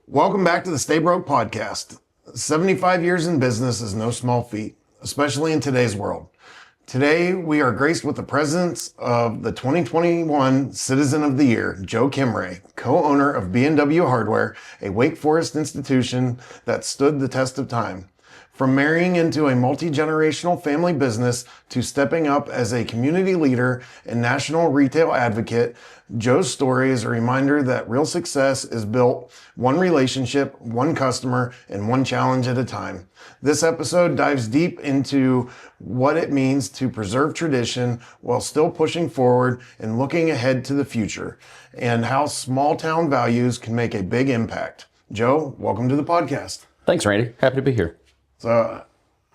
Welcome back to the Stay Broke podcast. 75 years in business is no small feat, especially in today's world. Today, we are graced with the presence of the 2021 Citizen of the Year, Joe Kimray, co-owner of B&W Hardware, a Wake Forest institution that stood the test of time. From marrying into a multi-generational family business to stepping up as a community leader and national retail advocate, Joe's story is a reminder that real success is built one relationship, one customer, and one challenge at a time. This episode dives deep into what it means to preserve tradition while still pushing forward and looking ahead to the future, and how small town values can make a big impact. Joe, welcome to the podcast. Thanks, Randy. Happy to be here. So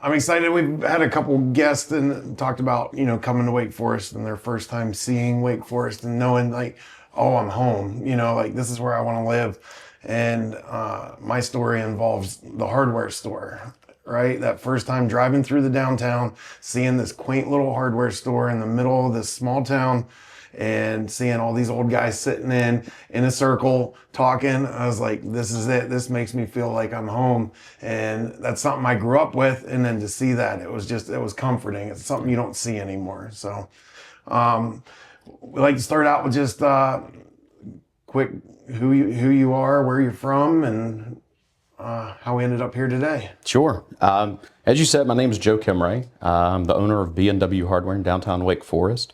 I'm excited. We've had a couple guests and talked about, coming to Wake Forest and their first time seeing Wake Forest and knowing oh, I'm home, this is where I want to live. And my story involves the hardware store, right? That first time driving through the downtown, seeing this quaint little hardware store in the middle of this small town and seeing all these old guys sitting in a circle talking. I was like, this is it. This makes me feel like I'm home. And that's something I grew up with. And then to see that, it was comforting. It's something you don't see anymore. So we like to start out with just quick who you are, where you're from, and how we ended up here today. Sure. As you said, my name is Joe Kimray. I'm the owner of B&W Hardware in downtown Wake Forest.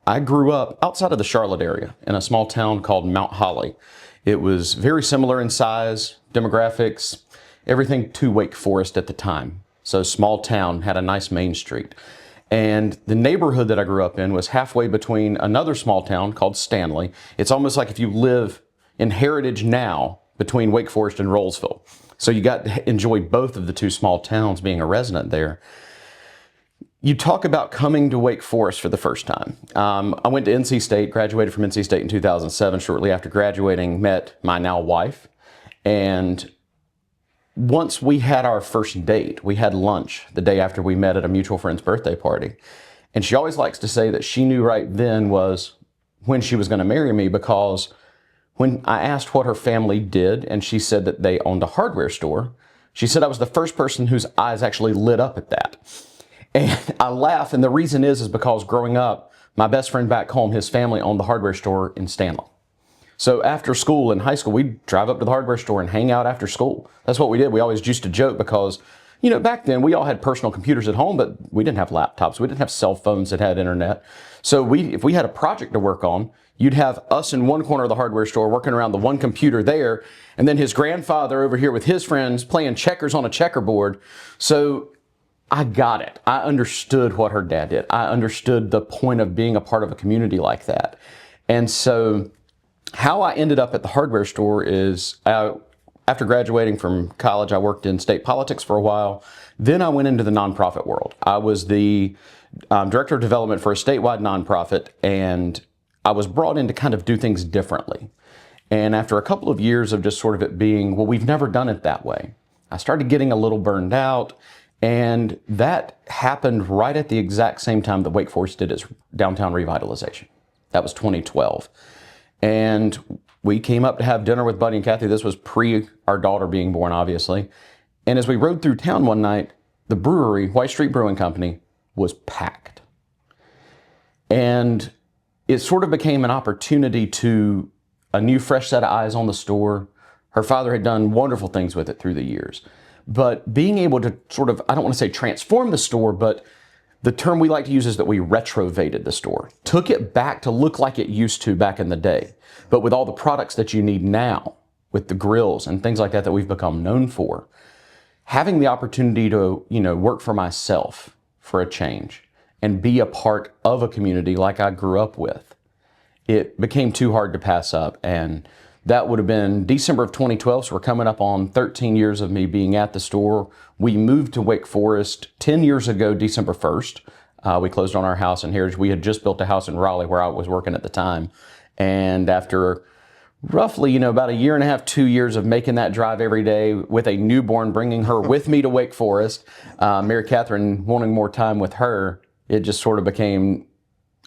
I grew up outside of the Charlotte area in a small town called Mount Holly. It was very similar in size, demographics, everything to Wake Forest at the time. So small town, had a nice main street. And the neighborhood that I grew up in was halfway between another small town called Stanley. It's almost like if you live in Heritage now between Wake Forest and Rollsville. So you got to enjoy both of the two small towns being a resident there. You talk about coming to Wake Forest for the first time. I went to NC State, graduated from NC State in 2007. Shortly after graduating, met my now wife. And once we had our first date, we had lunch the day after we met at a mutual friend's birthday party. And she always likes to say that she knew right then was when she was going to marry me, because when I asked what her family did, and she said that they owned a hardware store, she said I was the first person whose eyes actually lit up at that. And I laugh, and the reason is because growing up, my best friend back home, his family owned the hardware store in Stanley. So after school in high school, we'd drive up to the hardware store and hang out after school. That's what we did. We always used to joke because, back then we all had personal computers at home, but we didn't have laptops. We didn't have cell phones that had internet. So if we had a project to work on, you'd have us in one corner of the hardware store working around the one computer there, and then his grandfather over here with his friends playing checkers on a checkerboard. So I got it. I understood what her dad did. I understood the point of being a part of a community like that. And so how I ended up at the hardware store is after graduating from college, I worked in state politics for a while. Then I went into the nonprofit world. I was the director of development for a statewide nonprofit, and I was brought in to kind of do things differently. And after a couple of years of just sort of it being, well, we've never done it that way, I started getting a little burned out. And that happened right at the exact same time that Wake Forest did its downtown revitalization. That was 2012. And we came up to have dinner with Buddy and Kathy. This was pre our daughter being born, obviously. And as we rode through town one night, the brewery, White Street Brewing Company, was packed. And it sort of became an opportunity to a new, fresh set of eyes on the store. Her father had done wonderful things with it through the years. But being able to sort of, I don't want to say transform the store, but the term we like to use is that we retrovated the store. Took it back to look like it used to back in the day, but with all the products that you need now, with the grills and things like that we've become known for. Having the opportunity to, work for myself for a change and be a part of a community like I grew up with, it became too hard to pass up. And that would have been December of 2012, so we're coming up on 13 years of me being at the store. We moved to Wake Forest 10 years ago, December 1st. We closed on our house in Heritage. We had just built a house in Raleigh where I was working at the time. And after roughly, about a year and a half, 2 years of making that drive every day with a newborn, bringing her with me to Wake Forest, Mary Catherine wanting more time with her, it just sort of became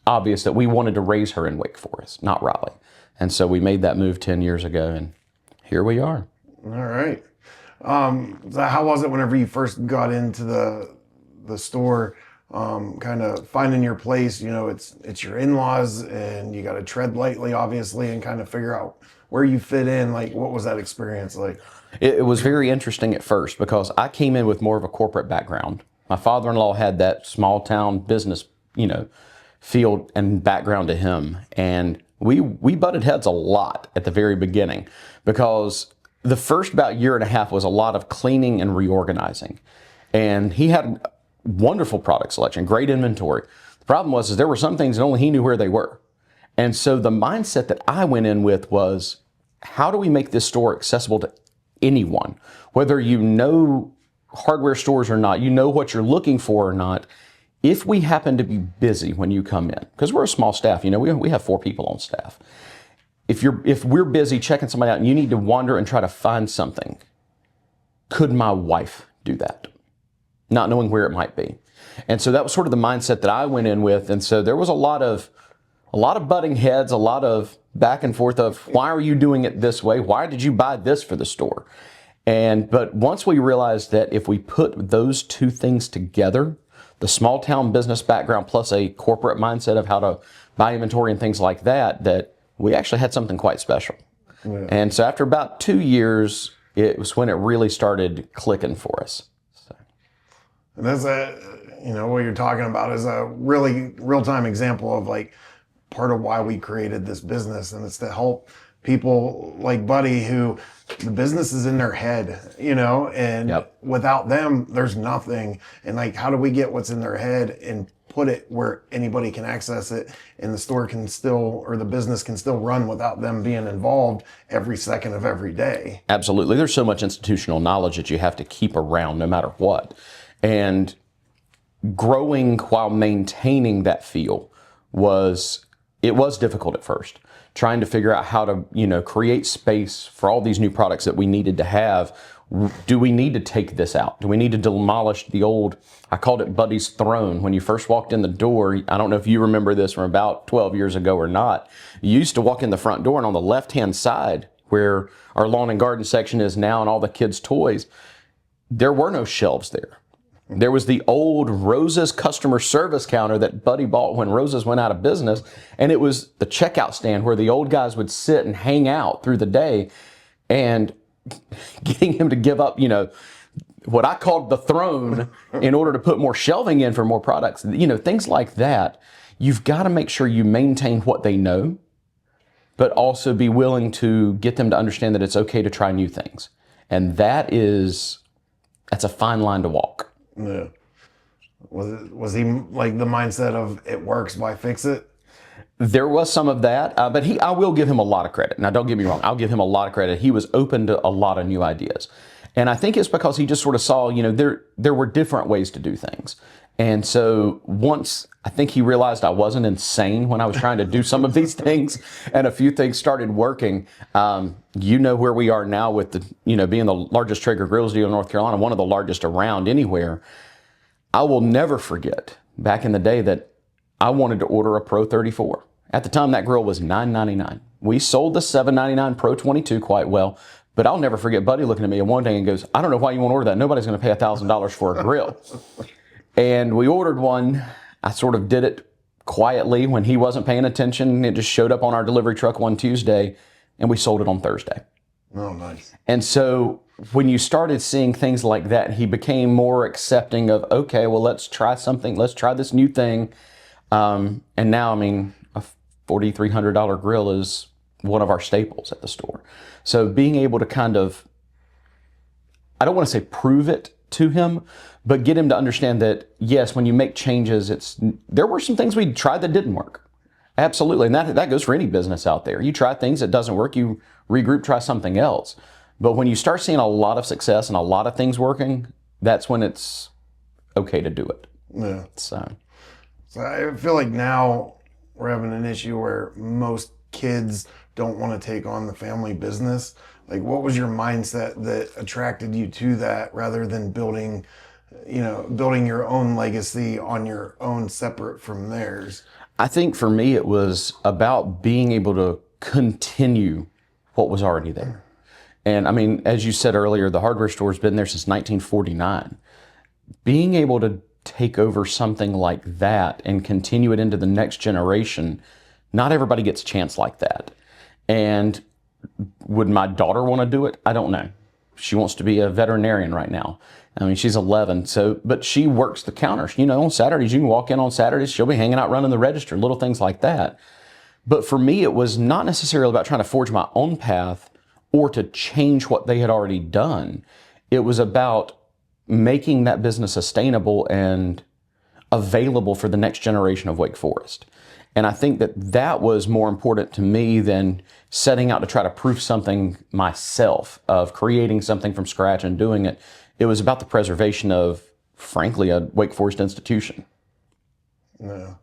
obvious that we wanted to raise her in Wake Forest, not Raleigh. And so we made that move 10 years ago, and here we are. All right. So how was it whenever you first got into the store, kind of finding your place? You know, it's your in-laws, and you got to tread lightly, obviously, and kind of figure out where you fit in. Like, what was that experience like? It was very interesting at first because I came in with more of a corporate background. My father-in-law had that small town business, field and background to him. And we butted heads a lot at the very beginning because the first about year and a half was a lot of cleaning and reorganizing. And he had wonderful product selection, great inventory. The problem was is there were some things that only he knew where they were. And so the mindset that I went in with was, how do we make this store accessible to anyone? Whether you know hardware stores or not, you know what you're looking for or not, if we happen to be busy when you come in, because we're a small staff, we have 4 people on staff. If we're busy checking somebody out and you need to wander and try to find something, could my wife do that? Not knowing where it might be. And so that was sort of the mindset that I went in with. And so there was a lot of butting heads, a lot of back and forth of, why are you doing it this way? Why did you buy this for the store? But once we realized that if we put those two things together, the small town business background plus a corporate mindset of how to buy inventory and things like that, that we actually had something quite special. Yeah. And so after about 2 years, it was when it really started clicking for us. So. And that's what you're talking about is a really real-time example of like part of why we created this business. And it's to help people like Buddy who the business is in their head, and yep. Without them, there's nothing. And like, how do we get what's in their head and put it where anybody can access it and the store can still, or the business can still run without them being involved every second of every day? Absolutely. There's so much institutional knowledge that you have to keep around no matter what. And growing while maintaining that feel was difficult at first. Trying to figure out how to, create space for all these new products that we needed to have. Do we need to take this out? Do we need to demolish the old, I called it Buddy's throne. When you first walked in the door, I don't know if you remember this from about 12 years ago or not. You used to walk in the front door, and on the left-hand side, where our lawn and garden section is now and all the kids' toys, there were no shelves there. There was the old Rose's customer service counter that Buddy bought when Rose's went out of business. And it was the checkout stand where the old guys would sit and hang out through the day. And getting him to give up, what I called the throne in order to put more shelving in for more products, things like that. You've got to make sure you maintain what they know, but also be willing to get them to understand that it's okay to try new things. And that's a fine line to walk. Yeah. Was he like the mindset of it works, why fix it? There was some of that, but I will give him a lot of credit. Now, don't get me wrong. I'll give him a lot of credit. He was open to a lot of new ideas. And I think it's because he just sort of saw, there were different ways to do things. And so once I think he realized I wasn't insane when I was trying to do some of these things and a few things started working, where we are now with being the largest Traeger grills dealer in North Carolina, one of the largest around anywhere. I will never forget back in the day that I wanted to order a Pro 34. At the time, that grill was $9.99. We sold the $7.99 Pro 22 quite well, but I'll never forget Buddy looking at me one day and goes, "I don't know why you want to order that. Nobody's going to pay $1,000 for a grill." And we ordered one. I sort of did it quietly when he wasn't paying attention. It just showed up on our delivery truck one Tuesday, and we sold it on Thursday. Oh, nice. And so when you started seeing things like that, he became more accepting of, okay, well, let's try something. Let's try this new thing. And now, a $4,300 grill is one of our staples at the store. So being able to kind of, I don't want to say prove it to him, but get him to understand that, yes, when you make changes, there were some things we tried that didn't work. Absolutely. And that goes for any business out there. You try things that doesn't work, you regroup, try something else. But when you start seeing a lot of success and a lot of things working, that's when it's okay to do it. Yeah. So I feel like now we're having an issue where most kids don't want to take on the family business. Like, what was your mindset that attracted you to that rather than building your own legacy on your own separate from theirs? I think for me, it was about being able to continue what was already there. And I mean, as you said earlier, the hardware store has been there since 1949. Being able to take over something like that and continue it into the next generation, not everybody gets a chance like that. And would my daughter want to do it? I don't know. She wants to be a veterinarian right now. I mean, she's 11, but she works the counters. You know, on Saturdays, you can walk in on Saturdays, she'll be hanging out running the register, little things like that. But for me, it was not necessarily about trying to forge my own path or to change what they had already done. It was about making that business sustainable and available for the next generation of Wake Forest. And I think that was more important to me than setting out to try to prove something myself, of creating something from scratch and doing it. It was about the preservation of, frankly, a Wake Forest institution. No.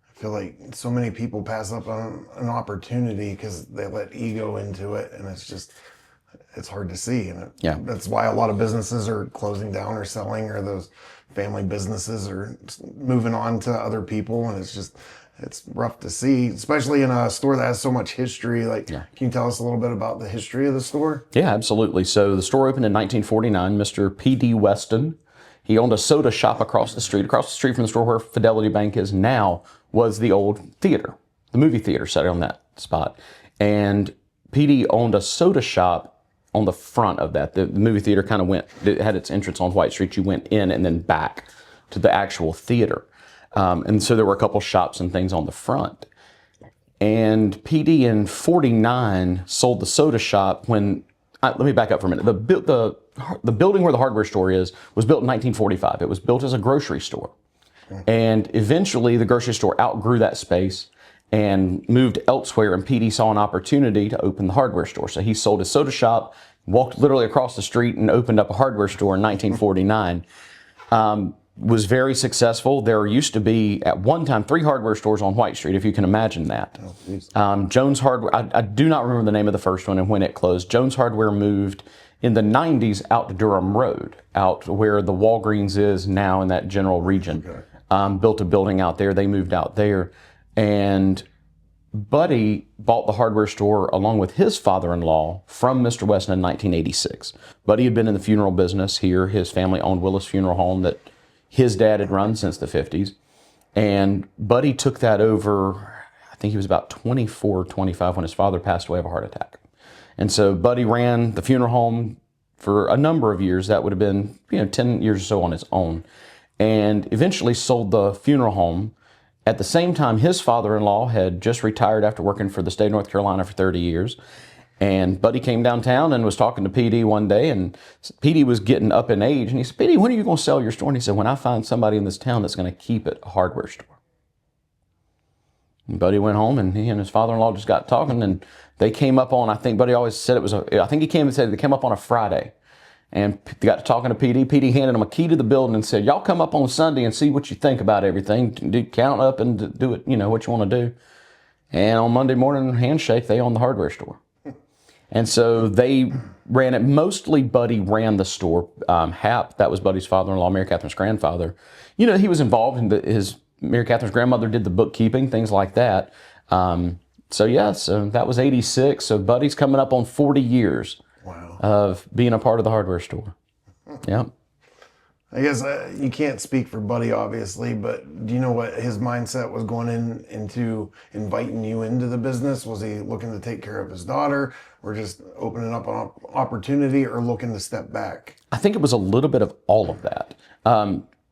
I feel like so many people pass up on an opportunity because they let ego into it, and it's hard to see. And that's why a lot of businesses are closing down or selling, or those family businesses are moving on to other people, and it's rough to see, especially in a store that has so much history. Can you tell us a little bit about the history of the store? Yeah, absolutely. So the store opened in 1949. Mr. P.D. Weston, he owned a soda shop across the street from the store where Fidelity Bank is now, was the old theater. The movie theater sat on that spot. And P.D. owned a soda shop on the front of that. The movie theater it had its entrance on White Street. You went in and then back to the actual theater. And so there were a couple shops and things on the front. And PD in 49 sold the soda shop when, let me back up for a minute. The building where the hardware store was built in 1945. It was built as a grocery store. And eventually the grocery store outgrew that space and moved elsewhere, and PD saw an opportunity to open the hardware store. So he sold his soda shop, walked literally across the street and opened up a hardware store in 1949. Was very successful. There used to be, at one time, 3 hardware stores on White Street, if you can imagine that. Jones Hardware, I do not remember the name of the first one and when it closed. Jones Hardware moved in the 90s out to Durham Road, out where the Walgreens is now in that general region. Built a building out there. They moved out there. And Buddy bought the hardware store along with his father-in-law from Mr. Weston in 1986. Buddy had been in the funeral business here. His family owned Willis Funeral Home that his dad had run since the 50s. And Buddy took that over, I think he was about 24 or 25 when his father passed away of a heart attack. And so Buddy ran the funeral home for a number of years. That would have been 10 years or so on his own. And eventually sold the funeral home. At the same time, his father-in-law had just retired after working for the state of North Carolina for 30 years. And Buddy came downtown and was talking to PD one day, and PD was getting up in age. And he said, PD, when are you going to sell your store? And he said, when I find somebody in this town that's going to keep it a hardware store. And Buddy went home, and he and his father-in-law just got talking, and they came up on, I think Buddy always said I think he came and said they came up on a Friday. And they got to talking to PD. PD handed him a key to the building and said, y'all come up on Sunday and see what you think about everything. Count up and do it, what you want to do. And on Monday morning, handshake, they owned the hardware store. And so they ran it. Mostly Buddy ran the store. Hap, that was Buddy's father-in-law, Mary Catherine's grandfather. He was involved in Mary Catherine's grandmother did the bookkeeping, things like that. So that was 86. So Buddy's coming up on 40 years. Wow. Of being a part of the hardware store. Yep. I guess you can't speak for Buddy, obviously, but do you know what his mindset was going into inviting you into the business? Was he looking to take care of his daughter, or just opening up an opportunity, or looking to step back? I think it was a little bit of all of that.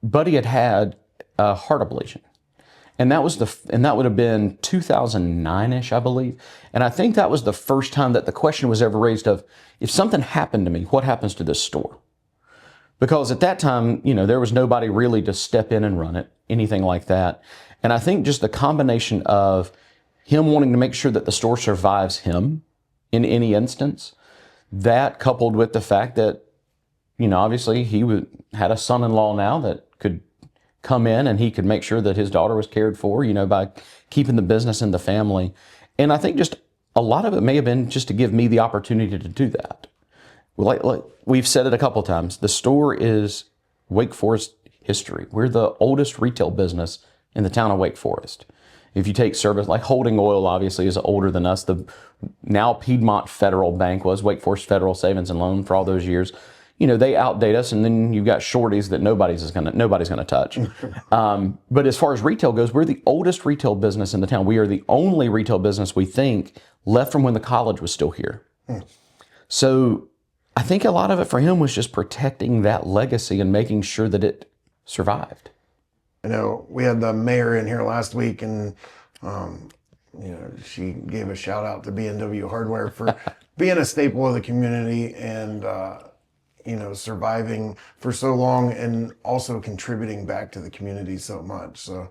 Buddy had a heart ablation. And that would have been 2009-ish, I believe. And I think that was the first time that the question was ever raised of, if something happened to me, what happens to this store? Because at that time, there was nobody really to step in and run it, anything like that. And I think just the combination of him wanting to make sure that the store survives him in any instance, that coupled with the fact that, obviously he had a son-in-law now that could come in and he could make sure that his daughter was cared for, by keeping the business in the family. And I think just a lot of it may have been just to give me the opportunity to do that. Like we've said it a couple of times, the store is Wake Forest history. We're the oldest retail business in the town of Wake Forest. If you take service, like Holding Oil obviously is older than us. The now Piedmont Federal Bank was Wake Forest Federal Savings and Loan for all those years. You know, they outdate us, and then you've got shorties that nobody's gonna touch. But as far as retail goes, we're the oldest retail business in the town. We are the only retail business, we think, left from when the college was still here. So I think a lot of it for him was just protecting that legacy and making sure that it survived. I know we had the mayor in here last week, and she gave a shout out to B&W Hardware for being a staple of the community and surviving for so long and also contributing back to the community so much. So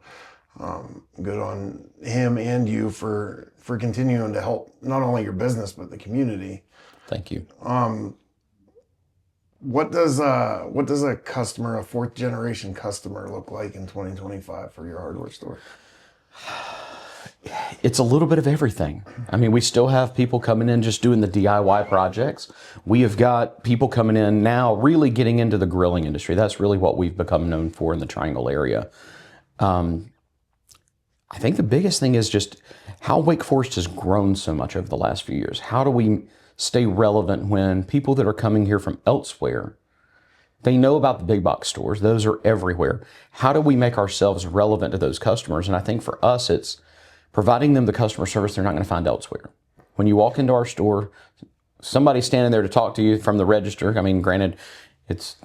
good on him and you for continuing to help not only your business but the community. Thank you. What does a customer, a fourth generation customer, look like in 2025 for your hardware store? It's a little bit of everything. I mean, we still have people coming in just doing the DIY projects. We have got people coming in now really getting into the grilling industry. That's really what we've become known for in the Triangle area. I think the biggest thing is just how Wake Forest has grown so much over the last few years. How do we stay relevant when people that are coming here from elsewhere, they know about the big box stores. Those are everywhere. How do we make ourselves relevant to those customers? And I think for us, it's providing them the customer service they're not going to find elsewhere. When you walk into our store, somebody's standing there to talk to you from the register. I mean, granted, it's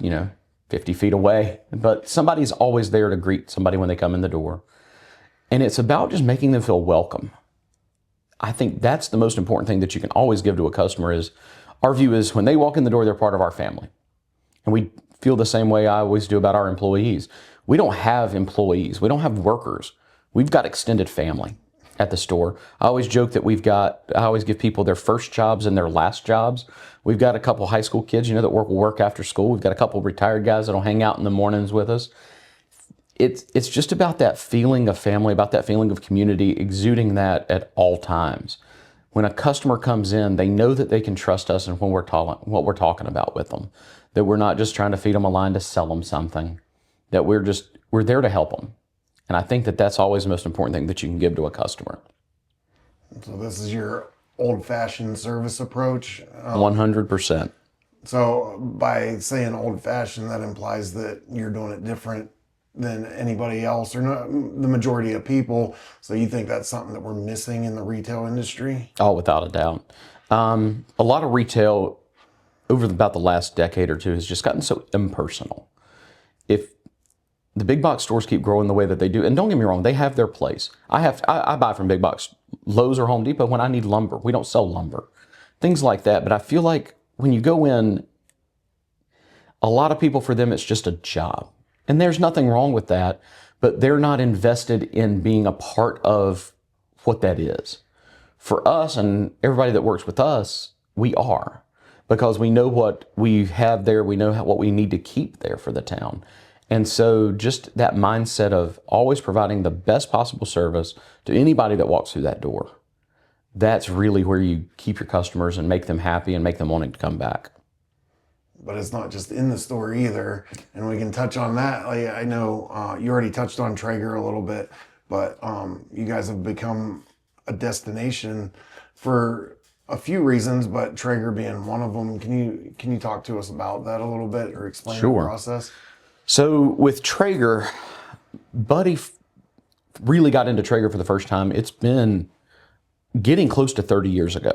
50 feet away, but somebody's always there to greet somebody when they come in the door. And it's about just making them feel welcome. I think that's the most important thing that you can always give to a customer is, our view is when they walk in the door, they're part of our family. And we feel the same way I always do about our employees. We don't have employees. We don't have workers. We've got extended family at the store. I always joke that I always give people their first jobs and their last jobs. We've got a couple high school kids, that will work after school. We've got a couple retired guys that'll hang out in the mornings with us. It's just about that feeling of family, about that feeling of community, exuding that at all times. When a customer comes in, they know that they can trust us and what we're talking about with them. That we're not just trying to feed them a line to sell them something. That we're there to help them. And I think that that's always the most important thing that you can give to a customer. So this is your old-fashioned service approach? 100%. So by saying old-fashioned, that implies that you're doing it different than anybody else, or not, the majority of people. So you think that's something that we're missing in the retail industry? Oh, without a doubt. A lot of retail over about the last decade or two has just gotten so impersonal. If the big box stores keep growing the way that they do, and don't get me wrong, they have their place. I buy from big box Lowe's or Home Depot when I need lumber. We don't sell lumber, things like that. But I feel like when you go in, a lot of people, for them, it's just a job. And there's nothing wrong with that, but they're not invested in being a part of what that is. For us and everybody that works with us, we are, because we know what we have there. We know what we need to keep there for the town. And so just that mindset of always providing the best possible service to anybody that walks through that door, that's really where you keep your customers and make them happy and make them wanting to come back. But it's not just in the store either, and we can touch on that. Like, I know you already touched on Traeger a little bit, but you guys have become a destination for a few reasons, but Traeger being one of them. Can you talk to us about that a little bit, or explain the process? So with Traeger, Buddy really got into Traeger for the first time. It's been getting close to 30 years ago.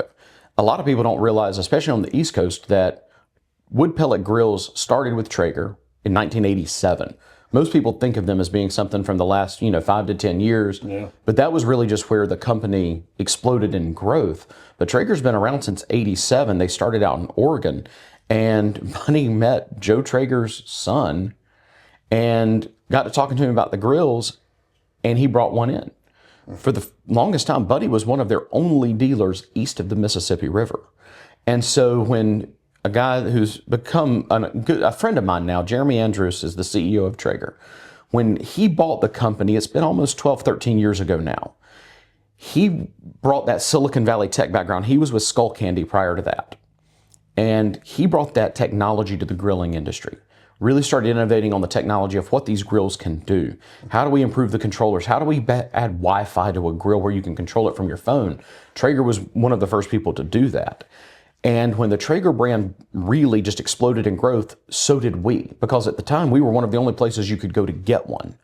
A lot of people don't realize, especially on the East Coast, that wood pellet grills started with Traeger in 1987. Most people think of them as being something from the last, 5 to 10 years. Yeah. But that was really just where the company exploded in growth. But Traeger's been around since 87. They started out in Oregon. And Bunny met Joe Traeger's son and got to talking to him about the grills, and he brought one in. For the longest time, Buddy was one of their only dealers east of the Mississippi River. And so when a guy who's become a friend of mine now, Jeremy Andrews, is the CEO of Traeger. When he bought the company, it's been almost 12, 13 years ago now. He brought that Silicon Valley tech background. He was with Skull Candy prior to that. And he brought that technology to the grilling industry. really started innovating on the technology of what these grills can do. How do we improve the controllers? How do we add Wi-Fi to a grill where you can control it from your phone? Traeger was one of the first people to do that. And when the Traeger brand really just exploded in growth, so did we. Because at the time, we were one of the only places you could go to get one.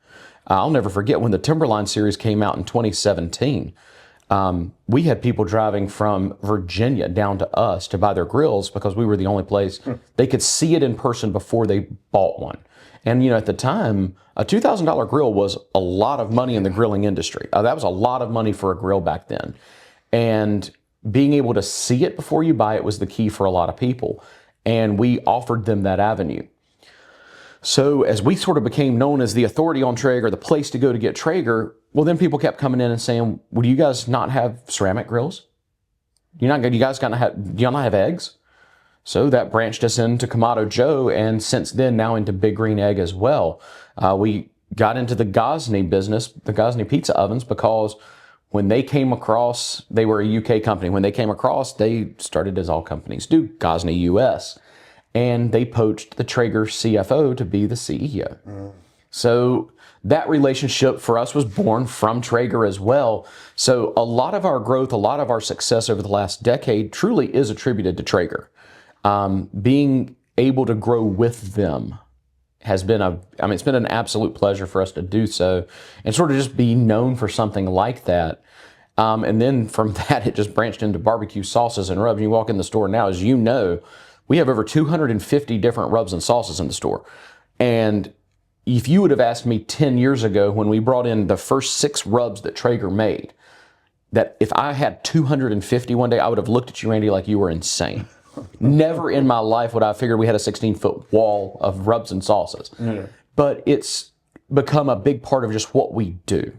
I'll never forget when the Timberline series came out in 2017. We had people driving from Virginia down to us to buy their grills because we were the only place they could see it in person before they bought one. And at the time, a $2,000 grill was a lot of money in the grilling industry. That was a lot of money for a grill back then. And being able to see it before you buy it was the key for a lot of people. And we offered them that avenue. So as we sort of became known as the authority on Traeger, the place to go to get Traeger, well, then people kept coming in and saying, well, do you guys not have ceramic grills? Do you guys not have eggs? So that branched us into Kamado Joe, and since then now into Big Green Egg as well. We got into the Gosney business, the Gosney pizza ovens, because when they came across, they were a UK company. When they came across, they started, as all companies do, Gosney US. And they poached the Traeger CFO to be the CEO. So that relationship for us was born from Traeger as well. So a lot of our growth, a lot of our success over the last decade truly is attributed to Traeger. Being able to grow with them has been it's been an absolute pleasure for us to do so and sort of just be known for something like that. And then from that, it just branched into barbecue sauces and rubs. You walk in the store now, as you know, we have over 250 different rubs and sauces in the store. And if you would have asked me 10 years ago when we brought in the first 6 rubs that Traeger made, that if I had 250 one day, I would have looked at you, Randy, like you were insane. Never in my life would I have figured we had a 16-foot wall of rubs and sauces. But it's become a big part of just what we do.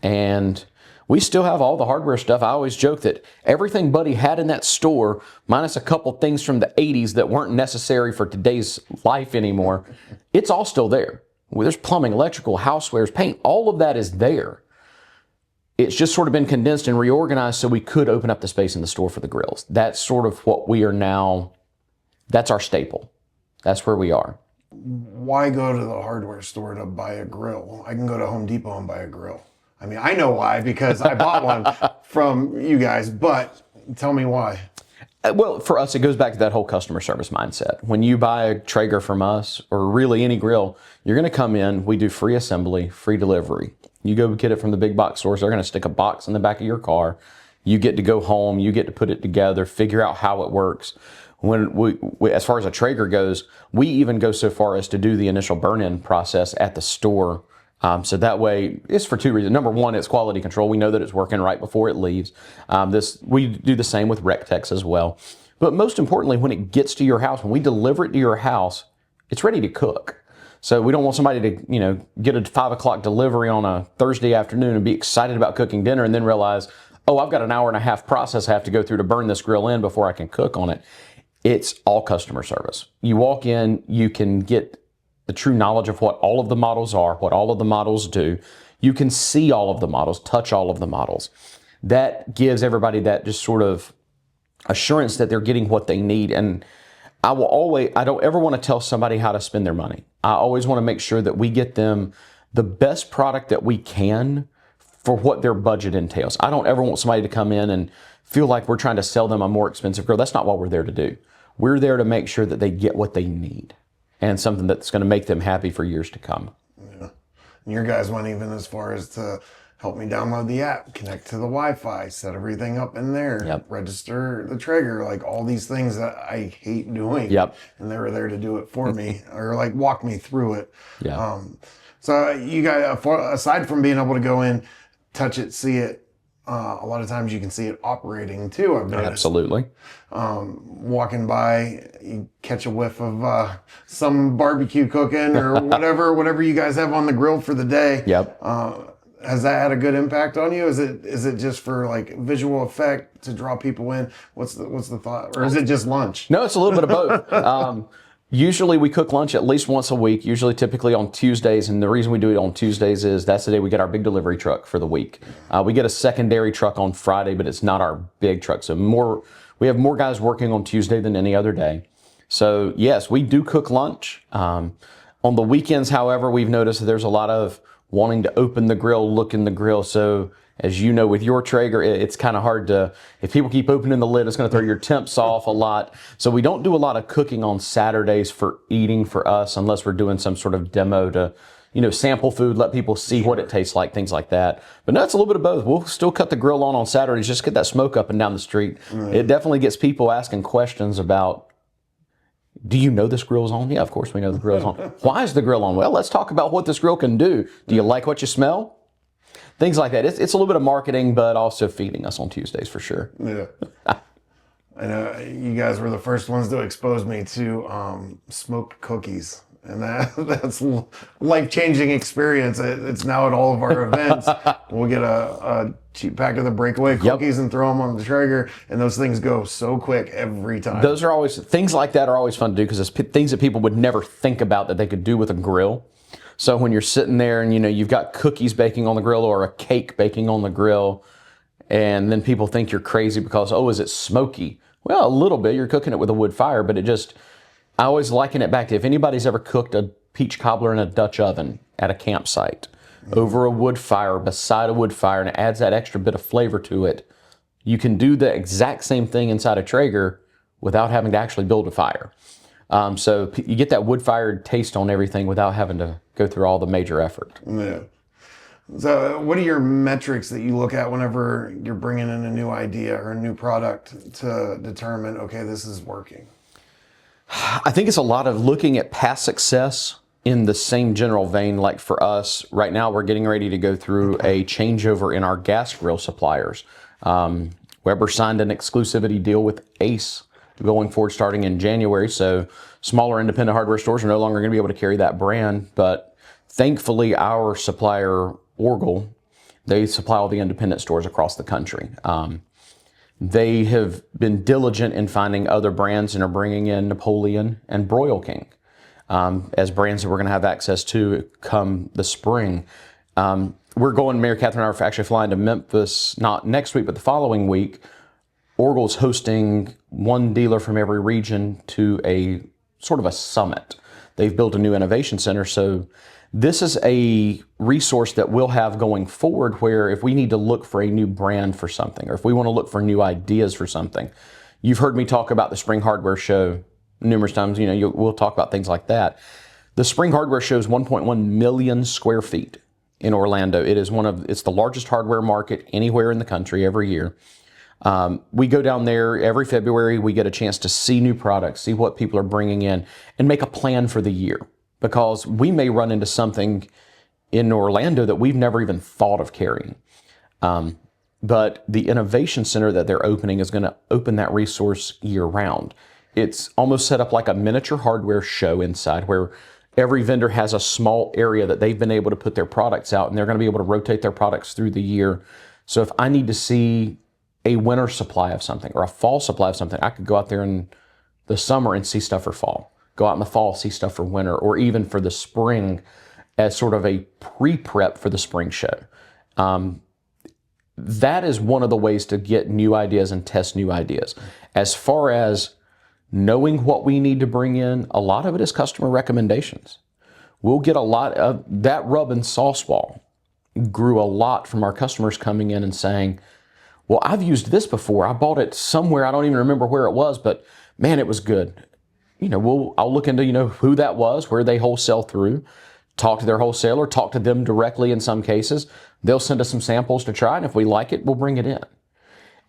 And we still have all the hardware stuff. I always joke that everything Buddy had in that store, minus a couple things from the 80s that weren't necessary for today's life anymore, it's all still there. There's plumbing, electrical, housewares, paint, all of that is there. It's just sort of been condensed and reorganized so we could open up the space in the store for the grills. That's sort of what we are now, that's our staple. That's where we are. Why go to the hardware store to buy a grill? I can go to Home Depot and buy a grill. I mean, I know why, because I bought one from you guys, but tell me why. Well, for us, it goes back to that whole customer service mindset. When you buy a Traeger from us, or really any grill, you're going to come in, we do free assembly, free delivery. You go get it from the big box stores, they're going to stick a box in the back of your car. You get to go home, you get to put it together, figure out how it works. When we as far as a Traeger goes, we even go so far as to do the initial burn-in process at the store. So that way, it's for 2 reasons. Number one, it's quality control. We know that it's working right before it leaves. We do the same with RecTex as well. But most importantly, when it gets to your house, when we deliver it to your house, it's ready to cook. So we don't want somebody to, get a 5 o'clock delivery on a Thursday afternoon and be excited about cooking dinner and then realize, oh, I've got an hour and a half process I have to go through to burn this grill in before I can cook on it. It's all customer service. You walk in, you can get the true knowledge of what all of the models are, what all of the models do. You can see all of the models, touch all of the models. That gives everybody that just sort of assurance that they're getting what they need. And I don't ever want to tell somebody how to spend their money. I always want to make sure that we get them the best product that we can for what their budget entails. I don't ever want somebody to come in and feel like we're trying to sell them a more expensive grill. That's not what we're there to do. We're there to make sure that they get what they need and something that's going to make them happy for years to come. Yeah. And your guys went even as far as to help me download the app, connect to the Wi-Fi, set everything up in there, register the Traeger, like all these things that I hate doing. And they were there to do it for me, or like walk me through it. So you guys, aside from being able to go in, touch it, see it, a lot of times you can see it operating too, I've noticed. Absolutely. Walking by, you catch a whiff of some barbecue cooking or whatever you guys have on the grill for the day. Has that had a good impact on you? Is it just for like visual effect to draw people in? What's the thought? Or is it just lunch? No, it's a little bit of both. Usually we cook lunch at least once a week, typically on Tuesdays. And the reason we do it on Tuesdays is that's the day we get our big delivery truck for the week. We get a secondary truck on Friday, but it's not our big truck. So we have more guys working on Tuesday than any other day. So yes, we do cook lunch. On the weekends, however, we've noticed that there's a lot of wanting to open the grill, look in the grill. So as you know, with your Traeger, it's kind of hard to, if people keep opening the lid, it's going to throw your temps off a lot. So we don't do a lot of cooking on Saturdays for eating for us, unless we're doing some sort of demo to, sample food, let people see what it tastes like, things like that. But no, it's a little bit of both. We'll still cut the grill on Saturdays, just get that smoke up and down the street. Right. It definitely gets people asking questions about, do you know this grill's on? Yeah, of course we know the grill's on. Why is the grill on? Well, let's talk about what this grill can do. Do you like what you smell? Things like that. It's a little bit of marketing, but also feeding us on Tuesdays for sure. Yeah. I know you guys were the first ones to expose me to smoked cookies. And that's a life-changing experience. It's now at all of our events. We'll get a cheap pack of the breakaway cookies and throw them on the Traeger, and those things go so quick every time. Those are always, things like that are always fun to do because it's things that people would never think about that they could do with a grill. So when you're sitting there and you've got cookies baking on the grill or a cake baking on the grill, and then people think you're crazy because, oh, is it smoky? Well, a little bit. You're cooking it with a wood fire, but I always liken it back to if anybody's ever cooked a peach cobbler in a Dutch oven at a campsite over a wood fire, beside a wood fire, and it adds that extra bit of flavor to it. You can do the exact same thing inside a Traeger without having to actually build a fire. So you get that wood-fired taste on everything without having to go through all the major effort. Yeah. So what are your metrics that you look at whenever you're bringing in a new idea or a new product to determine, okay, this is working? I think it's a lot of looking at past success in the same general vein. Like for us, right now we're getting ready to go through a changeover in our gas grill suppliers. Weber signed an exclusivity deal with Ace going forward starting in January. So smaller independent hardware stores are no longer going to be able to carry that brand. But thankfully our supplier, Orgel, they supply all the independent stores across the country. They have been diligent in finding other brands and are bringing in Napoleon and Broil King as brands that we're going to have access to come the spring. We're going, Mary Catherine and I are actually flying to Memphis, not next week, but the following week. Orgel's hosting one dealer from every region to a sort of a summit. They've built a new innovation center. So this is a resource that we'll have going forward where if we need to look for a new brand for something, or if we want to look for new ideas for something. You've heard me talk about the Spring Hardware Show numerous times. We'll talk about things like that. The Spring Hardware Show is 1.1 million square feet in Orlando. It's the largest hardware market anywhere in the country every year. We go down there every February. We get a chance to see new products, see what people are bringing in, and make a plan for the year. Because we may run into something in Orlando that we've never even thought of carrying. But the innovation center that they're opening is going to open that resource year round. It's almost set up like a miniature hardware show inside where every vendor has a small area that they've been able to put their products out, and they're going to be able to rotate their products through the year. So if I need to see a winter supply of something or a fall supply of something, I could go out there in the summer and see stuff for fall. Go out in the fall, see stuff for winter, or even for the spring as sort of a pre-prep for the spring show. That is one of the ways to get new ideas and test new ideas. As far as knowing what we need to bring in, a lot of it is customer recommendations. We'll get a lot of that rub and sauce wall grew a lot from our customers coming in and saying, well, I've used this before. I bought it somewhere. I don't even remember where it was, but man, it was good. I'll look into, who that was, where they wholesale through, talk to their wholesaler, talk to them directly in some cases. They'll send us some samples to try, and if we like it, we'll bring it in.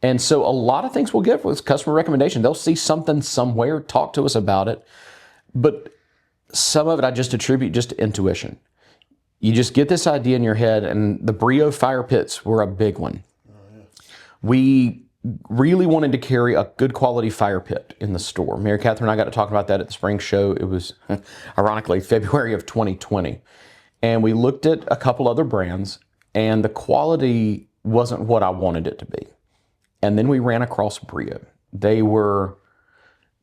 And so a lot of things we'll get with customer recommendation. They'll see something somewhere, talk to us about it. But some of it I just attribute just to intuition. You just get this idea in your head, and the Brio fire pits were a big one. We really wanted to carry a good quality fire pit in the store. Mary Catherine and I got to talk about that at the spring show. It was, ironically, February of 2020. And we looked at a couple other brands, and the quality wasn't what I wanted it to be. And then we ran across Brio. They were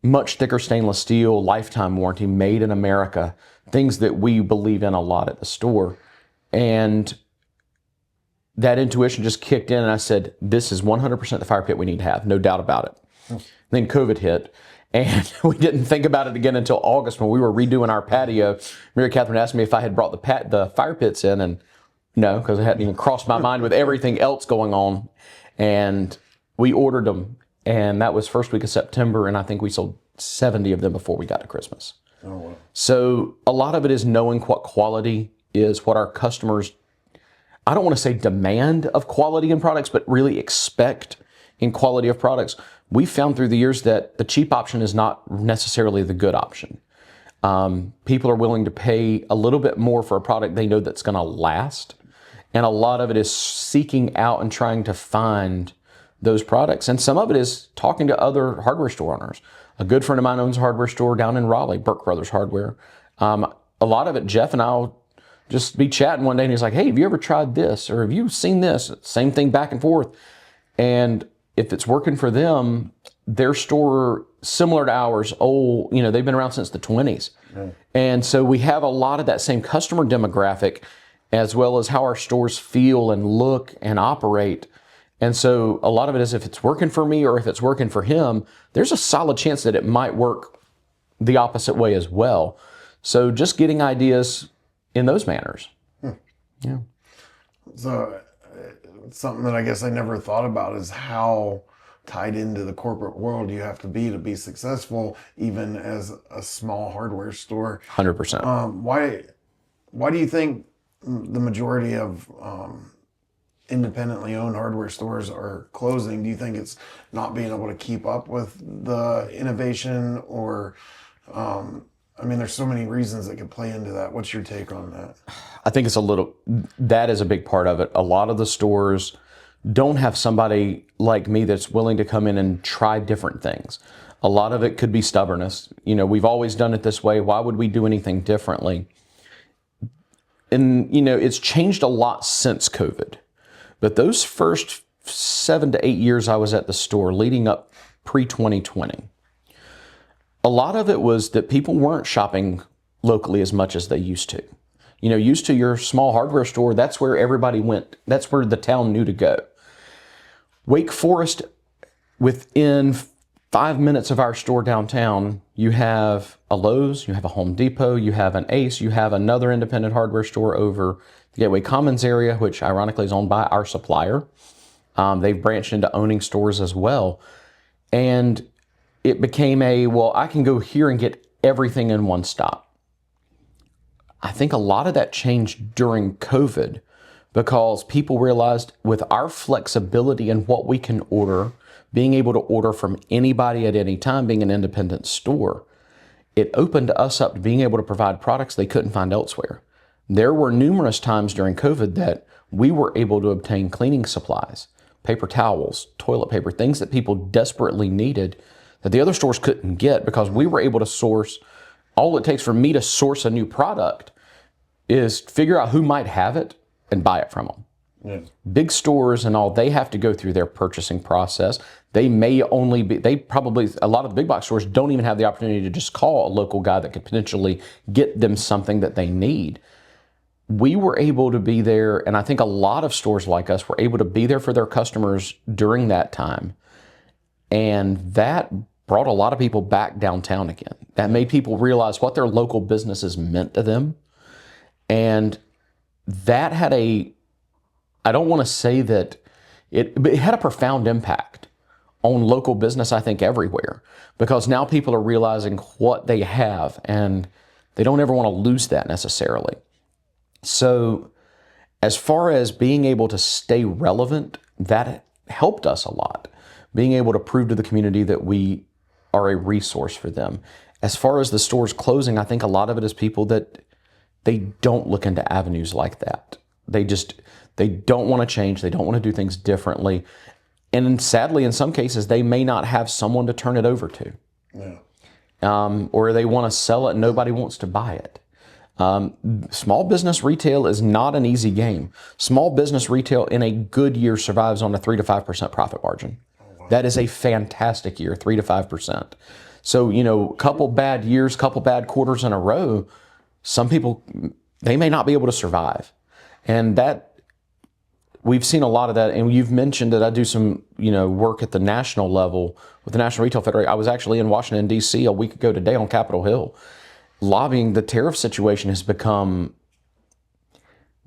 much thicker stainless steel, lifetime warranty, made in America, things that we believe in a lot at the store. And that intuition just kicked in, and I said, this is 100% the fire pit we need to have, no doubt about it. Then COVID hit, And we didn't think about it again until August when we were redoing our patio. Mary Catherine asked me if I had brought the fire pits in, and no, because it hadn't even crossed my mind with everything else going on. And we ordered them, and that was first week of September, and I think we sold 70 of them before we got to Christmas. Oh, wow. So a lot of it is knowing what quality is, what our customers, I don't want to say demand of quality in products, but really expect in quality of products. We found through the years that the cheap option is not necessarily the good option. People are willing to pay a little bit more for a product they know that's going to last. And a lot of it is seeking out and trying to find those products. And some of it is talking to other hardware store owners. A good friend of mine owns a hardware store down in Raleigh, Burke Brothers Hardware. A lot of it, Jeff and I will just be chatting one day, and he's like, hey, have you ever tried this? Or have you seen this? Same thing back and forth. And if it's working for them, their store, similar to ours, old, they've been around since the 20s. Mm. And so we have a lot of that same customer demographic, as well as how our stores feel and look and operate. And so a lot of it is if it's working for me or if it's working for him, there's a solid chance that it might work the opposite way as well. So just getting ideas in those manners. Yeah. So something that I guess I never thought about is how tied into the corporate world you have to be successful, even as a small hardware store. 100%. Why do you think the majority of independently owned hardware stores are closing? Do you think it's not being able to keep up with the innovation, or there's so many reasons that could play into that. What's your take on that? I think that is a big part of it. A lot of the stores don't have somebody like me that's willing to come in and try different things. A lot of it could be stubbornness. We've always done it this way. Why would we do anything differently? And, it's changed a lot since COVID. But those first 7 to 8 years I was at the store leading up pre-2020, a lot of it was that people weren't shopping locally as much as they used to. Used to your small hardware store, that's where everybody went. That's where the town knew to go. Wake Forest, within 5 minutes of our store downtown, you have a Lowe's, you have a Home Depot, you have an Ace, you have another independent hardware store over the Gateway Commons area, which ironically is owned by our supplier. They've branched into owning stores as well. And it became I can go here and get everything in one stop. I think a lot of that changed during COVID because people realized with our flexibility and what we can order, being able to order from anybody at any time, being an independent store, it opened us up to being able to provide products they couldn't find elsewhere. There were numerous times during COVID that we were able to obtain cleaning supplies, paper towels, toilet paper, things that people desperately needed that the other stores couldn't get because we were able to source. All it takes for me to source a new product is figure out who might have it and buy it from them. Yeah. Big stores and all, they have to go through their purchasing process. They may only be, a lot of the big box stores don't even have the opportunity to just call a local guy that could potentially get them something that they need. We were able to be there, and I think a lot of stores like us were able to be there for their customers during that time. And that brought a lot of people back downtown again. That made people realize what their local businesses meant to them. And that had I don't want to say that but it had a profound impact on local business, I think, everywhere, because now people are realizing what they have and they don't ever want to lose that necessarily. So as far as being able to stay relevant, that helped us a lot. Being able to prove to the community that we are a resource for them. As far as the stores closing, I think a lot of it is people that they don't look into avenues like that. They don't want to change. They don't want to do things differently. And sadly, in some cases, they may not have someone to turn it over to. Yeah. Or they want to sell it and nobody wants to buy it. Small business retail is not an easy game. Small business retail in a good year survives on a 3 to 5% profit margin. Oh, wow. That is a fantastic year, 3 to 5%. So, couple bad years, couple bad quarters in a row, some people, they may not be able to survive. And that we've seen a lot of that. And you've mentioned that I do some, work at the national level with the National Retail Federation. I was actually in Washington, D.C. a week ago today on Capitol Hill. Lobbying. The tariff situation has become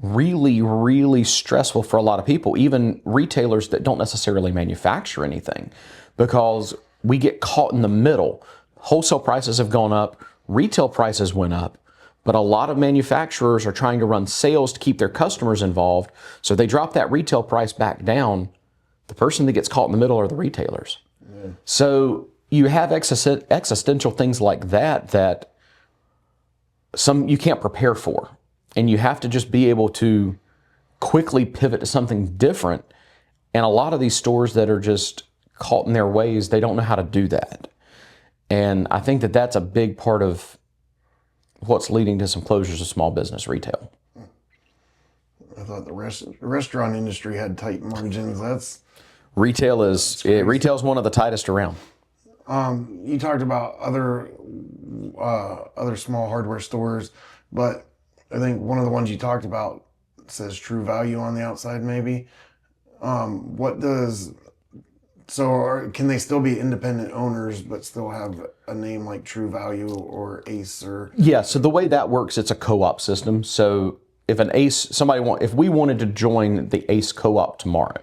really, really stressful for a lot of people, even retailers that don't necessarily manufacture anything, because we get caught in the middle. Wholesale prices have gone up, retail prices went up, but a lot of manufacturers are trying to run sales to keep their customers involved, so they drop that retail price back down. The person that gets caught in the middle are the retailers. Yeah. So you have existential things like that some you can't prepare for. And you have to just be able to quickly pivot to something different. And a lot of these stores that are just caught in their ways, they don't know how to do that. And I think that that's a big part of what's leading to some closures of small business retail. I thought the restaurant industry had tight margins. Retail's one of the tightest around. You talked about other small hardware stores, but I think one of the ones you talked about says True Value on the outside, maybe. Can they still be independent owners but still have a name like True Value or Ace or? Yeah. So the way that works, it's a co-op system. So if if we wanted to join the Ace co-op tomorrow,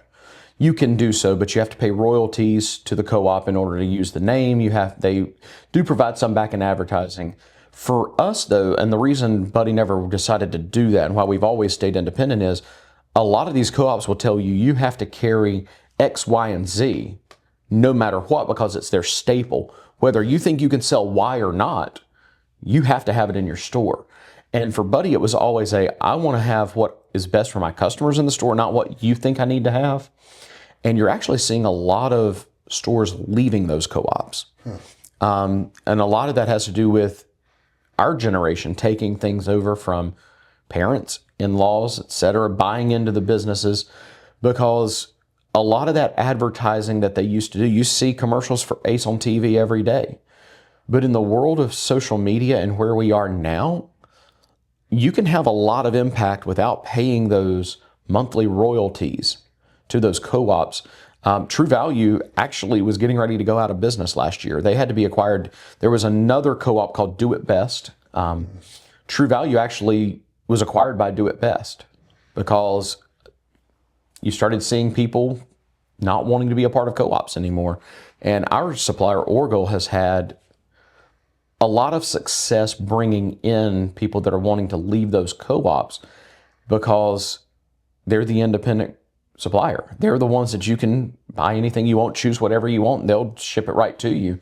you can do so, but you have to pay royalties to the co-op in order to use the name. They do provide some back in advertising. For us though, and the reason Buddy never decided to do that and why we've always stayed independent is a lot of these co-ops will tell you have to carry X, Y, and Z no matter what, because it's their staple. Whether you think you can sell Y or not, you have to have it in your store. And for Buddy, it was always I want to have what is best for my customers in the store, not what you think I need to have. And you're actually seeing a lot of stores leaving those co-ops. And a lot of that has to do with our generation taking things over from parents, in-laws, et cetera, buying into the businesses, because a lot of that advertising that they used to do, you see commercials for Ace on TV every day. But in the world of social media and where we are now, you can have a lot of impact without paying those monthly royalties to those co-ops. True Value actually was getting ready to go out of business last year. They had to be acquired. There was another co-op called Do It Best. True Value actually was acquired by Do It Best because you started seeing people not wanting to be a part of co-ops anymore. And our supplier, Orgill, has had a lot of success bringing in people that are wanting to leave those co-ops because they're the independent supplier. They're the ones that you can buy anything you want, choose whatever you want, and they'll ship it right to you.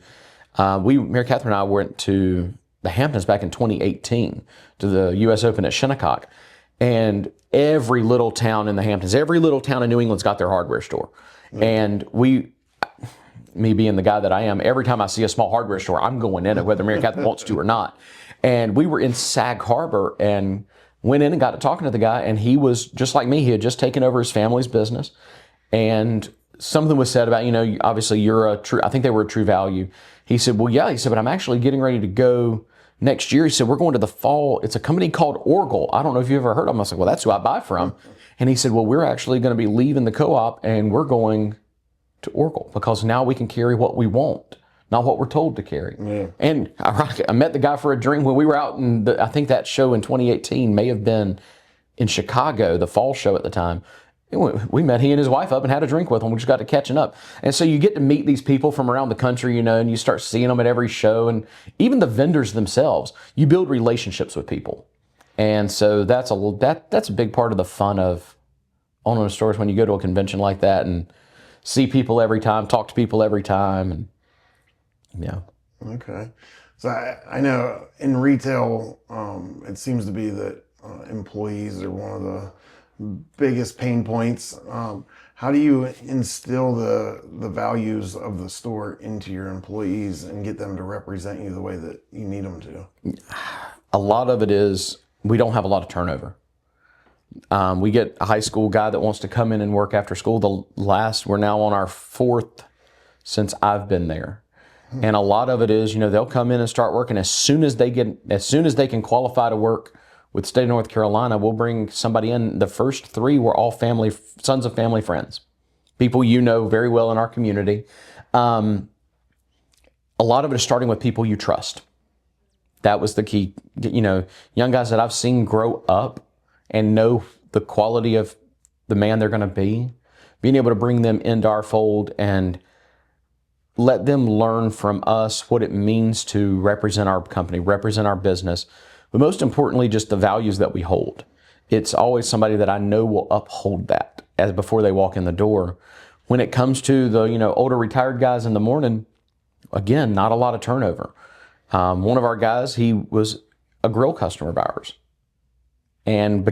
Mary Catherine and I went to the Hamptons back in 2018 to the U.S. Open at Shinnecock. And every little town in the Hamptons, every little town in New England's got their hardware store. Mm-hmm. And me being the guy that I am, every time I see a small hardware store, I'm going in it, whether Mary Catherine wants to or not. And we were in Sag Harbor and went in and got to talking to the guy, and he was just like me. He had just taken over his family's business. And something was said about, obviously I think they were a True Value. He said, well, yeah. He said, but I'm actually getting ready to go next year. He said, we're going to the fall. It's a company called Orgill. I don't know if you've ever heard of them. I was like, well, that's who I buy from. And he said, well, we're actually going to be leaving the co-op and we're going to Orgill because now we can carry what we want, not what we're told to carry. Yeah. And I met the guy for a drink when we were out in I think that show in 2018 may have been in Chicago, the fall show at the time. We met he and his wife up and had a drink with them. We just got to catching up. And so you get to meet these people from around the country, and you start seeing them at every show. And even the vendors themselves, you build relationships with people. And so that's a big part of the fun of owning a store, when you go to a convention like that and see people every time, talk to people every time. And yeah. Okay. So I know in retail, it seems to be that employees are one of the biggest pain points. How do you instill the values of the store into your employees and get them to represent you the way that you need them to? A lot of it is we don't have a lot of turnover. We get a high school guy that wants to come in and work after school. We're now on our 4th since I've been there. And a lot of it is, they'll come in and start working as soon as they can qualify to work With the state of North Carolina, we'll bring somebody in. The first 3 were all sons of family friends, people you know very well in our community. A lot of it is starting with people you trust. That was the key. Young guys that I've seen grow up and know the quality of the man they're going to be, being able to bring them into our fold and let them learn from us what it means to represent our company, represent our business, but most importantly, just the values that we hold. It's always somebody that I know will uphold that as before they walk in the door. When it comes to the older retired guys in the morning, again, not a lot of turnover. One of our guys, he was a grill customer of ours. And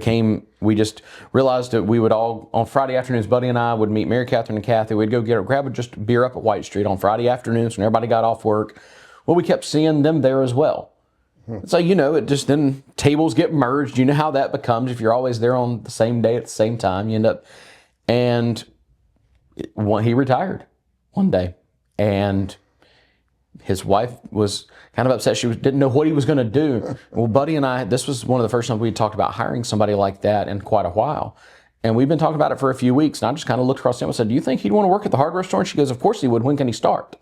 we just realized that we would all, on Friday afternoons, Buddy and I would meet Mary Catherine and Kathy. We'd go grab just a beer up at White Street on Friday afternoons when everybody got off work. Well, we kept seeing them there as well. So, it just then tables get merged. You know how that becomes if you're always there on the same day at the same time. You end up, and he retired one day. And his wife was kind of upset. She didn't know what he was going to do. Well, Buddy and I, this was one of the first times we talked about hiring somebody like that in quite a while. And we've been talking about it for a few weeks. And I just kind of looked across the table and said, do you think he'd want to work at the hardware store? And she goes, of course he would. When can he start?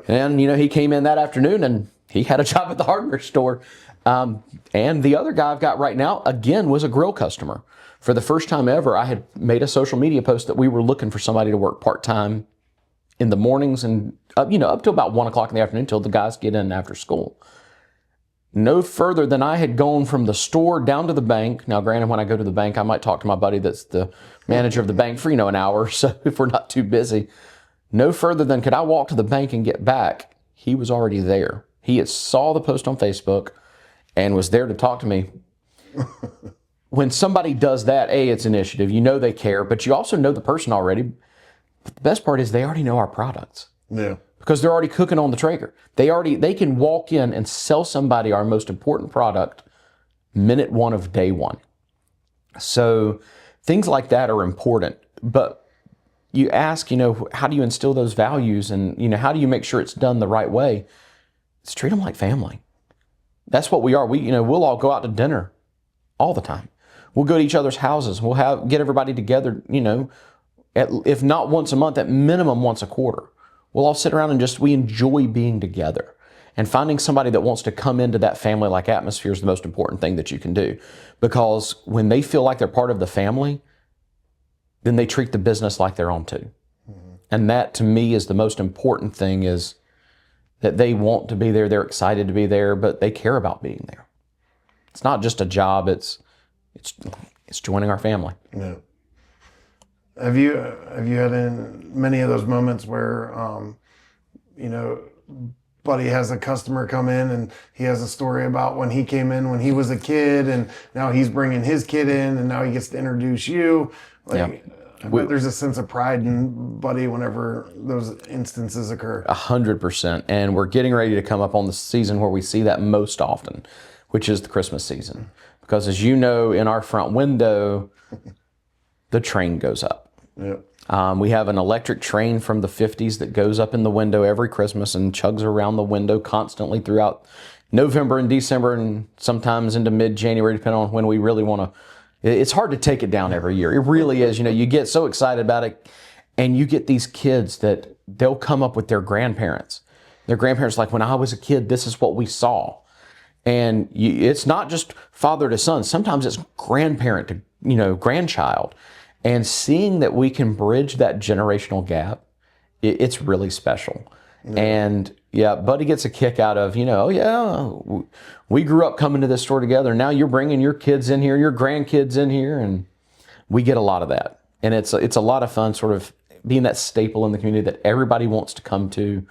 And, he came in that afternoon and he had a job at the hardware store. And the other guy I've got right now, again, was a grill customer. For the first time ever, I had made a social media post that we were looking for somebody to work part-time in the mornings and up till about 1 o'clock in the afternoon until the guys get in after school. No further than I had gone from the store down to the bank. Now, granted, when I go to the bank, I might talk to my buddy that's the manager of the bank for, an hour or so if we're not too busy. No further than could I walk to the bank and get back, he was already there. He had saw the post on Facebook and was there to talk to me. When somebody does that, it's initiative. They care, but you also know the person already. But the best part is they already know our products. Yeah. Because they're already cooking on the Traeger. They can walk in and sell somebody our most important product minute 1 of day 1. So things like that are important. But you ask, how do you instill those values and, how do you make sure it's done the right way? It's treat them like family. That's what we are. We'll all go out to dinner all the time. We'll go to each other's houses. We'll get everybody together, if not once a month, at minimum once a quarter. We'll all sit around and we enjoy being together. And finding somebody that wants to come into that family-like atmosphere is the most important thing that you can do. Because when they feel like they're part of the family, then they treat the business like their own too. Mm-hmm. And that, to me, is the most important thing, is that they want to be there, they're excited to be there, but they care about being there. It's not just a job, it's joining our family. Yeah. Have you had many of those moments where, Buddy has a customer come in and he has a story about when he came in when he was a kid and now he's bringing his kid in and now he gets to introduce you? I bet there's a sense of pride in Buddy whenever those instances occur. 100%. And we're getting ready to come up on the season where we see that most often, which is the Christmas season. Because as you know, in our front window, the train goes up. Yeah. We have an electric train from the 50s that goes up in the window every Christmas and chugs around the window constantly throughout November and December and sometimes into mid-January, depending on when we really want to. It's hard to take it down every year. It really is. You get so excited about it, and you get these kids that they'll come up with their grandparents. Their grandparents, like, when I was a kid, this is what we saw. And it's not just father to son. Sometimes it's grandparent to, grandchild. And seeing that we can bridge that generational gap, it's really special. Yeah. And Buddy gets a kick out of, we grew up coming to this store together. Now you're bringing your kids in here, your grandkids in here, and we get a lot of that. And it's a lot of fun, sort of being that staple in the community that everybody wants to come to.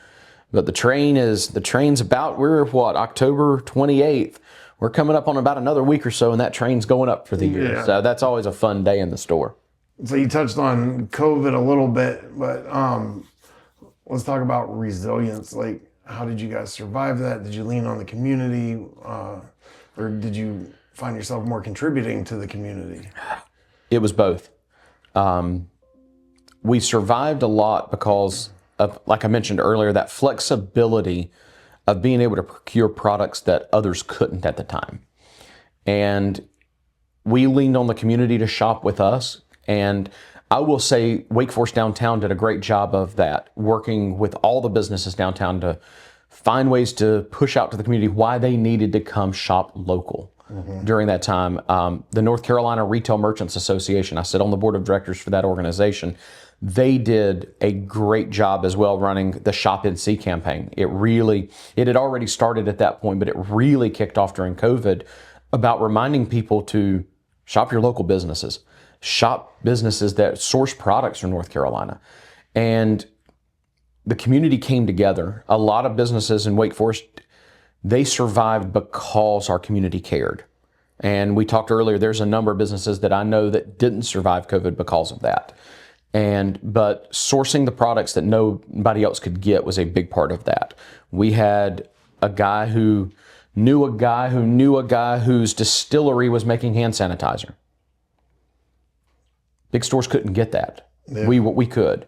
But the train's about, we're October 28th. We're coming up on about another week or so, and that train's going up for the year. Yeah. So that's always a fun day in the store. So you touched on COVID a little bit, but let's talk about resilience. Like, how did you guys survive that? Did you lean on the community, or did you find yourself more contributing to the community? It was both. We survived a lot because of, like I mentioned earlier, that flexibility of being able to procure products that others couldn't at the time. And we leaned on the community to shop with us. And I will say Wake Forest Downtown did a great job of that, working with all the businesses downtown to find ways to push out to the community why they needed to come shop local during that time. The North Carolina Retail Merchants Association, I sit on the board of directors for that organization. They did a great job as well running the Shop NC campaign. It had already started at that point, but it really kicked off during COVID about reminding people to shop your local businesses, shop businesses that source products from North Carolina. And the community came together. A lot of businesses in Wake Forest, they survived because our community cared. And we talked earlier, there's a number of businesses that I know that didn't survive COVID because of that. But sourcing the products that nobody else could get was a big part of that. We had a guy who knew a guy who knew a guy whose distillery was making hand sanitizer. Big stores couldn't get that. Yeah. We could.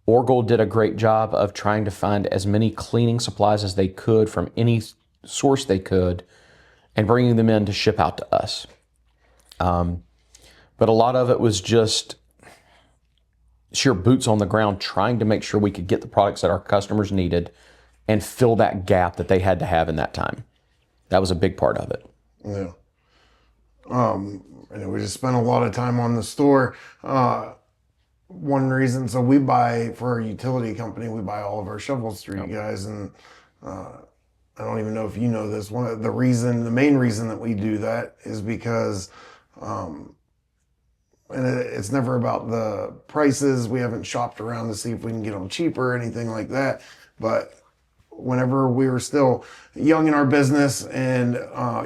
Orgill did a great job of trying to find as many cleaning supplies as they could from any source they could and bringing them in to ship out to us. But a lot of it was just sheer boots on the ground trying to make sure we could get the products that our customers needed and fill that gap that they had to have in that time. That was a big part of it. Yeah. And we just spent a lot of time on the store. One reason, so we buy, for our utility company, we buy all of our shovels through you guys. And I don't even know if you know this. The main reason that we do that is because, and it's never about the prices. We haven't shopped around to see if we can get them cheaper or anything like that. But whenever we were still young in our business and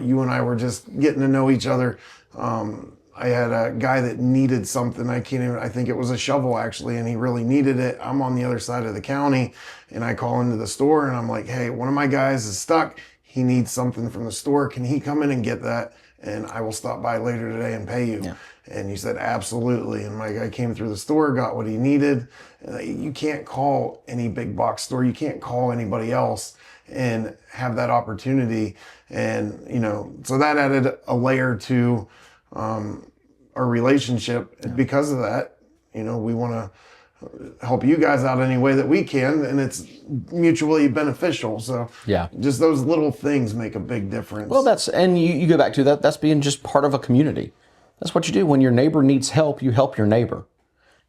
you and I were just getting to know each other, I had a guy that needed something. I think it was a shovel actually, and he really needed it. I'm on the other side of the county and I call into the store and I'm like, hey, one of my guys is stuck. He needs something from the store. Can he come in and get that? And I will stop by later today and pay you. Yeah. And you said, absolutely. And my guy came through the store, got what he needed. You can't call any big box store. You can't call anybody else and have that opportunity. And, so that added a layer to our relationship. Yeah. Because of that, we want to help you guys out any way that we can, and it's mutually beneficial. So yeah, just those little things make a big difference. Well, and you go back to that. That's being just part of a community. That's what you do. When your neighbor needs help, you help your neighbor.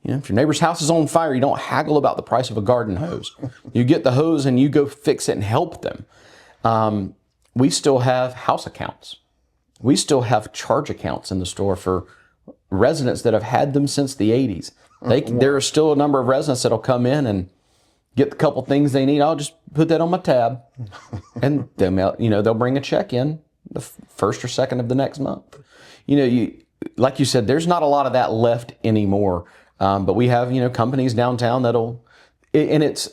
If your neighbor's house is on fire, you don't haggle about the price of a garden hose. You get the hose and you go fix it and help them. We still have house accounts. We still have charge accounts in the store for residents that have had them since the 80s. There are still a number of residents that'll come in and get the couple things they need. I'll just put that on my tab, and they'll bring a check in the first or second of the next month. Like you said, there's not a lot of that left anymore. But we have companies downtown it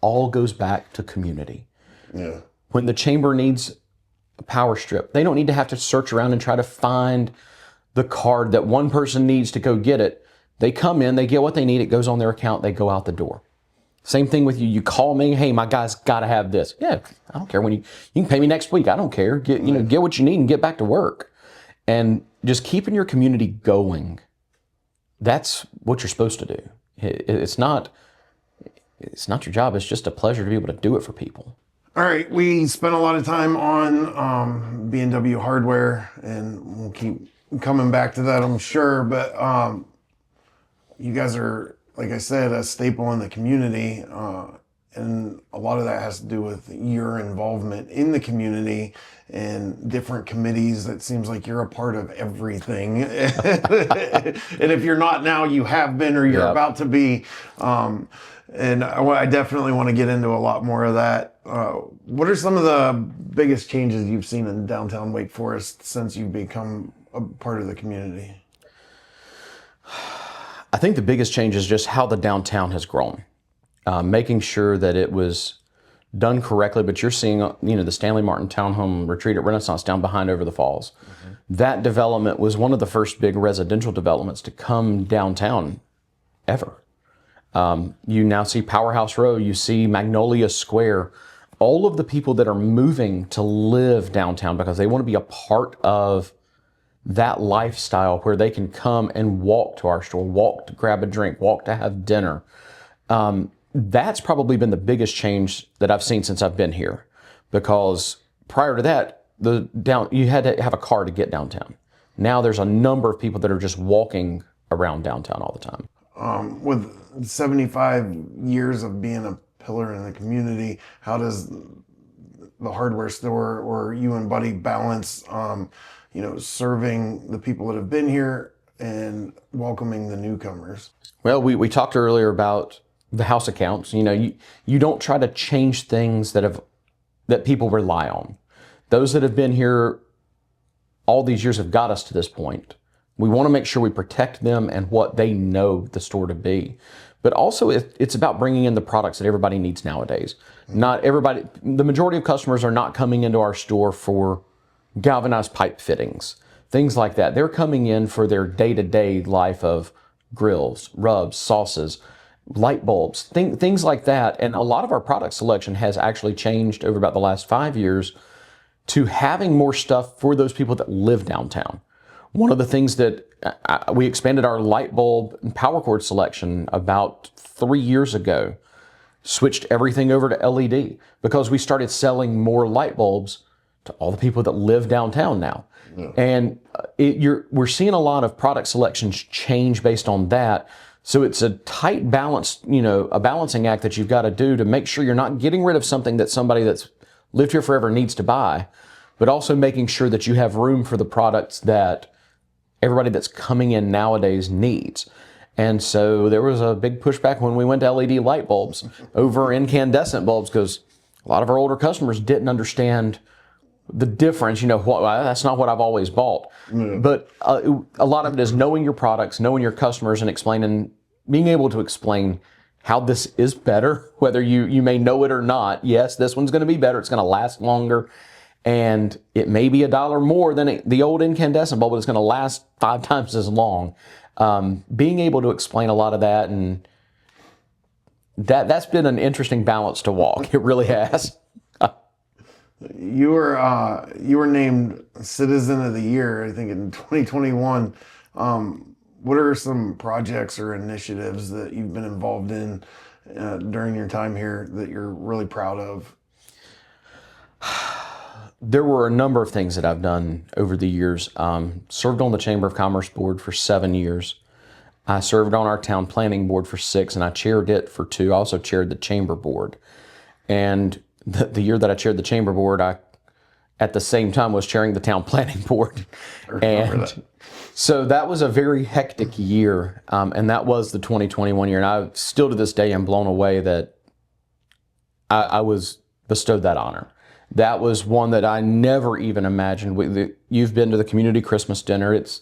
all goes back to community. Yeah. When the chamber needs a power strip, they don't need to have to search around and try to find the card that one person needs to go get it. They come in, they get what they need, it goes on their account, they go out the door. Same thing with you. You call me, hey, my guy's got to have this. Yeah, I don't care when you can pay me next week. I don't care. Get what you need and get back to work. And just keeping your community going. That's what you're supposed to do. It's not your job. It's just a pleasure to be able to do it for people. All right, we spent a lot of time on B&W Hardware, and we'll keep coming back to that, I'm sure. But you guys are, like I said, a staple in the community, and a lot of that has to do with your involvement in the community and different committees. It seems like you're a part of everything. And if you're not now, you have been, or you're about to be. And I definitely want to get into a lot more of that. What are some of the biggest changes you've seen in downtown Wake Forest since you've become a part of the community? I think the biggest change is just how the downtown has grown. Making sure that it was done correctly, but you're seeing, the Stanley Martin Townhome Retreat at Renaissance down behind over the falls. Mm-hmm. That development was one of the first big residential developments to come downtown ever. You now see Powerhouse Row, you see Magnolia Square all of the people that are moving to live downtown because they want to be a part of that lifestyle where they can come and walk to our store, walk to grab a drink, walk to have dinner. That's probably been the biggest change that I've seen since I've been here, because prior to that, you had to have a car to get downtown. Now there's a number of people that are just walking around downtown all the time. With 75 years of being a pillar in the community, how does the hardware store or you and Buddy balance, serving the people that have been here and welcoming the newcomers? Well, we talked earlier about the house accounts. You don't try to change things that people rely on. Those that have been here all these years have got us to this point. We want to make sure we protect them and what they know the store to be. But also it's about bringing in the products that everybody needs nowadays. Not everybody, the majority of customers are not coming into our store for galvanized pipe fittings, things like that. They're coming in for their day-to-day life of grills, rubs, sauces, light bulbs, things like that. And a lot of our product selection has actually changed over about the last 5 years to having more stuff for those people that live downtown. One of the things that we expanded our light bulb and power cord selection about 3 years ago, switched everything over to LED because we started selling more light bulbs to all the people that live downtown now. Yeah. And we're seeing a lot of product selections change based on that. So it's a tight balance, a balancing act that you've got to do to make sure you're not getting rid of something that somebody that's lived here forever needs to buy, but also making sure that you have room for the products that everybody that's coming in nowadays needs. And so there was a big pushback when we went to LED light bulbs over incandescent bulbs, because a lot of our older customers didn't understand the difference. That's not what I've always bought. Yeah. But a lot of it is knowing your products, knowing your customers, and being able to explain how this is better, whether you may know it or not. Yes, this one's going to be better. It's going to last longer. And it may be $1 more than the old incandescent bulb, but it's going to last 5 times as long. Being able to explain a lot of that, and that's been an interesting balance to walk. It really has. You were named Citizen of the Year, I think, in 2021. What are some projects or initiatives that you've been involved in during your time here that you're really proud of? There were a number of things that I've done over the years. Served on the Chamber of Commerce board for 7 years. I served on our town planning board for 6, and I chaired it for 2. I also chaired the chamber board. And the year that I chaired the chamber board, I, at the same time, was chairing the town planning board. And so that was a very hectic year. And that was the 2021 year. And I still to this day am blown away that I was bestowed that honor. That was one that I never even imagined. You've been to the community Christmas dinner. It's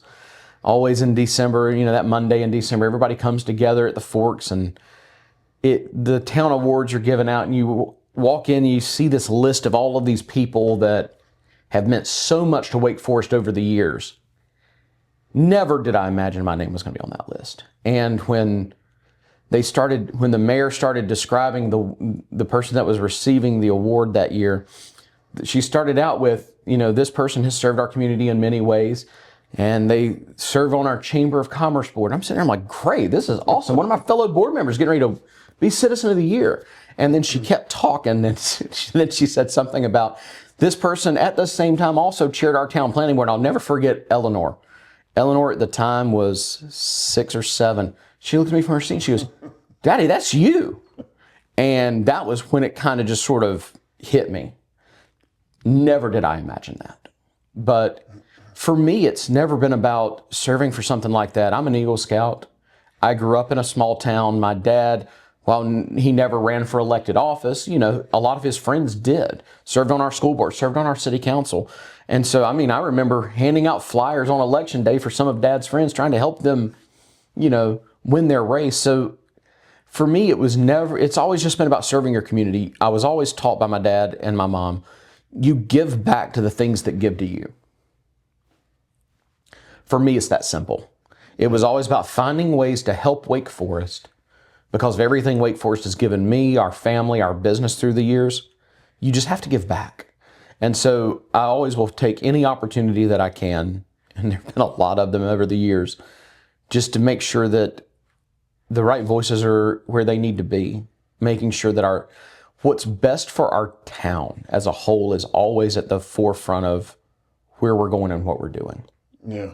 always in December, that Monday in December. Everybody comes together at the Forks, and the town awards are given out, and you walk in and you see this list of all of these people that have meant so much to Wake Forest over the years. Never did I imagine my name was going to be on that list. And when the mayor started describing the person that was receiving the award that year, she started out with, this person has served our community in many ways, and they serve on our Chamber of Commerce board. I'm sitting there, I'm like, great, this is awesome. One of my fellow board members getting ready to be Citizen of the Year. And then she kept talking, and then she said something about this person at the same time also chaired our town planning board. I'll never forget Eleanor. Eleanor at the time was 6 or 7. She looked at me from her seat. She goes, "Daddy, that's you." And that was when it kind of just sort of hit me. Never did I imagine that. But for me, it's never been about serving for something like that. I'm an Eagle Scout. I grew up in a small town. My dad, while he never ran for elected office, a lot of his friends did. Served on our school board, served on our city council. And so, I remember handing out flyers on election day for some of Dad's friends, trying to help them, win their race. So for me, it's always just been about serving your community. I was always taught by my dad and my mom, you give back to the things that give to you. For me, it's that simple. It was always about finding ways to help Wake Forest because of everything Wake Forest has given me, our family, our business through the years. you just have to give back. And so I always will take any opportunity that I can, and there have been a lot of them over the years, just to make sure that the right voices are where they need to be, making sure that what's best for our town as a whole is always at the forefront of where we're going and what we're doing. Yeah.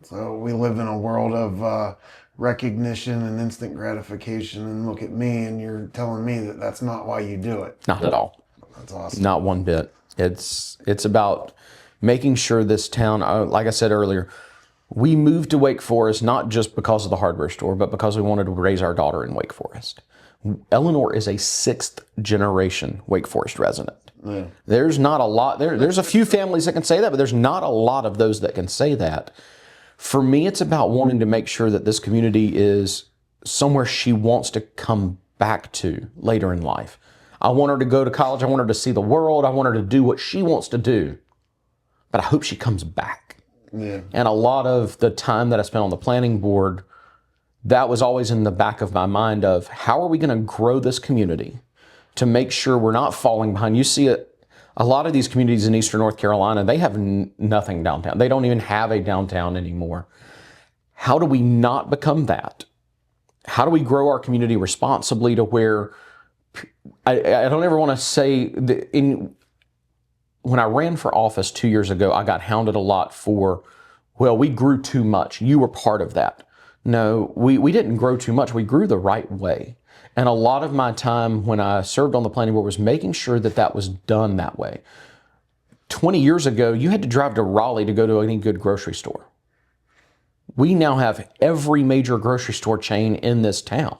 So we live in a world of recognition and instant gratification, and look at me, and you're telling me that that's not why you do it. Not at all. That's awesome. Not one bit. It's about making sure this town, like I said earlier, we moved to Wake Forest not just because of the hardware store, but because we wanted to raise our daughter in Wake Forest. Eleanor is a 6th generation Wake Forest resident. Yeah. There's not a lot, there's a few families that can say that, but there's not a lot of those that can say that. For me, it's about wanting to make sure that this community is somewhere she wants to come back to later in life. I want her to go to college. I want her to see the world. I want her to do what she wants to do. But I hope she comes back. Yeah. And a lot of the time that I spent on the planning board, that was always in the back of my mind of how are we going to grow this community to make sure we're not falling behind. You see it, a lot of these communities in Eastern North Carolina, they have nothing downtown. They don't even have a downtown anymore. How do we not become that? How do we grow our community responsibly to where I don't ever want to say when I ran for office 2 years ago, I got hounded a lot for, well, we grew too much. You were part of that. No, we didn't grow too much. We grew the right way. And a lot of my time when I served on the planning board was making sure that that was done that way. 20 years ago, you had to drive to Raleigh to go to any good grocery store. We now have every major grocery store chain in this town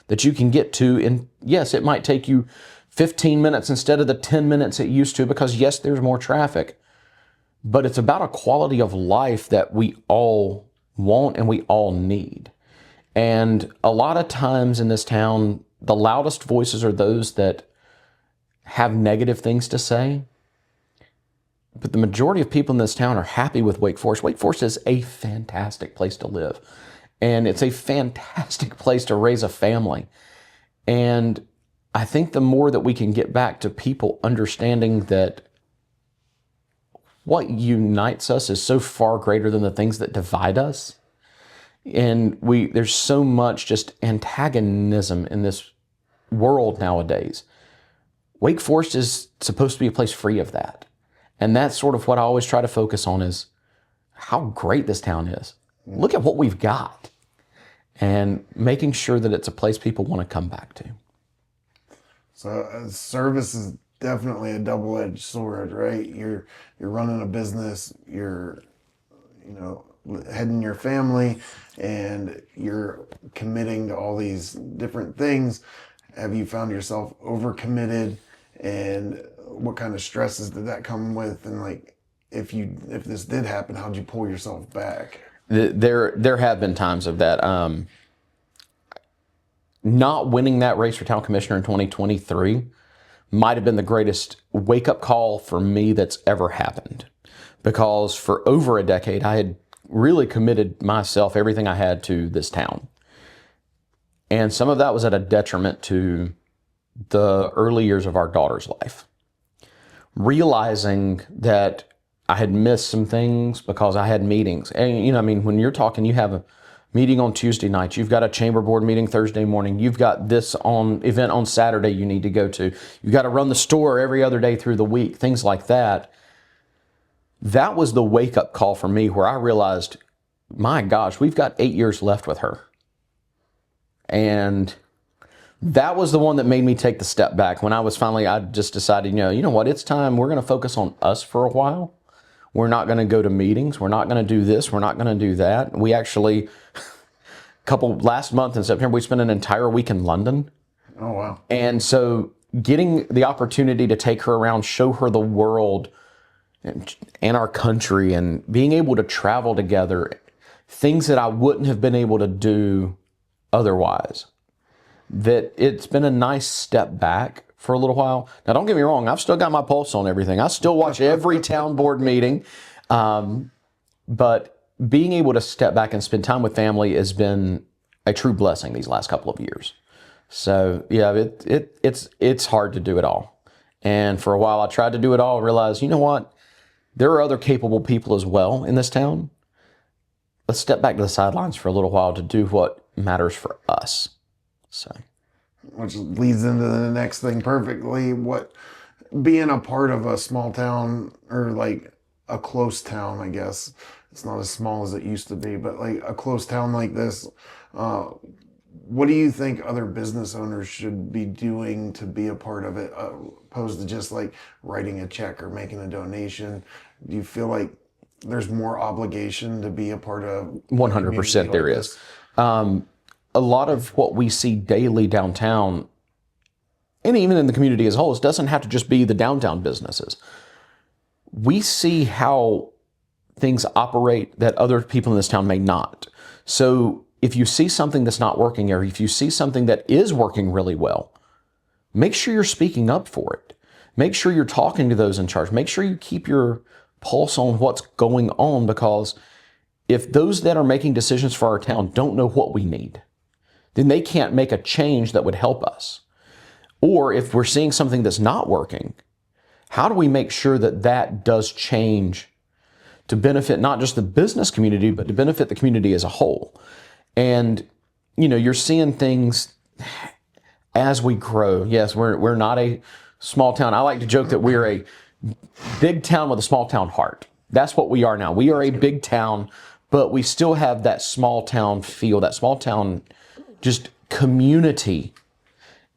that you can get to. And yes, it might take you 15 minutes instead of the 10 minutes it used to because, yes, there's more traffic. But it's about a quality of life that we all want and we all need. And a lot of times in this town, the loudest voices are those that have negative things to say. But the majority of people in this town are happy with Wake Forest. Wake Forest is a fantastic place to live. And it's a fantastic place to raise a family. And I think the more that we can get back to people understanding that what unites us is so far greater than the things that divide us. And there's so much just antagonism in this world nowadays. Wake Forest is supposed to be a place free of that. And that's sort of what I always try to focus on is how great this town is. Look at what we've got. And making sure that it's a place people want to come back to. So service is definitely a double-edged sword, right? You're running a business, you're heading your family, and you're committing to all these different things. Have you found yourself overcommitted, and what kind of stresses did that come with? And like, if this did happen, how'd you pull yourself back? There have been times of that. Not winning that race for town commissioner in 2023 might have been the greatest wake-up call for me that's ever happened. Because for over a decade, I had really committed myself, everything I had, to this town. And some of that was at a detriment to the early years of our daughter's life. Realizing that I had missed some things because I had meetings. And, when you're talking, you have a meeting on Tuesday night, you've got a chamber board meeting Thursday morning, you've got this event on Saturday you need to go to, you've got to run the store every other day through the week, things like that. That was the wake-up call for me where I realized, my gosh, we've got 8 years left with her. And that was the one that made me take the step back when I just decided, you know what, it's time. We're going to focus on us for a while. We're not going to go to meetings. We're not going to do this. We're not going to do that. We actually, last month in September, we spent an entire week in London. Oh, wow. And so getting the opportunity to take her around, show her the world and our country, and being able to travel together, things that I wouldn't have been able to do otherwise, that it's been a nice step back for a little while. Now, don't get me wrong, I've still got my pulse on everything. I still watch every town board meeting. But being able to step back and spend time with family has been a true blessing these last couple of years. So yeah, it's hard to do it all. And for a while I tried to do it all, realized, you know what? There are other capable people as well in this town. Let's step back to the sidelines for a little while to do what matters for us. So, which leads into the next thing perfectly. What being a part of a small town, or like a close town, I guess it's not as small as it used to be, but like a close town like this, what do you think other business owners should be doing to be a part of it, opposed to just like writing a check or making a donation? Do you feel like there's more obligation to be a part of 100% there is. A lot of what we see daily downtown, and even in the community as a whole, it doesn't have to just be the downtown businesses. We see how things operate that other people in this town may not. So if you see something that's not working, or if you see something that is working really well, make sure you're speaking up for it. Make sure you're talking to those in charge. Make sure you keep your pulse on what's going on, because if those that are making decisions for our town don't know what we need, then they can't make a change that would help us. Or if we're seeing something that's not working, how do we make sure that that does change to benefit not just the business community, but to benefit the community as a whole? And, you know, you're seeing things as we grow. Yes, we're not a small town. I like to joke that we're a big town with a small town heart. That's what we are now. We are a big town, but we still have that small town feel, that small town just community,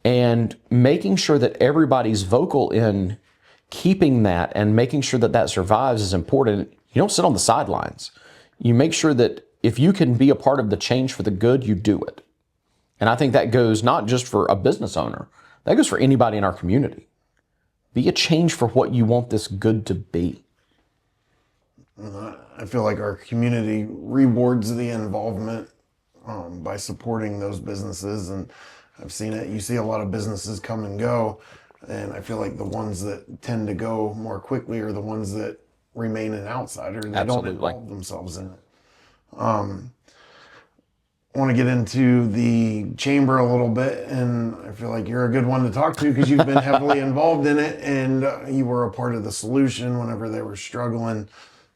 and making sure that everybody's vocal in keeping that and making sure that that survives is important. You don't sit on the sidelines. You make sure that if you can be a part of the change for the good, you do it. And I think that goes not just for a business owner, that goes for anybody in our community. Be a change for what you want this good to be. I feel like our community rewards the involvement by supporting those businesses, and I've seen it. You see a lot of businesses come and go, and I feel like the ones that tend to go more quickly are the ones that remain an outsider. They Absolutely. don't involve themselves in it. I want to get into the chamber a little bit, and I feel like you're a good one to talk to because you've been heavily involved in it, and you were a part of the solution whenever they were struggling.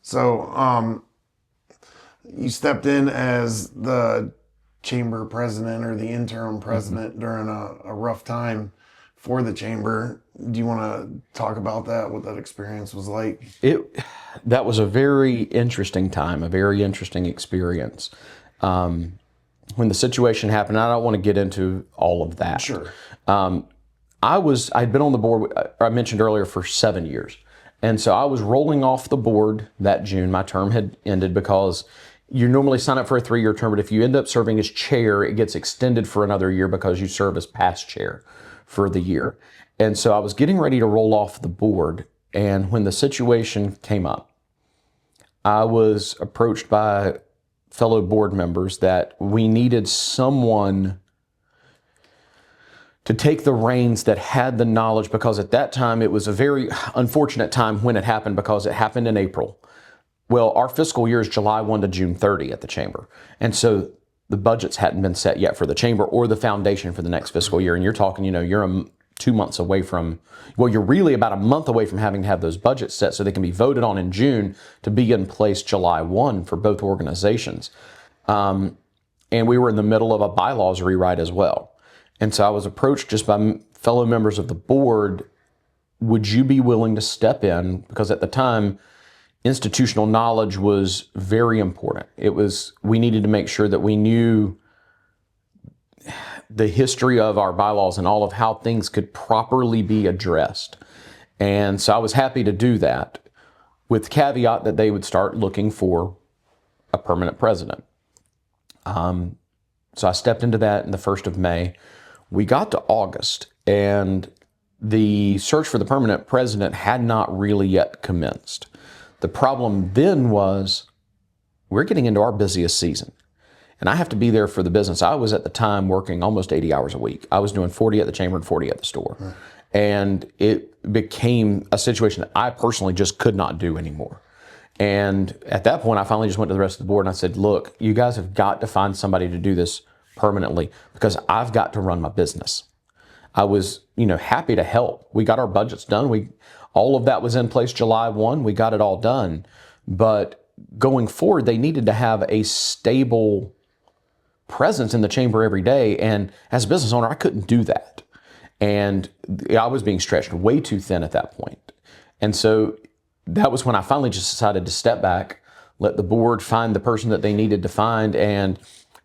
So you stepped in as the chamber president or the interim president during a rough time for the chamber. Do you want to talk about that, what that experience was like? That was a very interesting time, a very interesting experience. When the situation happened, I don't want to get into all of that. Sure. I'd been on the board, I mentioned earlier, for 7 years. And so I was rolling off the board that June. My term had ended, because you normally sign up for a 3-year term, but if you end up serving as chair, it gets extended for another year because you serve as past chair for the year. And so I was getting ready to roll off the board. And when the situation came up, I was approached by fellow board members that we needed someone to take the reins that had the knowledge, because at that time it was a very unfortunate time when it happened, because it happened in April. Well, our fiscal year is July 1 to June 30 at the chamber. And so the budgets hadn't been set yet for the chamber or the foundation for the next fiscal year. And you're talking, you're 2 months away from, well, you're really about a month away from having to have those budgets set so they can be voted on in June to be in place July 1 for both organizations. And we were in the middle of a bylaws rewrite as well. And so I was approached just by fellow members of the board, would you be willing to step in? Because at the time, institutional knowledge was very important. We needed to make sure that we knew the history of our bylaws and all of how things could properly be addressed. And so I was happy to do that, with the caveat that they would start looking for a permanent president. So I stepped into that in the 1st of May. We got to August, and the search for the permanent president had not really yet commenced. The problem then was we're getting into our busiest season, and I have to be there for the business. I was at the time working almost 80 hours a week. I was doing 40 at the chamber and 40 at the store. Right. And it became a situation that I personally just could not do anymore. And at that point, I finally just went to the rest of the board and I said, look, you guys have got to find somebody to do this permanently because I've got to run my business. I was, happy to help. We got our budgets done. All of that was in place July 1. We got it all done. But going forward, they needed to have a stable presence in the chamber every day. And as a business owner, I couldn't do that. And I was being stretched way too thin at that point. And so that was when I finally just decided to step back, let the board find the person that they needed to find. And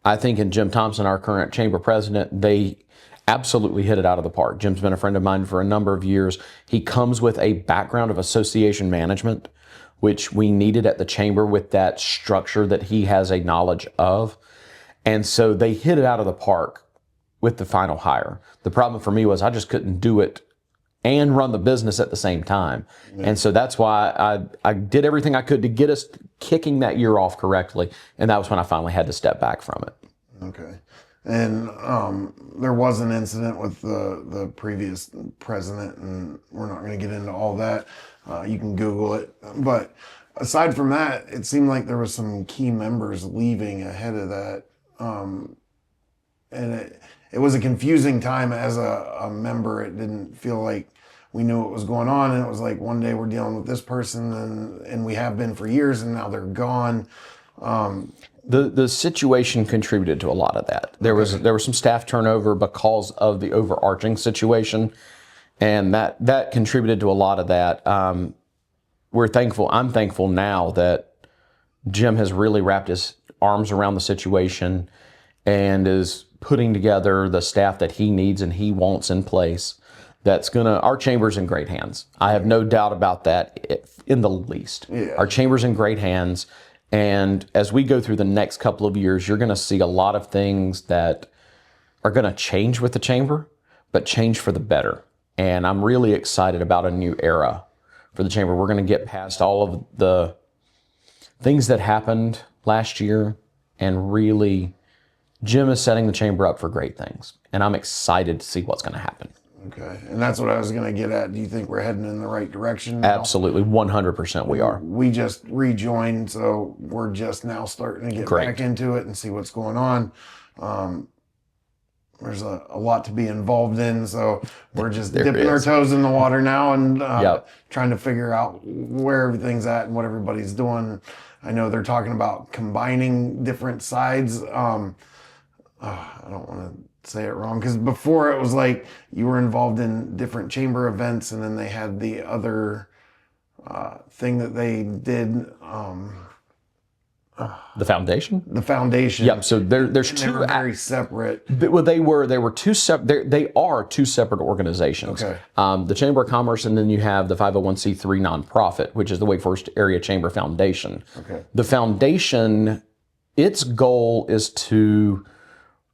I think in Jim Thompson, our current chamber president, they absolutely hit it out of the park. Jim's been a friend of mine for a number of years. He comes with a background of association management, which we needed at the chamber with that structure that he has a knowledge of. And so they hit it out of the park with the final hire. The problem for me was I just couldn't do it and run the business at the same time. Yeah. And so that's why I did everything I could to get us kicking that year off correctly. And that was when I finally had to step back from it. Okay. And there was an incident with the previous president, and we're not going to get into all that. You can Google it. But aside from that, it seemed like there was some key members leaving ahead of that. And it was a confusing time as a member. It didn't feel like we knew what was going on. And it was like one day we're dealing with this person and we have been for years, and now they're gone. The situation contributed to a lot of that. There was some staff turnover because of the overarching situation, and that contributed to a lot of that. I'm thankful now that Jim has really wrapped his arms around the situation and is putting together the staff that he needs and he wants in place. Our chamber's in great hands. I have no doubt about that in the least. Yeah. Our chamber's in great hands. And as we go through the next couple of years, you're going to see a lot of things that are going to change with the chamber, but change for the better. And I'm really excited about a new era for the chamber. We're going to get past all of the things that happened last year, and really, Jim is setting the chamber up for great things. And I'm excited to see what's going to happen. Okay. And that's what I was going to get at. Do you think we're heading in the right direction now? Absolutely. 100% we are. We just rejoined, so we're just now starting to get back into it and see what's going on. There's a lot to be involved in, so we're just dipping our toes in the water now and trying to figure out where everything's at and what everybody's doing. I know they're talking about combining different sides. I don't want to say it wrong, because before it was like you were involved in different chamber events, and then they had the other thing that they did. The foundation? The foundation. Yep. So there's two. They were very separate. Well, they were two separate. They are two separate organizations. Okay. The Chamber of Commerce, and then you have the 501c3 nonprofit, which is the Wake Forest Area Chamber Foundation. Okay. The foundation, its goal is to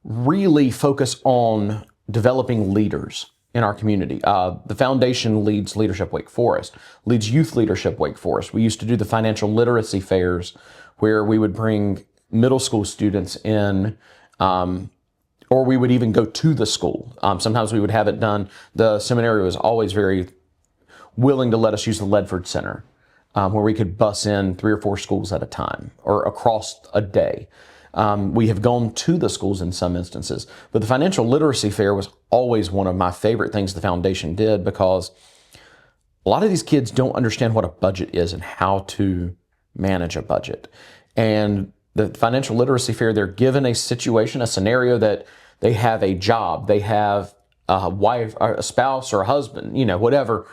really focus on developing leaders in our community. The foundation leads Leadership Wake Forest, leads Youth Leadership Wake Forest. We used to do the financial literacy fairs where we would bring middle school students in, or we would even go to the school. Sometimes we would have it done. The seminary was always very willing to let us use the Ledford Center, where we could bus in 3 or 4 schools at a time or across a day. We have gone to the schools in some instances, but the financial literacy fair was always one of my favorite things the foundation did, because a lot of these kids don't understand what a budget is and how to manage a budget. And the financial literacy fair, they're given a situation, a scenario that they have a job, they have a wife, or a spouse, or a husband, whatever.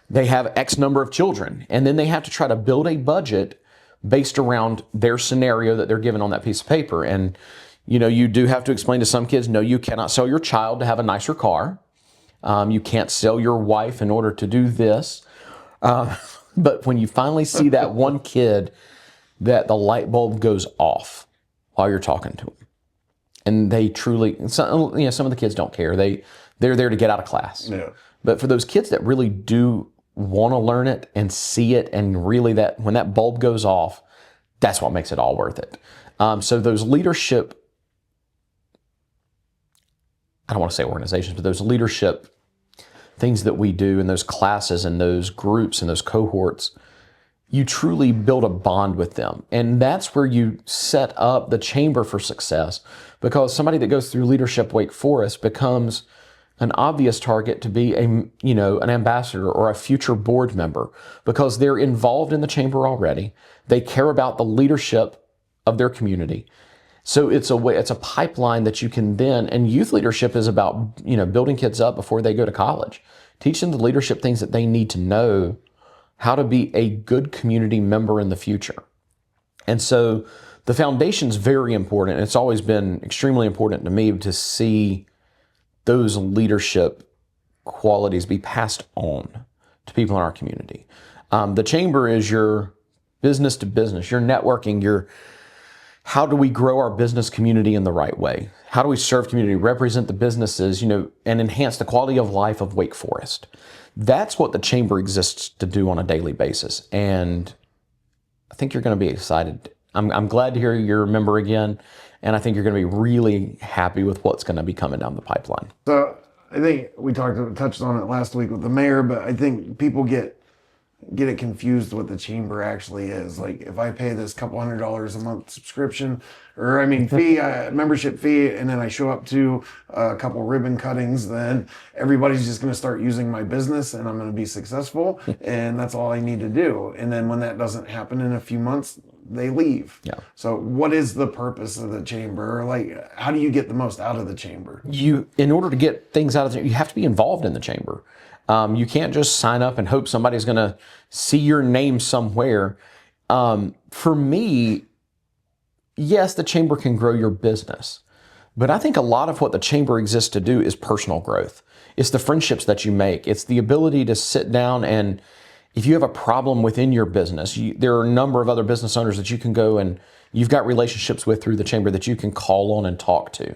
They have X number of children, and then they have to try to build a budget based around their scenario that they're given on that piece of paper. And, you do have to explain to some kids, no, you cannot sell your child to have a nicer car. You can't sell your wife in order to do this. But when you finally see that one kid that the light bulb goes off while you're talking to them, and they truly, some of the kids don't care. They're there to get out of class. Yeah. But for those kids that really do want to learn it and see it, and really that when that bulb goes off, that's what makes it all worth it. So those leadership, I don't want to say organizations, but those leadership things that we do in those classes and those groups and those cohorts, you truly build a bond with them. And that's where you set up the chamber for success, because somebody that goes through Leadership Wake Forest becomes an obvious target to be an ambassador or a future board member, because they're involved in the chamber already. They care about the leadership of their community. So it's a pipeline that you can then, and youth leadership is about, building kids up before they go to college. Teach them the leadership things that they need to know, how to be a good community member in the future. And so the foundation is very important. It's always been extremely important to me to see those leadership qualities be passed on to people in our community. The chamber is your business to business, your networking, how do we grow our business community in the right way? How do we serve community, represent the businesses, and enhance the quality of life of Wake Forest? That's what the chamber exists to do on a daily basis. And I think you're going to be excited. I'm glad to hear you're a member again. And I think you're going to be really happy with what's going to be coming down the pipeline. So I think we touched on it last week with the mayor, but I think people get it confused what the chamber actually is. Like, if I pay this couple $100s a month subscription, or fee, membership fee, and then I show up to a couple ribbon cuttings, then everybody's just going to start using my business and I'm going to be successful, and that's all I need to do. And then when that doesn't happen in a few months, they leave. Yeah. So what is the purpose of the chamber? Like, how do you get the most out of the chamber? In order to get things out of the, you have to be involved in the chamber. You can't just sign up and hope somebody's going to see your name somewhere. For me, yes, the chamber can grow your business, but I think a lot of what the chamber exists to do is personal growth. It's the friendships that you make. It's the ability to sit down, and if you have a problem within your business, there are a number of other business owners that you can go and you've got relationships with through the chamber that you can call on and talk to.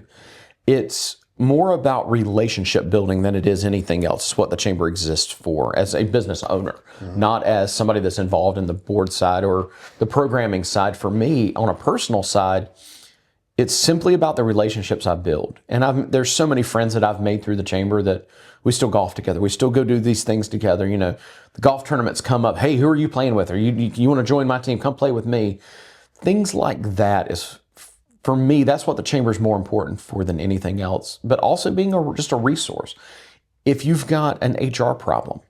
It's more about relationship building than it is anything else. It's what the chamber exists for as a business owner, not as somebody that's involved in the board side or the programming side. For me, on a personal side, it's simply about the relationships I build. And there's so many friends that I've made through the chamber that we still golf together. We still go do these things together. The golf tournaments come up. Hey, who are you playing with? Or you want to join my team? Come play with me. Things like that is, for me, that's what the chamber is more important for than anything else, but also being just a resource. If you've got an HR problem,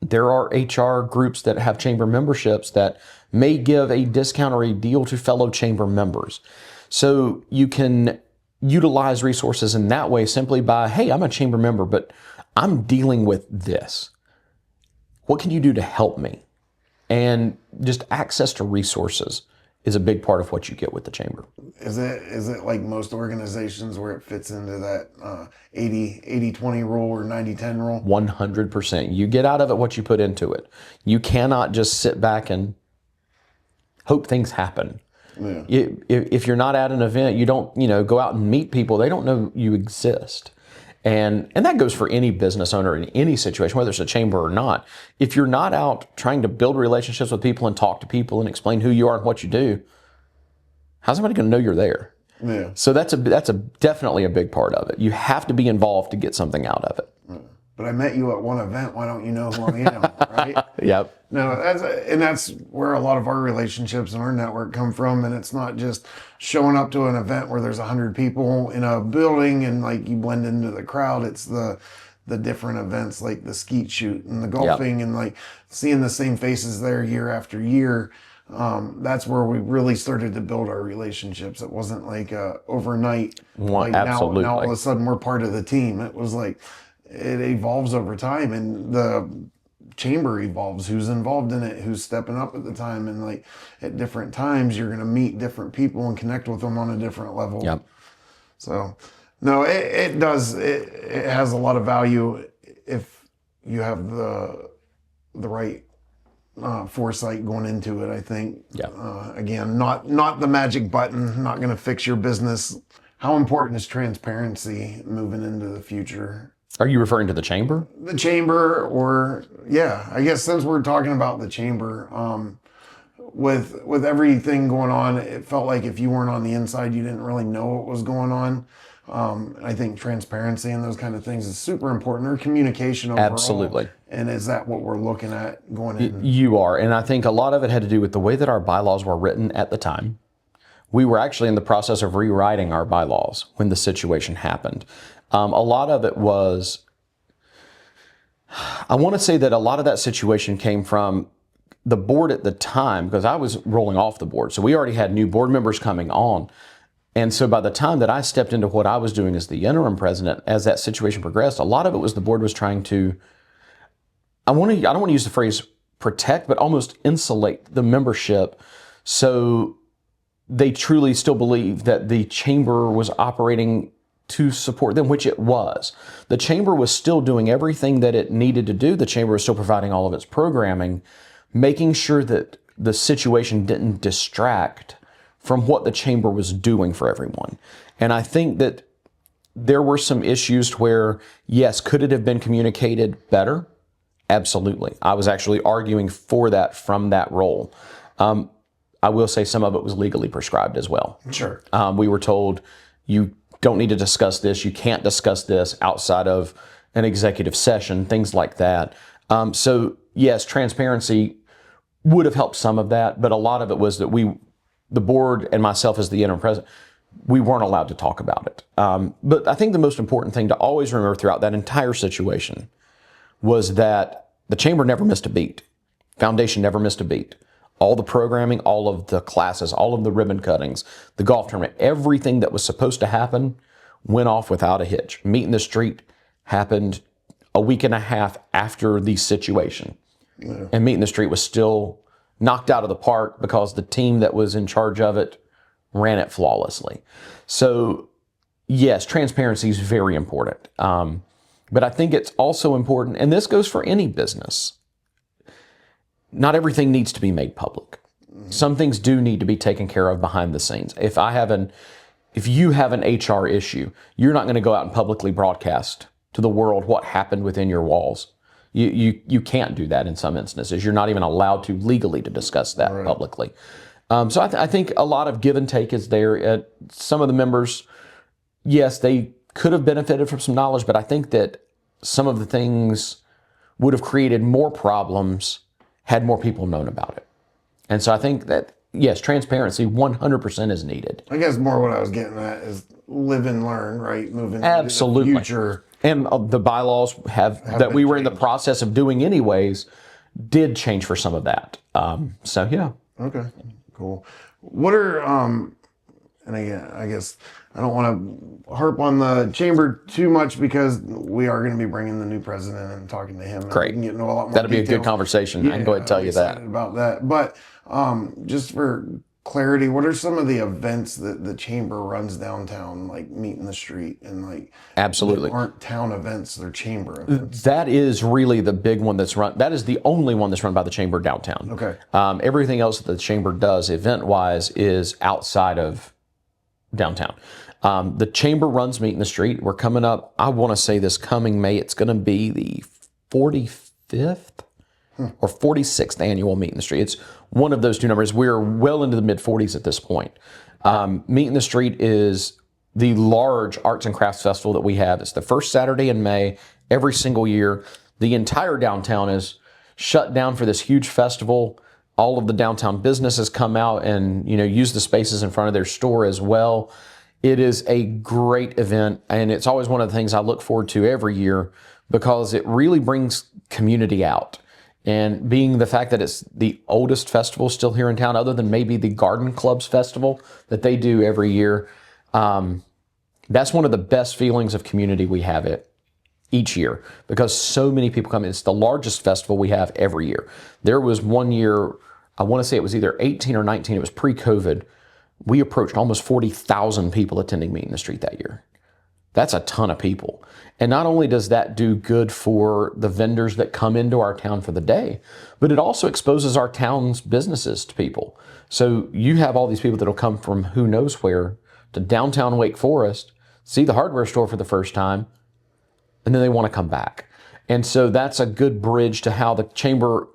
there are HR groups that have chamber memberships that may give a discount or a deal to fellow chamber members. So you can utilize resources in that way simply by, hey, I'm a chamber member, but I'm dealing with this. What can you do to help me? And just access to resources is a big part of what you get with the chamber. Is it like most organizations where it fits into that 80-20 rule or 90-10 rule? 100%. You get out of it what you put into it. You cannot just sit back and hope things happen. Yeah. If you're not at an event, you don't go out and meet people. They don't know you exist. And that goes for any business owner in any situation, whether it's a chamber or not. If you're not out trying to build relationships with people and talk to people and explain who you are and what you do, how's somebody going to know you're there? Yeah. So that's definitely a big part of it. You have to be involved to get something out of it. But I met you at one event. Why don't you know who I am, right? Yep. No, that's where a lot of our relationships and our network come from. And it's not just showing up to an event where there's 100 people in a building and like you blend into the crowd. It's the different events like the skeet shoot and the golfing, and like seeing the same faces there year after year. That's where we really started to build our relationships. It wasn't like overnight. Like absolutely. Now all of a sudden we're part of the team. It was like it evolves over time, and the chamber evolves. Who's involved in it? Who's stepping up at the time? And like at different times, you're going to meet different people and connect with them on a different level. Yep. So, no, it does. It has a lot of value if you have the right foresight going into it. I think. Yeah. Again, not the magic button. Not going to fix your business. How important is transparency moving into the future? Are you referring to the chamber? The chamber, or I guess since we're talking about the chamber, with everything going on, it felt like if you weren't on the inside, you didn't really know what was going on. I think transparency and those kind of things is super important, or communication overall. Absolutely. And is that what we're looking at going in? You are. And I think a lot of it had to do with the way that our bylaws were written at the time. We were actually in the process of rewriting our bylaws when the situation happened. A lot of it was, I want to say that a lot of that situation came from the board at the time, because I was rolling off the board. So we already had new board members coming on. And so by the time that I stepped into what I was doing as the interim president, as that situation progressed, a lot of it was the board was trying to, I don't want to use the phrase protect, but almost insulate the membership so they truly still believe that the chamber was operating to support them, which it was. The chamber was still doing everything that it needed to do. The chamber was still providing all of its programming, making sure that the situation didn't distract from what the chamber was doing for everyone. And I think that there were some issues where, yes, could it have been communicated better? Absolutely. I was actually arguing for that from that role. I will say some of it was legally prescribed as well. Sure. We were told you don't need to discuss this. You can't discuss this outside of an executive session, things like that. So yes, transparency would have helped some of that, but a lot of it was that the board and myself as the interim president, we weren't allowed to talk about it. But I think the most important thing to always remember throughout that entire situation was that the chamber never missed a beat. Foundation never missed a beat. All the programming, all of the classes, all of the ribbon cuttings, the golf tournament, everything that was supposed to happen went off without a hitch. Meet in the Street happened a week and a half after the situation. Yeah. And Meet in the Street was still knocked out of the park because the team that was in charge of it ran it flawlessly. So yes, transparency is very important. But I think it's also important, and this goes for any business, not everything needs to be made public. Some things do need to be taken care of behind the scenes. If you have an HR issue, you're not going to go out and publicly broadcast to the world what happened within your walls. You can't do that in some instances. You're not even allowed to legally to discuss that publicly. So I think a lot of give and take is there. Some of the members, yes, they could have benefited from some knowledge, but I think that some of the things would have created more problems had more people known about it. And so I think that, yes, transparency 100% is needed. I guess more what I was getting at is live and learn, right? Moving Absolutely. into the future. And the bylaws have that we were in the process of doing anyways, did change for some of that. So, yeah. Okay, cool. What are, and again, I guess I don't want to harp on the chamber too much because we are going to be bringing the new president and talking to him. Great. And getting a lot more That'll be a detail. good conversation. Yeah, I can go ahead and tell you that. About that. But just for clarity, what are some of the events that the chamber runs downtown, like Meet in the Street and like Absolutely aren't town events, they're chamber events? That is really the big one that's run. That is the only one that's run by the chamber downtown. Okay. Everything else that the chamber does event-wise is outside of downtown. The chamber runs Meet in the Street. We're coming up, I want to say this coming May, it's going to be the 45th or 46th annual Meet in the Street. It's one of those two numbers. We're well into the mid-40s at this point. Meet in the Street is the large arts and crafts festival that we have. It's the first Saturday in May every single year. The entire downtown is shut down for this huge festival. All of the downtown businesses come out and use the spaces in front of their store as well. It is a great event, and it's always one of the things I look forward to every year because it really brings community out. And being the fact that it's the oldest festival still here in town, other than maybe the Garden Clubs Festival that they do every year, that's one of the best feelings of community we have each year because so many people come in. It's the largest festival we have every year. There was one year, I want to say it was either 18 or 19, it was pre-COVID, we approached almost 40,000 people attending Meet in the Street that year. That's a ton of people. And not only does that do good for the vendors that come into our town for the day, but it also exposes our town's businesses to people. So you have all these people that'll come from who knows where to downtown Wake Forest, see the hardware store for the first time, and then they want to come back. And so that's a good bridge to how the chamber,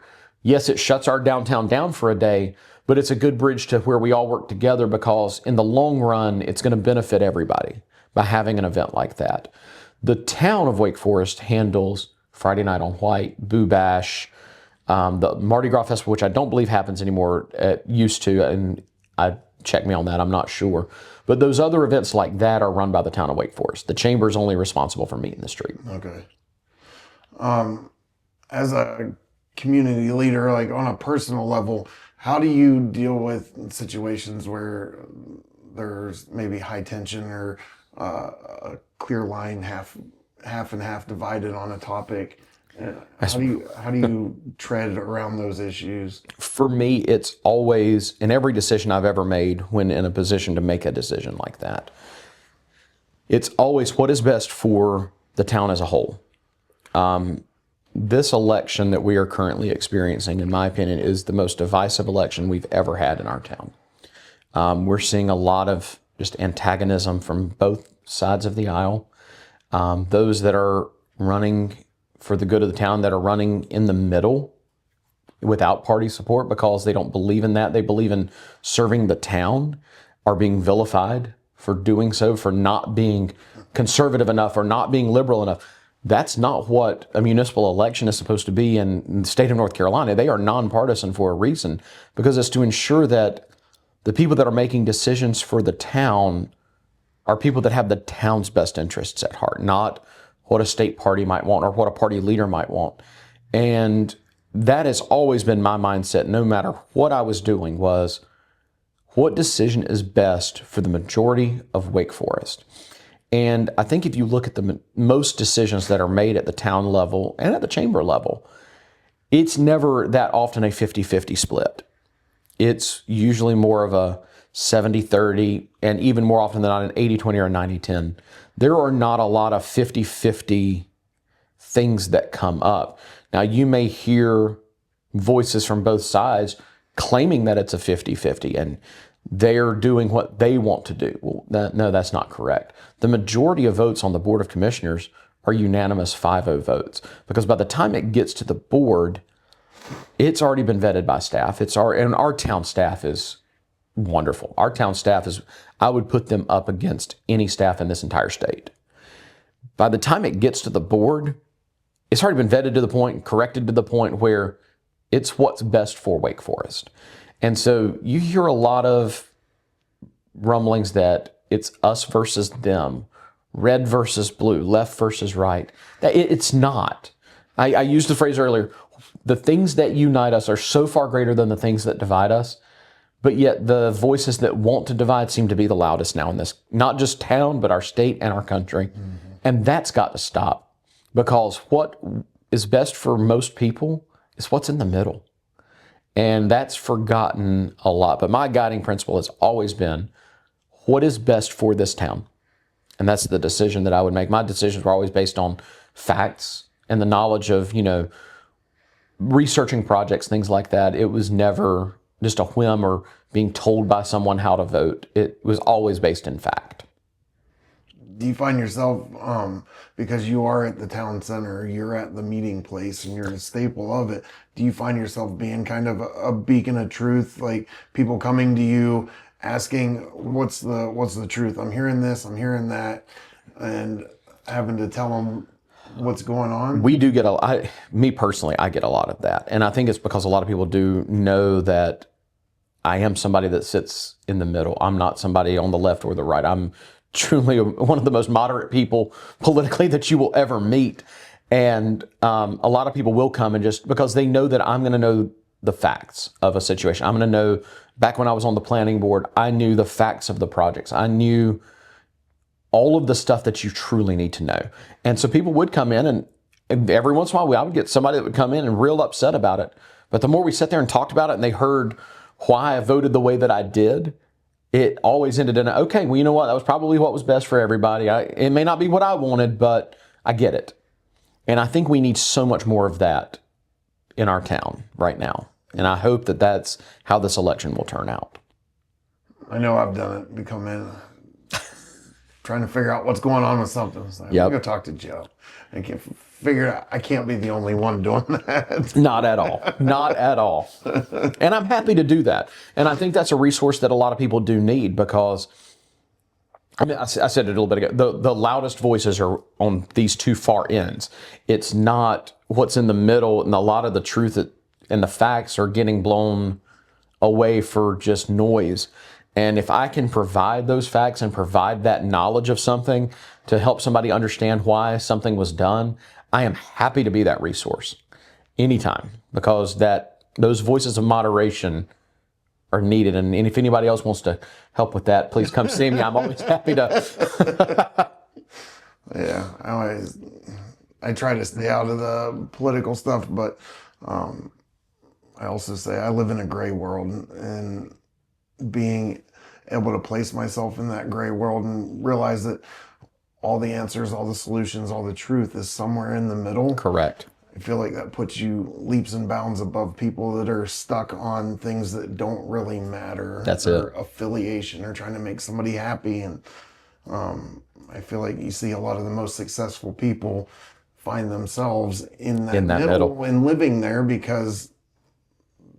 yes, it shuts our downtown down for a day, but it's a good bridge to where we all work together because in the long run, it's going to benefit everybody. by having an event like that. The town of Wake Forest handles Friday Night on White, Boo Bash, the Mardi Gras Festival, which I don't believe happens anymore. It used to, and check me on that, I'm not sure. But those other events like that are run by the town of Wake Forest. The chamber is only responsible for meeting the street. Okay. As a community leader, like on a personal level, how do you deal with situations where there's maybe high tension or a clear line, half and half divided on a topic? How do you tread around those issues? For me, it's always, in every decision I've ever made when in a position to make a decision like that, it's always what is best for the town as a whole. This election that we are currently experiencing, in my opinion, is the most divisive election we've ever had in our town. We're seeing a lot of just antagonism from both sides of the aisle. Those that are running for the good of the town, that are running in the middle without party support because they don't believe in that. They believe in serving the town, are being vilified for doing so, for not being conservative enough or not being liberal enough. That's not what a municipal election is supposed to be in the state of North Carolina. They are nonpartisan for a reason, because it's to ensure that the people that are making decisions for the town are people that have the town's best interests at heart, not what a state party might want or what a party leader might want. And that has always been my mindset, no matter what I was doing, was what decision is best for the majority of Wake Forest. And I think if you look at the most decisions that are made at the town level and at the chamber level, it's never that often a 50-50 split. It's usually more of a 70-30, and even more often than not an 80-20 or a 90-10. There are not a lot of 50-50 things that come up. Now, you may hear voices from both sides claiming that it's a 50-50 and they're doing what they want to do. Well, no, that's not correct. The majority of votes on the Board of Commissioners are unanimous 5-0 votes, because by the time it gets to the board, it's already been vetted by staff. And our town staff is wonderful. Our town staff is, I would put them up against any staff in this entire state. By the time it gets to the board, it's already been vetted to the point, corrected to the point where it's what's best for Wake Forest. And so you hear a lot of rumblings that it's us versus them, red versus blue, left versus right. It's not. I used the phrase earlier, the things that unite us are so far greater than the things that divide us. But yet the voices that want to divide seem to be the loudest now in this, not just town, but our state and our country. Mm-hmm. And that's got to stop, because what is best for most people is what's in the middle. And that's forgotten a lot. But my guiding principle has always been, what is best for this town? And that's the decision that I would make. My decisions were always based on facts and the knowledge of, researching projects, things like that. It was never just a whim or being told by someone how to vote. It was always based in fact. Do you find yourself, because you are at the town center, you're at the meeting place and you're a staple of it, do you find yourself being kind of a beacon of truth, like people coming to you asking, what's the truth? I'm hearing this, I'm hearing that, and having to tell them what's going on? We do get me personally, I get a lot of that. And I think it's because a lot of people do know that I am somebody that sits in the middle. I'm not somebody on the left or the right. I'm truly one of the most moderate people politically that you will ever meet. And a lot of people will come and just because they know that I'm going to know the facts of a situation. I'm going to know, back when I was on the planning board, I knew the facts of the projects. I knew all of the stuff that you truly need to know. And so people would come in, and every once in a while I would get somebody that would come in and real upset about it. But the more we sat there and talked about it and they heard why I voted the way that I did, it always ended in, okay, well, you know what? That was probably what was best for everybody. It may not be what I wanted, but I get it. And I think we need so much more of that in our town right now. And I hope that that's how this election will turn out. I know I've done it. We come in trying to figure out what's going on with something. It's like, yep. I'm going to talk to Joe. I can't figure it out. I can't be the only one doing that. Not at all. Not at all. And I'm happy to do that. And I think that's a resource that a lot of people do need, because I mean, I said it a little bit ago. The loudest voices are on these two far ends. It's not what's in the middle, and a lot of the truth and the facts are getting blown away for just noise. And if I can provide those facts and provide that knowledge of something to help somebody understand why something was done, I am happy to be that resource anytime, because those voices of moderation are needed. And if anybody else wants to help with that, please come see me. I'm always happy to. Yeah, I try to stay out of the political stuff, but I also say I live in a gray world, and being able to place myself in that gray world and realize that all the answers, all the solutions, all the truth is somewhere in the middle. Correct. I feel like that puts you leaps and bounds above people that are stuck on things that don't really matter. That's or it. affiliation, or trying to make somebody happy. And I feel like you see a lot of the most successful people find themselves in that middle and living there, because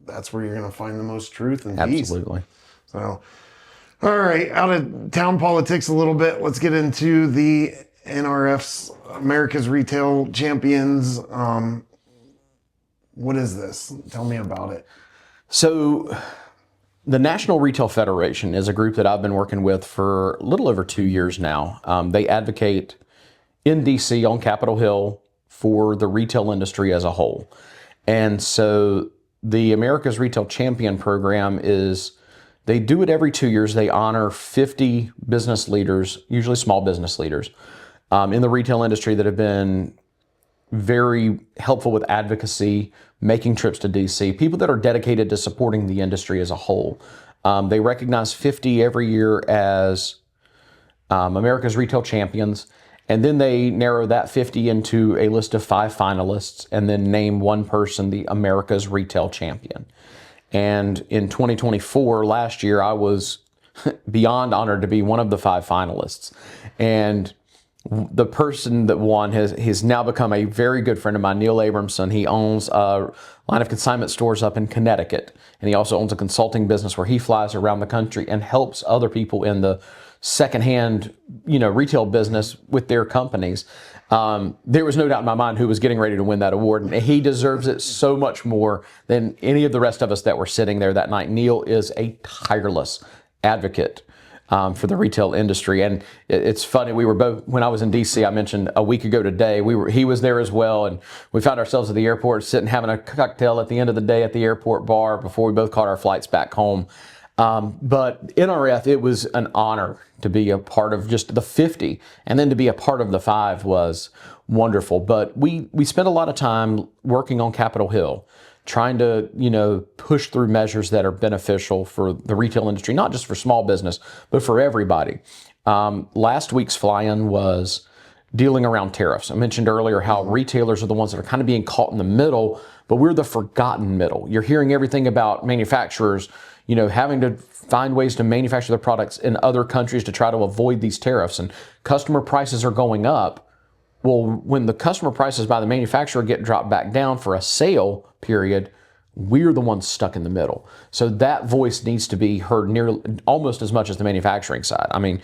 that's where you're going to find the most truth and peace. Absolutely. So, all right, out of town politics a little bit. Let's get into the NRF's America's Retail Champions. What is this? Tell me about it. So the National Retail Federation is a group that I've been working with for a little over 2 years now. They advocate in DC on Capitol Hill for the retail industry as a whole. And so the America's Retail Champion program they do it every 2 years. They honor 50 business leaders, usually small business leaders, in the retail industry that have been very helpful with advocacy, making trips to DC, people that are dedicated to supporting the industry as a whole. They recognize 50 every year as America's Retail Champions, and then they narrow that 50 into a list of 5 finalists, and then name one person the America's Retail Champion. And in 2024, last year, I was beyond honored to be one of the 5 finalists. And the person that won has now become a very good friend of mine, Neil Abramson. He owns a line of consignment stores up in Connecticut, and he also owns a consulting business where he flies around the country and helps other people in the secondhand, retail business with their companies. There was no doubt in my mind who was getting ready to win that award, and he deserves it so much more than any of the rest of us that were sitting there that night. Neil is a tireless advocate for the retail industry. And it's funny, we were both, when I was in DC, I mentioned a week ago today, he was there as well, and we found ourselves at the airport sitting having a cocktail at the end of the day at the airport bar before we both caught our flights back home. But NRF, it was an honor to be a part of just the 50, and then to be a part of the 5 was wonderful. But we spent a lot of time working on Capitol Hill, trying to, push through measures that are beneficial for the retail industry, not just for small business, but for everybody. Last week's fly-in was dealing around tariffs. I mentioned earlier how retailers are the ones that are kind of being caught in the middle, but we're the forgotten middle. You're hearing everything about manufacturers, having to find ways to manufacture their products in other countries to try to avoid these tariffs, and customer prices are going up. Well, when the customer prices by the manufacturer get dropped back down for a sale period, we're the ones stuck in the middle. So that voice needs to be heard nearly almost as much as the manufacturing side. I mean,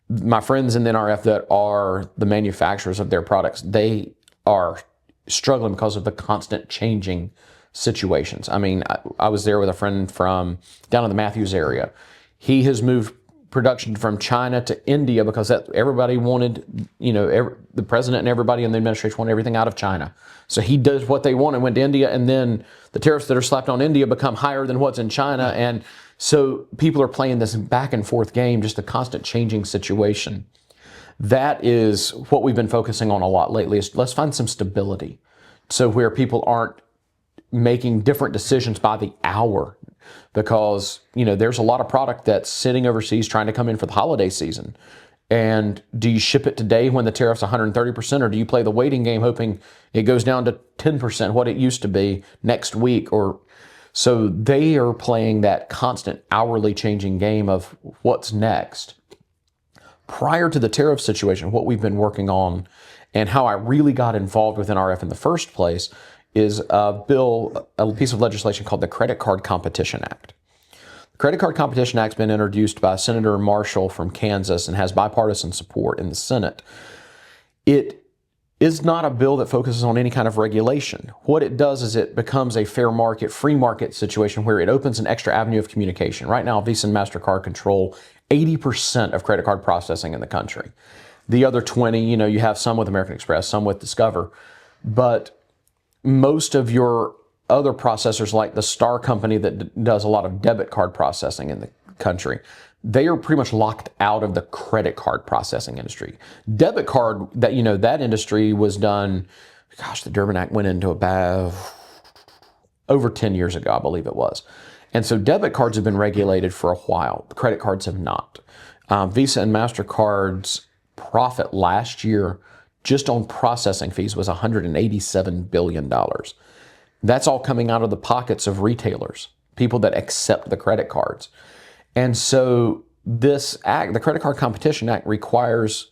my friends in the NRF that are the manufacturers of their products, they are struggling because of the constant changing situations. I mean, I was there with a friend from down in the Matthews area. He has moved production from China to India because everybody wanted, the president and everybody in the administration wanted everything out of China. So he does what they want and went to India, and then the tariffs that are slapped on India become higher than what's in China. And so people are playing this back and forth game, just a constant changing situation. That is what we've been focusing on a lot lately, is let's find some stability. So where people aren't making different decisions by the hour, because there's a lot of product that's sitting overseas trying to come in for the holiday season. And do you ship it today when the tariff's 130%, or do you play the waiting game hoping it goes down to 10%, what it used to be, next week? So they are playing that constant hourly changing game of what's next. Prior to the tariff situation, what we've been working on and how I really got involved with NRF in the first place is a piece of legislation called the Credit Card Competition Act. Credit Card Competition Act's been introduced by Senator Marshall from Kansas and has bipartisan support in the Senate. It is not a bill that focuses on any kind of regulation. What it does is it becomes a fair market, free market situation where it opens an extra avenue of communication. Right now, Visa and MasterCard control 80% of credit card processing in the country. The other 20, you have some with American Express, some with Discover, but most of your other processors like the Star Company that does a lot of debit card processing in the country, they are pretty much locked out of the credit card processing industry. Debit card, that industry was done, the Durbin Act went into about over 10 years ago, I believe it was. And so debit cards have been regulated for a while. Credit cards have not. Visa and MasterCard's profit last year just on processing fees was $187 billion. That's all coming out of the pockets of retailers, people that accept the credit cards. And so this act, the Credit Card Competition Act, requires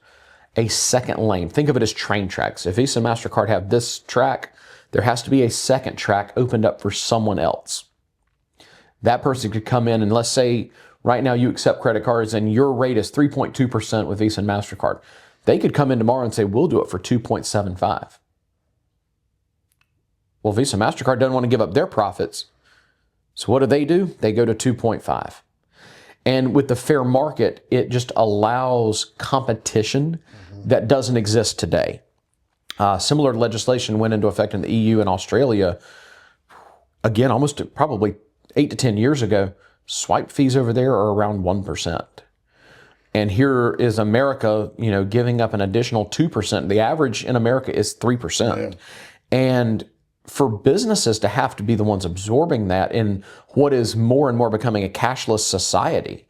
a second lane. Think of it as train tracks. If Visa and MasterCard have this track, there has to be a second track opened up for someone else. That person could come in and let's say right now you accept credit cards and your rate is 3.2% with Visa and MasterCard. They could come in tomorrow and say, we'll do it for 2.75. Well, Visa and MasterCard doesn't want to give up their profits. So what do? They go to 2.5. And with the fair market, it just allows competition that doesn't exist today. Similar legislation went into effect in the EU and Australia, again, almost probably 8 to 10 years ago. Swipe fees over there are around 1%. And here is America, giving up an additional 2%. The average in America is 3%. Yeah. And for businesses to have to be the ones absorbing that in what is more and more becoming a cashless society,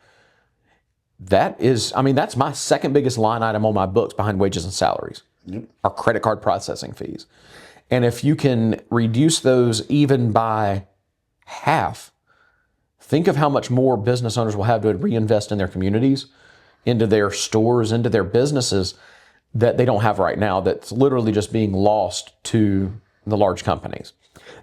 that's my second biggest line item on my books behind wages and salaries, are credit card processing fees. And if you can reduce those even by half, think of how much more business owners will have to reinvest in their communities, into their stores, into their businesses that they don't have right now, that's literally just being lost to the large companies.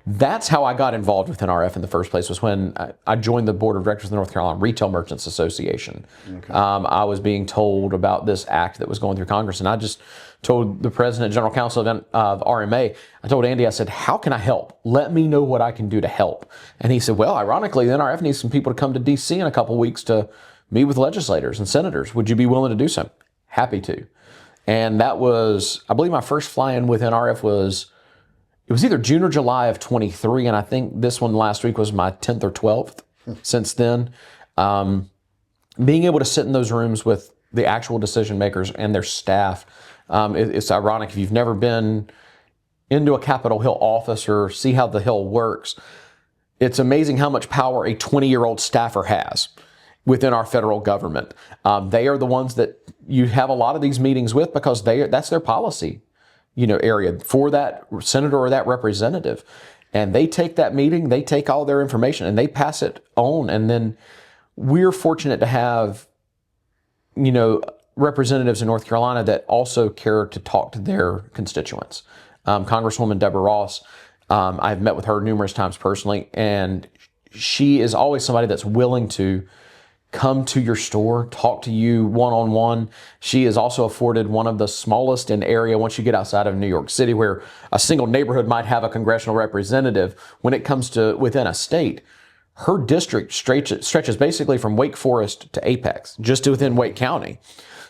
That's how I got involved with NRF in the first place, was when I joined the board of directors of the North Carolina Retail Merchants Association. Okay. I was being told about this act that was going through Congress, and I just told the president and general counsel of RMA, I told Andy, I said, how can I help? Let me know what I can do to help. And he said, well, ironically, the NRF needs some people to come to D.C. in a couple weeks to meet with legislators and senators. Would you be willing to do so? Happy to. And that was, I believe my first fly-in with NRF was either June or July of 23, and I think this one last week was my 10th or 12th since then. Being able to sit in those rooms with the actual decision makers and their staff, it's ironic. If you've never been into a Capitol Hill office or see how the Hill works, it's amazing how much power a 20-year-old staffer has within our federal government. They are the ones that you have a lot of these meetings with because that's their policy area for that senator or that representative. And they take that meeting, they take all their information and they pass it on. And then we're fortunate to have, representatives in North Carolina that also care to talk to their constituents. Congresswoman Deborah Ross, I've met with her numerous times personally, and she is always somebody that's willing to come to your store, talk to you one-on-one. She is also afforded one of the smallest in area once you get outside of New York City, where a single neighborhood might have a congressional representative. When it comes to within a state, her district stretches basically from Wake Forest to Apex, just to within Wake County.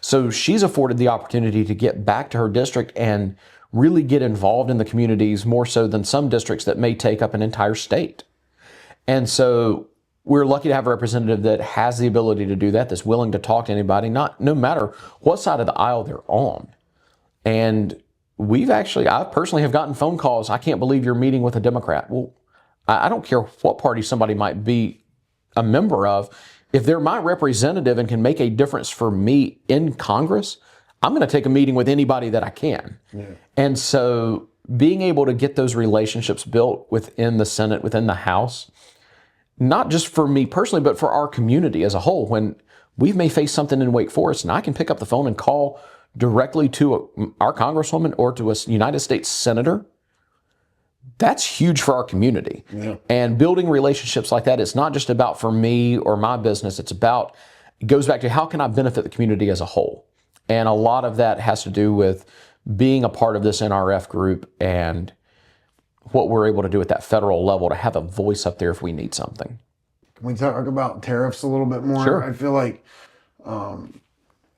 So she's afforded the opportunity to get back to her district and really get involved in the communities more so than some districts that may take up an entire state. And so we're lucky to have a representative that has the ability to do that, that's willing to talk to anybody, no matter what side of the aisle they're on. And I personally have gotten phone calls, I can't believe you're meeting with a Democrat. Well, I don't care what party somebody might be a member of. If they're my representative and can make a difference for me in Congress, I'm going to take a meeting with anybody that I can. Yeah. And so being able to get those relationships built within the Senate, within the House, not just for me personally, but for our community as a whole. When we may face something in Wake Forest and I can pick up the phone and call directly to our congresswoman or to a United States senator, That's huge for our community. Yeah. And building relationships like that, it's not just about for me or my business. It goes back to how can I benefit the community as a whole? And a lot of that has to do with being a part of this NRF group and what we're able to do at that federal level to have a voice up there if we need something. Can we talk about tariffs a little bit more? Sure. I feel like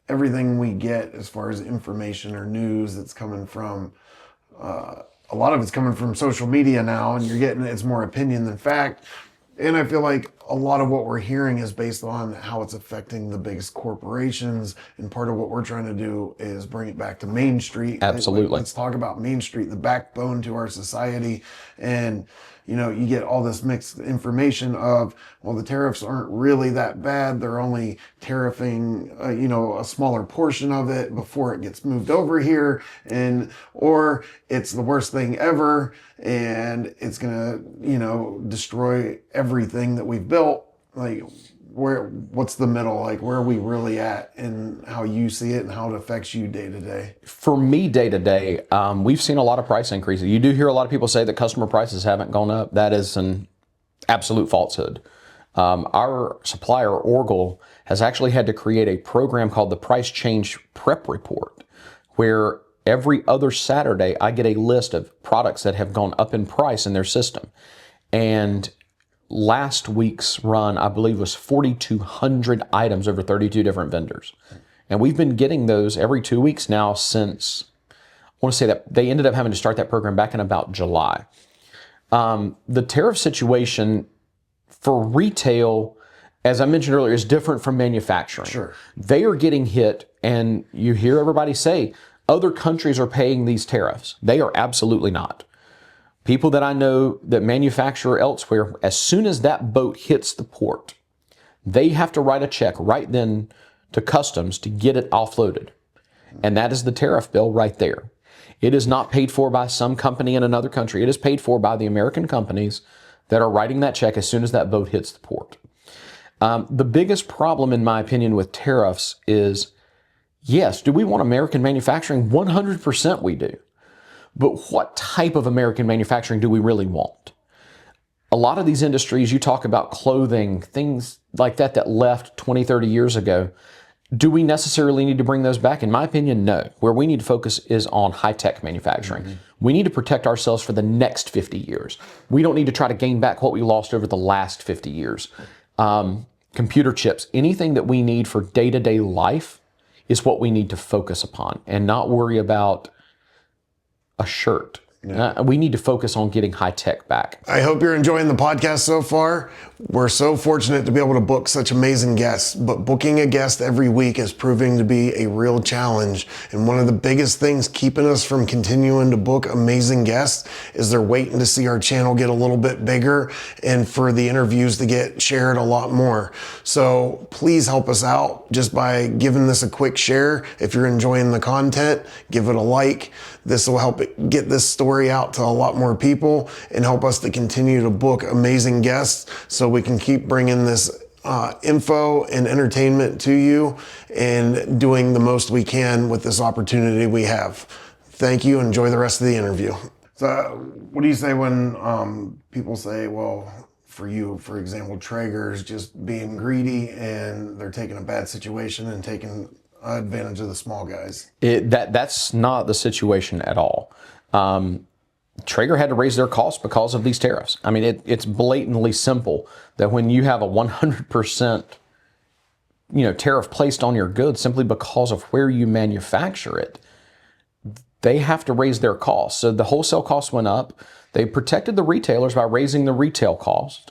everything we get as far as information or news that's coming from, a lot of it's coming from social media now, and you're getting it's more opinion than fact. And I feel like a lot of what we're hearing is based on how it's affecting the biggest corporations. And part of what we're trying to do is bring it back to Main Street. Absolutely. Let's talk about Main Street, the backbone to our society. And, you know, you get all this mixed information of, well, the tariffs aren't really that bad. They're only tariffing, a smaller portion of it before it gets moved over here. Or it's the worst thing ever. And it's going to, destroy everything that we've built. Like, what's the middle? Like, where are we really at and how you see it and how it affects you day to day? For me, day to day, we've seen a lot of price increases. You do hear a lot of people say that customer prices haven't gone up. That is an absolute falsehood. Our supplier, Orgel, has actually had to create a program called the Price Change Prep Report, where every other Saturday I get a list of products that have gone up in price in their system. And last week's run, I believe, was 4,200 items over 32 different vendors. And we've been getting those every 2 weeks now since, I want to say that they ended up having to start that program back in about July. The tariff situation for retail, as I mentioned earlier, is different from manufacturing. Sure. They are getting hit, and you hear everybody say, other countries are paying these tariffs. They are absolutely not. People that I know that manufacture elsewhere, as soon as that boat hits the port, they have to write a check right then to customs to get it offloaded. And that is the tariff bill right there. It is not paid for by some company in another country. It is paid for by the American companies that are writing that check as soon as that boat hits the port. The biggest problem, in my opinion, with tariffs is, yes, do we want American manufacturing? 100% we do. But what type of American manufacturing do we really want? A lot of these industries, you talk about clothing, things like that left 20, 30 years ago. Do we necessarily need to bring those back? In my opinion, no. Where we need to focus is on high-tech manufacturing. Mm-hmm. We need to protect ourselves for the next 50 years. We don't need to try to gain back what we lost over the last 50 years. Computer chips, anything that we need for day-to-day life is what we need to focus upon and not worry about a shirt. Yeah. We need to focus on getting high tech back. I hope you're enjoying the podcast so far. We're so fortunate to be able to book such amazing guests, but booking a guest every week is proving to be a real challenge. And one of the biggest things keeping us from continuing to book amazing guests is they're waiting to see our channel get a little bit bigger and for the interviews to get shared a lot more. So please help us out just by giving this a quick share. If you're enjoying the content, give it a like. This will help it get this story out to a lot more people and help us to continue to book amazing guests so we can keep bringing this info and entertainment to you and doing the most we can with this opportunity we have. Thank you. Enjoy the rest of the interview. So what do you say when people say, well, for you, for example, Traeger's just being greedy and they're taking a bad situation and taking advantage of the small guys? That's not the situation at all. Traeger had to raise their costs because of these tariffs. I mean, it's blatantly simple that when you have a 100% tariff placed on your goods simply because of where you manufacture it, they have to raise their costs. So the wholesale cost went up. They protected the retailers by raising the retail cost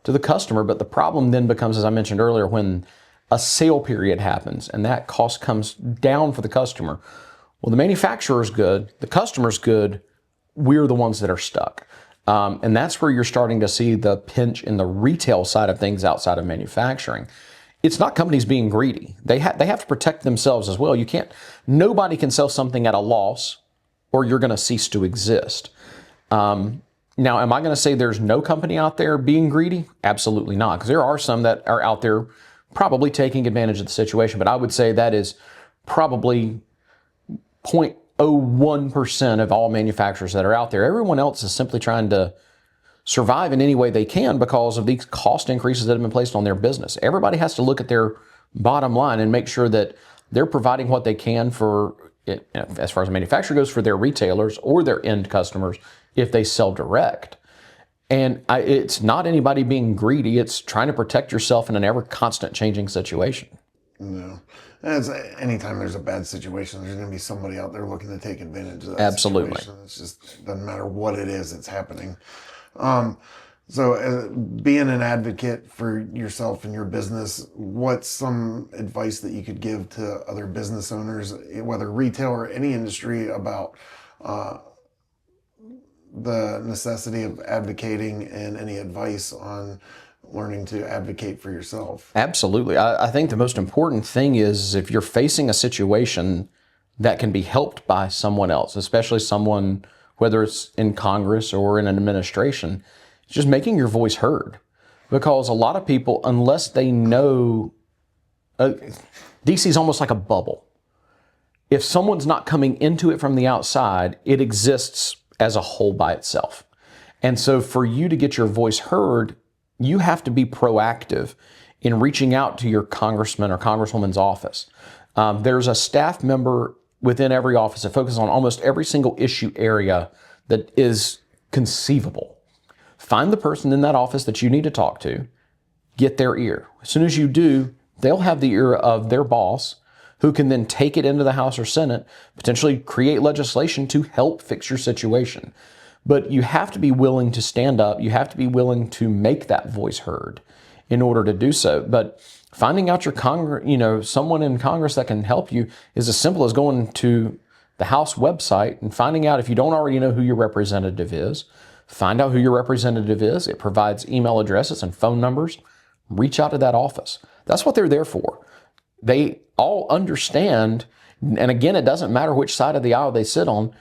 to the customer. But the problem then becomes, as I mentioned earlier, when a sale period happens and that cost comes down for the customer. Well, the manufacturer's good, the customer's good, we're the ones that are stuck. And that's where you're starting to see the pinch in the retail side of things outside of manufacturing. It's not companies being greedy. They have to protect themselves as well. Nobody can sell something at a loss or you're going to cease to exist. Now, am I going to say there's no company out there being greedy? Absolutely not, because there are some that are out there probably taking advantage of the situation, but I would say that is probably 0.01% of all manufacturers that are out there. Everyone else is simply trying to survive in any way they can because of these cost increases that have been placed on their business. Everybody has to look at their bottom line and make sure that they're providing what they can for, as far as the manufacturer goes, for their retailers or their end customers if they sell direct. And it's not anybody being greedy. It's trying to protect yourself in an ever constant changing situation. No. As anytime there's a bad situation, there's going to be somebody out there looking to take advantage of that Absolutely. situation. It's just doesn't matter what it is, it's happening. So being an advocate for yourself and your business, what's some advice that you could give to other business owners, whether retail or any industry, about the necessity of advocating and any advice on learning to advocate for yourself? Absolutely. I think the most important thing is if you're facing a situation that can be helped by someone else, especially someone, whether it's in Congress or in an administration, it's just making your voice heard. Because a lot of people, unless they know, DC is almost like a bubble. If someone's not coming into it from the outside, it exists as a whole by itself. And so for you to get your voice heard, you have to be proactive in reaching out to your congressman or congresswoman's office. There's a staff member within every office that focuses on almost every single issue area that is conceivable. Find the person in that office that you need to talk to, get their ear. As soon as you do, they'll have the ear of their boss, who can then take it into the House or Senate, potentially create legislation to help fix your situation. But you have to be willing to stand up. You have to be willing to make that voice heard in order to do so. But finding out your someone in Congress that can help you is as simple as going to the House website and finding out, if you don't already know who your representative is, find out who your representative is. It provides email addresses and phone numbers. Reach out to that office. That's what they're there for. They all understand, and again, it doesn't matter which side of the aisle they sit on,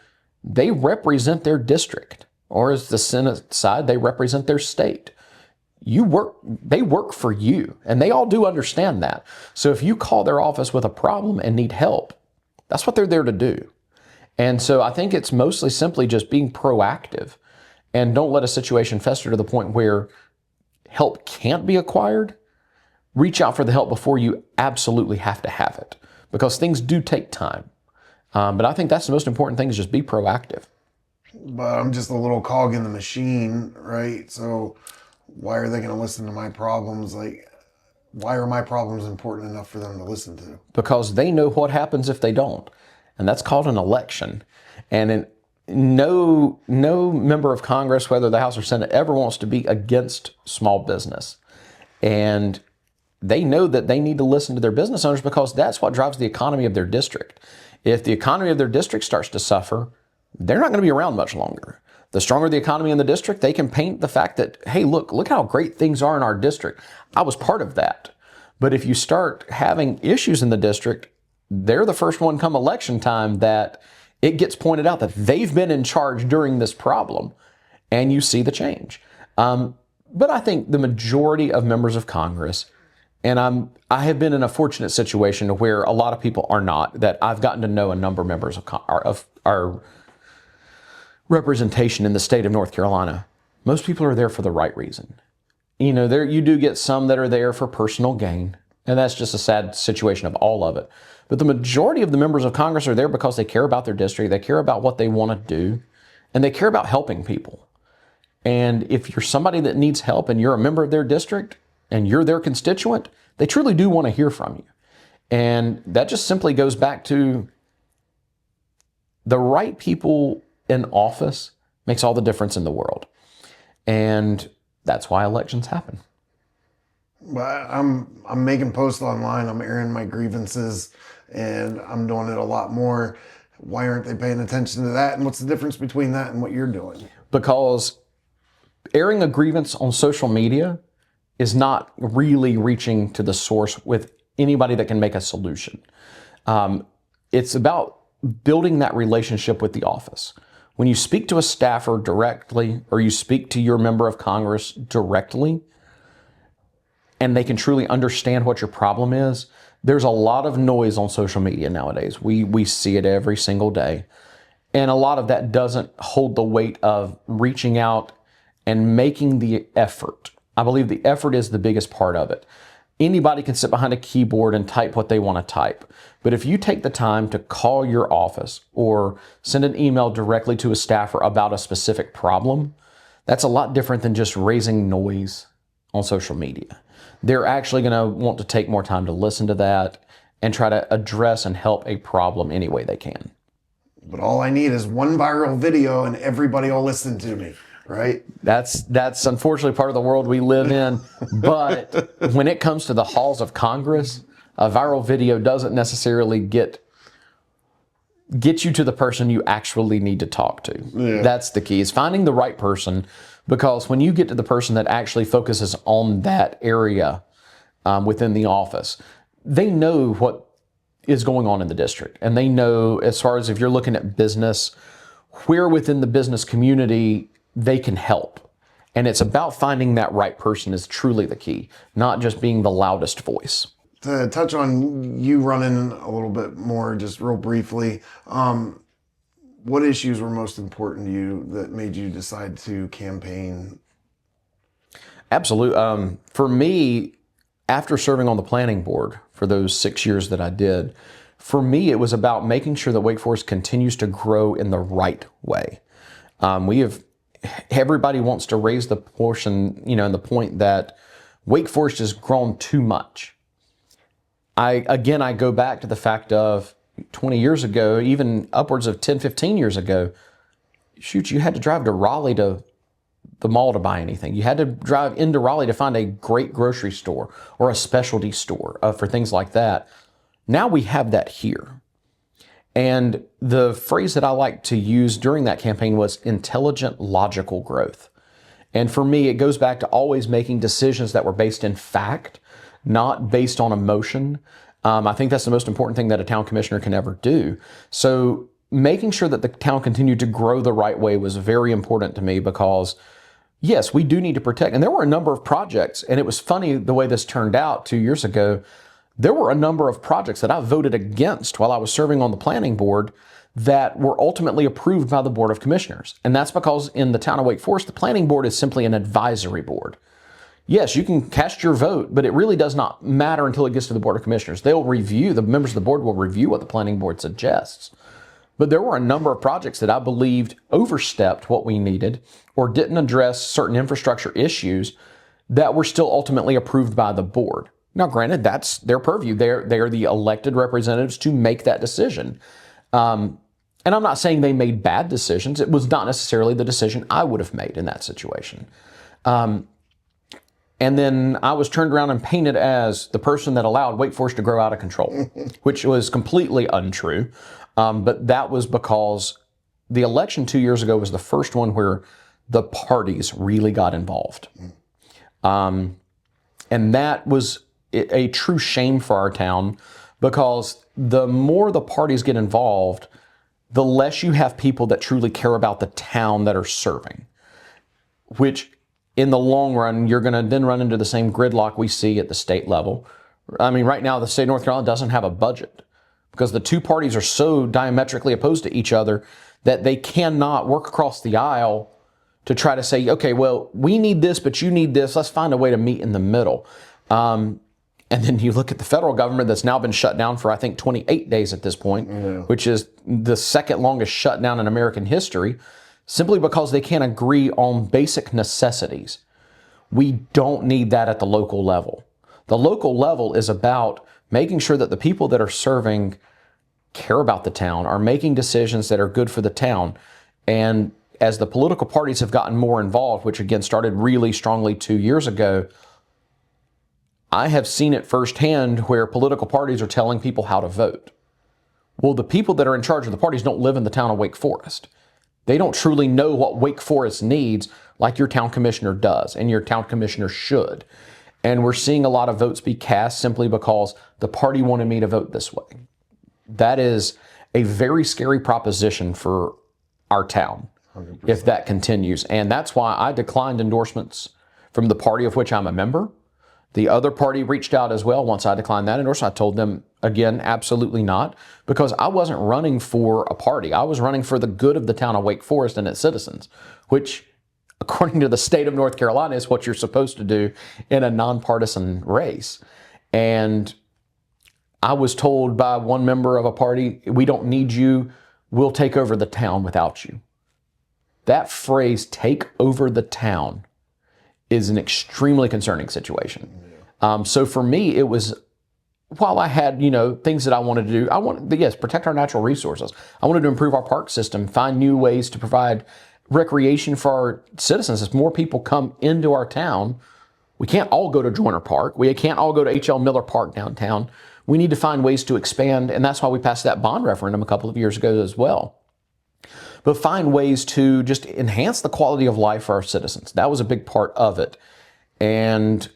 they represent their district. Or as the Senate side, they represent their state. They work for you, and they all do understand that. So if you call their office with a problem and need help, that's what they're there to do. And so I think it's mostly simply just being proactive, and don't let a situation fester to the point where help can't be acquired. Reach out for the help before you absolutely have to have it, because things do take time. But I think that's the most important thing, is just be proactive. But I'm just a little cog in the machine, right? So why are they going to listen to my problems? Like, why are my problems important enough for them to listen to? Because they know what happens if they don't. And that's called an election. And no member of Congress, whether the House or Senate, ever wants to be against small business. And they know that they need to listen to their business owners, because that's what drives the economy of their district. If the economy of their district starts to suffer, they're not going to be around much longer. The stronger the economy in the district, they can paint the fact that, hey, look how great things are in our district. I was part of that. But if you start having issues in the district, they're the first one come election time that it gets pointed out that they've been in charge during this problem, and you see the change. But I think the majority of members of Congress, and I have been in a fortunate situation where a lot of people are not, that I've gotten to know a number of members of our representation in the state of North Carolina. Most people are there for the right reason. You do get some that are there for personal gain, and that's just a sad situation of all of it. But the majority of the members of Congress are there because they care about their district, they care about what they want to do, and they care about helping people. And if you're somebody that needs help and you're a member of their district and you're their constituent, they truly do want to hear from you. And that just simply goes back to the right people in office makes all the difference in the world. And that's why elections happen. But I'm making posts online, I'm airing my grievances, and I'm doing it a lot more. Why aren't they paying attention to that? And what's the difference between that and what you're doing? Because airing a grievance on social media is not really reaching to the source with anybody that can make a solution. It's about building that relationship with the office. When you speak to a staffer directly, or you speak to your member of Congress directly, and they can truly understand what your problem is. There's a lot of noise on social media nowadays. We see it every single day. And a lot of that doesn't hold the weight of reaching out and making the effort. I believe the effort is the biggest part of it. Anybody can sit behind a keyboard and type what they want to type. But if you take the time to call your office or send an email directly to a staffer about a specific problem, that's a lot different than just raising noise on social media. They're actually going to want to take more time to listen to that and try to address and help a problem any way they can. But all I need is one viral video and everybody will listen to me, right? That's unfortunately part of the world we live in. But when it comes to the halls of Congress, a viral video doesn't necessarily get you to the person you actually need to talk to. Yeah. That's the key, is finding the right person, because when you get to the person that actually focuses on that area within the office, they know what is going on in the district. And they know, as far as if you're looking at business, where within the business community they can help. And it's about finding that right person is truly the key, not just being the loudest voice. To touch on you running a little bit more, just real briefly, what issues were most important to you that made you decide to campaign? Absolutely. For me, after serving on the planning board for those 6 years that I did, for me, it was about making sure that Wake Forest continues to grow in the right way. Everybody wants to raise the portion, and the point that Wake Forest has grown too much. I go back to the fact of 20 years ago, even upwards of 10, 15 years ago, shoot, you had to drive to Raleigh to the mall to buy anything. You had to drive into Raleigh to find a great grocery store or a specialty store for things like that. Now we have that here. And the phrase that I like to use during that campaign was intelligent, logical growth. And for me, it goes back to always making decisions that were based in fact, not based on emotion. I think that's the most important thing that a town commissioner can ever do. So making sure that the town continued to grow the right way was very important to me, because yes, we do need to protect. And there were a number of projects, and it was funny the way this turned out 2 years ago. There were a number of projects that I voted against while I was serving on the planning board that were ultimately approved by the Board of Commissioners. And that's because in the town of Wake Forest, the planning board is simply an advisory board. Yes, you can cast your vote, but it really does not matter until it gets to the Board of Commissioners. The members of the board will review what the planning board suggests. But there were a number of projects that I believed overstepped what we needed or didn't address certain infrastructure issues that were still ultimately approved by the board. Now, granted, that's their purview. They're the elected representatives to make that decision. And I'm not saying they made bad decisions. It was not necessarily the decision I would have made in that situation. And then I was turned around and painted as the person that allowed Wake Forest to grow out of control, which was completely untrue. But that was because the election 2 years ago was the first one where the parties really got involved. And that was a true shame for our town, because the more the parties get involved, the less you have people that truly care about the town that are serving, which in the long run, you're going to then run into the same gridlock we see at the state level. I mean, right now, the state of North Carolina doesn't have a budget because the two parties are so diametrically opposed to each other that they cannot work across the aisle to try to say, okay, well, we need this, but you need this. Let's find a way to meet in the middle. And then you look at the federal government that's now been shut down for, I think, 28 days at this point, which is the second longest shutdown in American history, simply because they can't agree on basic necessities. We don't need that at the local level. The local level is about making sure that the people that are serving care about the town, are making decisions that are good for the town. And as the political parties have gotten more involved, which again started really strongly 2 years ago, I have seen it firsthand where political parties are telling people how to vote. Well, the people that are in charge of the parties don't live in the town of Wake Forest. They don't truly know what Wake Forest needs like your town commissioner does, and your town commissioner should. And we're seeing a lot of votes be cast simply because the party wanted me to vote this way. That is a very scary proposition for our town 100%. If that continues. And that's why I declined endorsements from the party of which I'm a member. The other party reached out as well. Once I declined that endorsement, I told them, again, absolutely not, because I wasn't running for a party. I was running for the good of the town of Wake Forest and its citizens, which, according to the state of North Carolina, is what you're supposed to do in a nonpartisan race. And I was told by one member of a party, we don't need you, we'll take over the town without you. That phrase, take over the town, is an extremely concerning situation. So for me, it was, while I had, things that I wanted to do, I wanted to, yes, protect our natural resources. I wanted to improve our park system, find new ways to provide recreation for our citizens. As more people come into our town, we can't all go to Joyner Park. We can't all go to H.L. Miller Park downtown. We need to find ways to expand, and that's why we passed that bond referendum a couple of years ago as well. But find ways to just enhance the quality of life for our citizens. That was a big part of it. And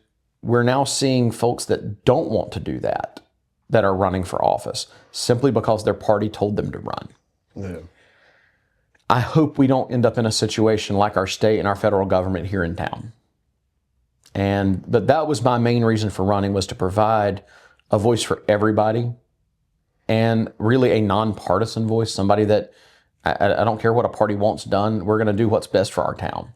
we're now seeing folks that don't want to do that are running for office simply because their party told them to run. Yeah. I hope we don't end up in a situation like our state and our federal government here in town. But that was my main reason for running, was to provide a voice for everybody, and really a nonpartisan voice, somebody that I don't care what a party wants done, we're going to do what's best for our town.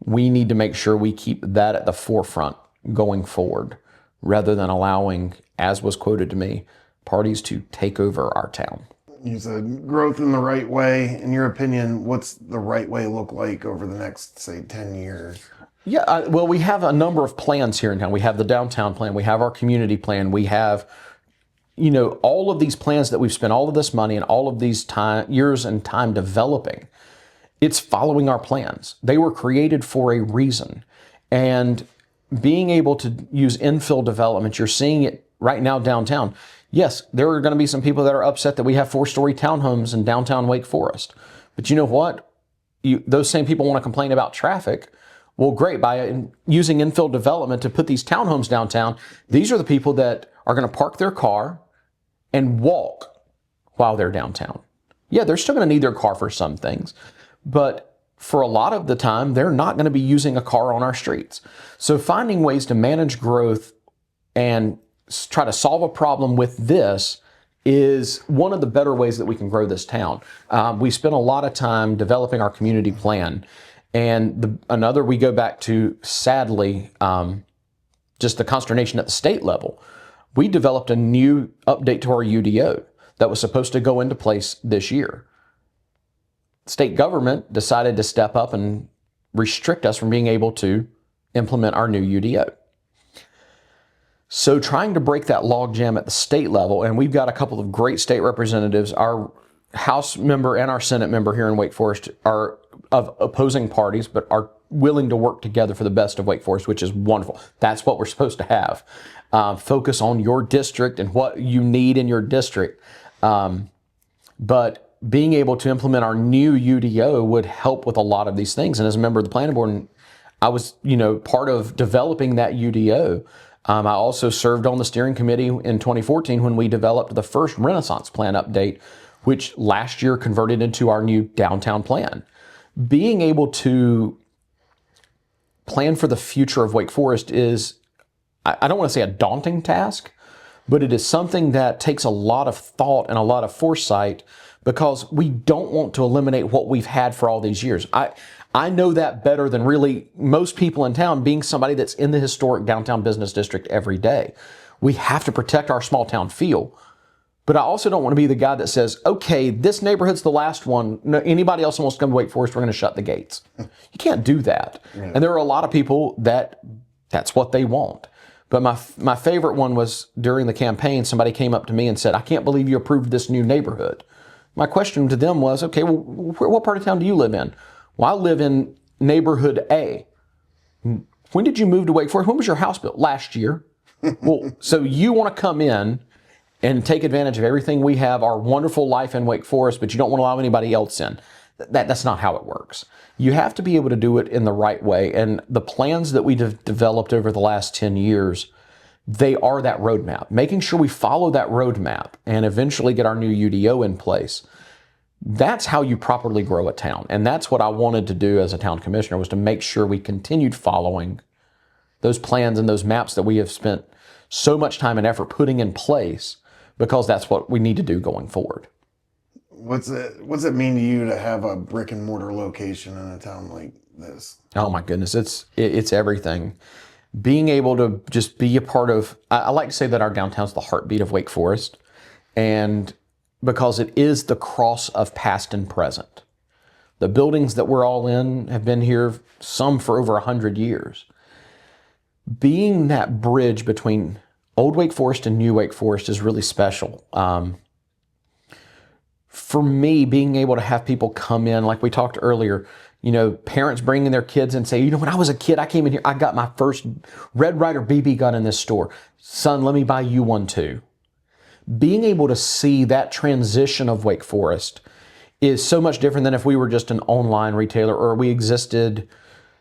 We need to make sure we keep that at the forefront going forward, rather than allowing, as was quoted to me, parties to take over our town. You said growth in the right way. In your opinion, what's the right way look like over the next, say, 10 years? Yeah, well, we have a number of plans here in town. We have the downtown plan. We have our community plan. We have, all of these plans that we've spent all of this money and all of these years and time developing. It's following our plans. They were created for a reason. And being able to use infill development, you're seeing it right now downtown. Yes, there are going to be some people that are upset that we have 4-story townhomes in downtown Wake Forest. But you know what? Those same people want to complain about traffic. Well, great. By using infill development to put these townhomes downtown, these are the people that are going to park their car and walk while they're downtown. Yeah, they're still going to need their car for some things, but for a lot of the time, they're not going to be using a car on our streets. So finding ways to manage growth and try to solve a problem with this is one of the better ways that we can grow this town. We spent a lot of time developing our community plan. And we go back to, sadly, just the consternation at the state level. We developed a new update to our UDO that was supposed to go into place this year. State government decided to step up and restrict us from being able to implement our new UDO. So trying to break that logjam at the state level, and we've got a couple of great state representatives. Our House member and our Senate member here in Wake Forest are of opposing parties, but are willing to work together for the best of Wake Forest, which is wonderful. That's what we're supposed to have. Focus on your district and what you need in your district. But being able to implement our new UDO would help with a lot of these things. And as a member of the planning board, I was, part of developing that UDO. I also served on the steering committee in 2014 when we developed the first Renaissance Plan update, which last year converted into our new downtown plan. Being able to plan for the future of Wake Forest is, I don't want to say a daunting task, but it is something that takes a lot of thought and a lot of foresight, because we don't want to eliminate what we've had for all these years. I know that better than really most people in town, being somebody that's in the historic downtown business district every day. We have to protect our small town feel. But I also don't want to be the guy that says, okay, this neighborhood's the last one. No, anybody else wants to come to Wake Forest, we're going to shut the gates. You can't do that. Yeah. And there are a lot of people that's what they want. But my favorite one was during the campaign, somebody came up to me and said, I can't believe you approved this new neighborhood. My question to them was, okay, well, what part of town do you live in? Well, I live in neighborhood A. When did you move to Wake Forest? When was your house built? Last year. Well, so you want to come in and take advantage of everything we have, our wonderful life in Wake Forest, but you don't want to allow anybody else in. That's not how it works. You have to be able to do it in the right way. And the plans that we've developed over the last 10 years, they are that roadmap. Making sure we follow that roadmap and eventually get our new UDO in place. That's how you properly grow a town. And that's what I wanted to do as a town commissioner, was to make sure we continued following those plans and those maps that we have spent so much time and effort putting in place, because that's what we need to do going forward. What's it mean to you to have a brick and mortar location in a town like this? Oh my goodness, it's everything. Being able to just be a part of, I like to say that our downtown's the heartbeat of Wake Forest, and because it is the cross of past and present. The buildings that we're all in have been here, some for over 100 years. Being that bridge between old Wake Forest and new Wake Forest is really special. For me, being able to have people come in, like we talked earlier, parents bringing their kids and say, when I was a kid, I came in here, I got my first Red Ryder BB gun in this store. Son, let me buy you one too. Being able to see that transition of Wake Forest is so much different than if we were just an online retailer or we existed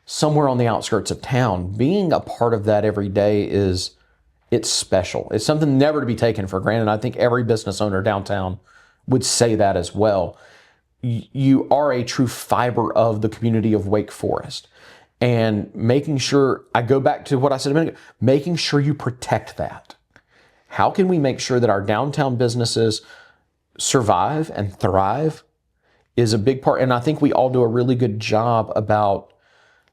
somewhere on the outskirts of town. Being a part of that every day it's special. It's something never to be taken for granted. I think every business owner downtown would say that as well. You are a true fiber of the community of Wake Forest. And making sure, I go back to what I said a minute ago, making sure you protect that. How can we make sure that our downtown businesses survive and thrive is a big part. And I think we all do a really good job about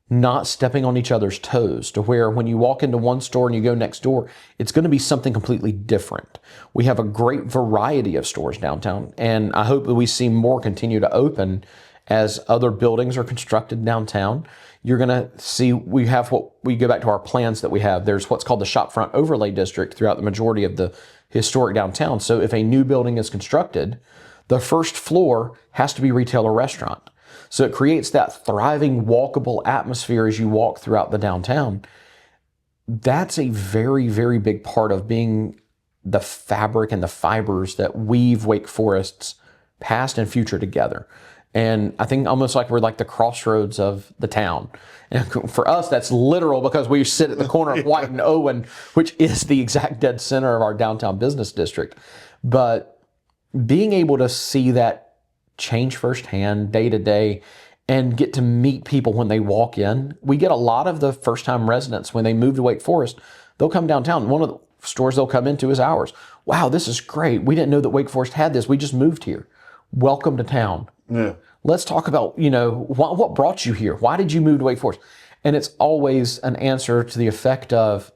not stepping on each other's toes, to where when you walk into one store and you go next door, it's going to be something completely different. We have a great variety of stores downtown, and I hope that we see more continue to open as other buildings are constructed downtown. You're going to see we go back to our plans that we have. There's what's called the Shopfront Overlay District throughout the majority of the historic downtown. So if a new building is constructed, the first floor has to be retail or restaurant. So it creates that thriving, walkable atmosphere as you walk throughout the downtown. That's a very, very big part of being the fabric and the fibers that weave Wake Forest's past and future together. And I think almost like we're like the crossroads of the town. And for us, that's literal, because we sit at the corner of White and Owen, which is the exact dead center of our downtown business district. But being able to see that change firsthand, day to day, and get to meet people when they walk in. We get a lot of the first-time residents, when they move to Wake Forest, they'll come downtown. One of the stores they'll come into is ours. Wow, this is great. We didn't know that Wake Forest had this. We just moved here. Welcome to town. Yeah. Let's talk about, what brought you here? Why did you move to Wake Forest? And it's always an answer to the effect of,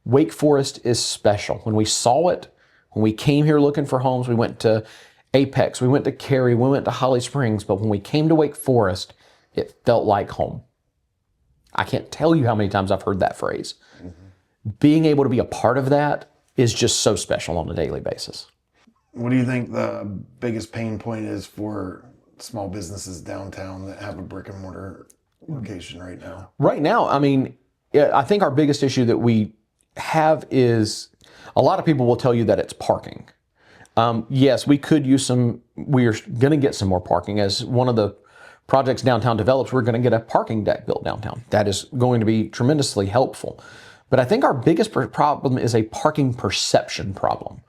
Wake Forest is special. When we saw it, when we came here looking for homes, we went to Apex, we went to Kerr, we went to Holly Springs, but when we came to Wake Forest, it felt like home. I can't tell you how many times I've heard that phrase. Mm-hmm. Being able to be a part of that is just so special on a daily basis. What do you think the biggest pain point is for small businesses downtown that have a brick and mortar location right now? Right now, I think our biggest issue that we have is, a lot of people will tell you that it's parking. Yes, we could use we're going to get some more parking. As one of the projects downtown develops, we're going to get a parking deck built downtown. That is going to be tremendously helpful. But I think our biggest problem is a parking perception problem.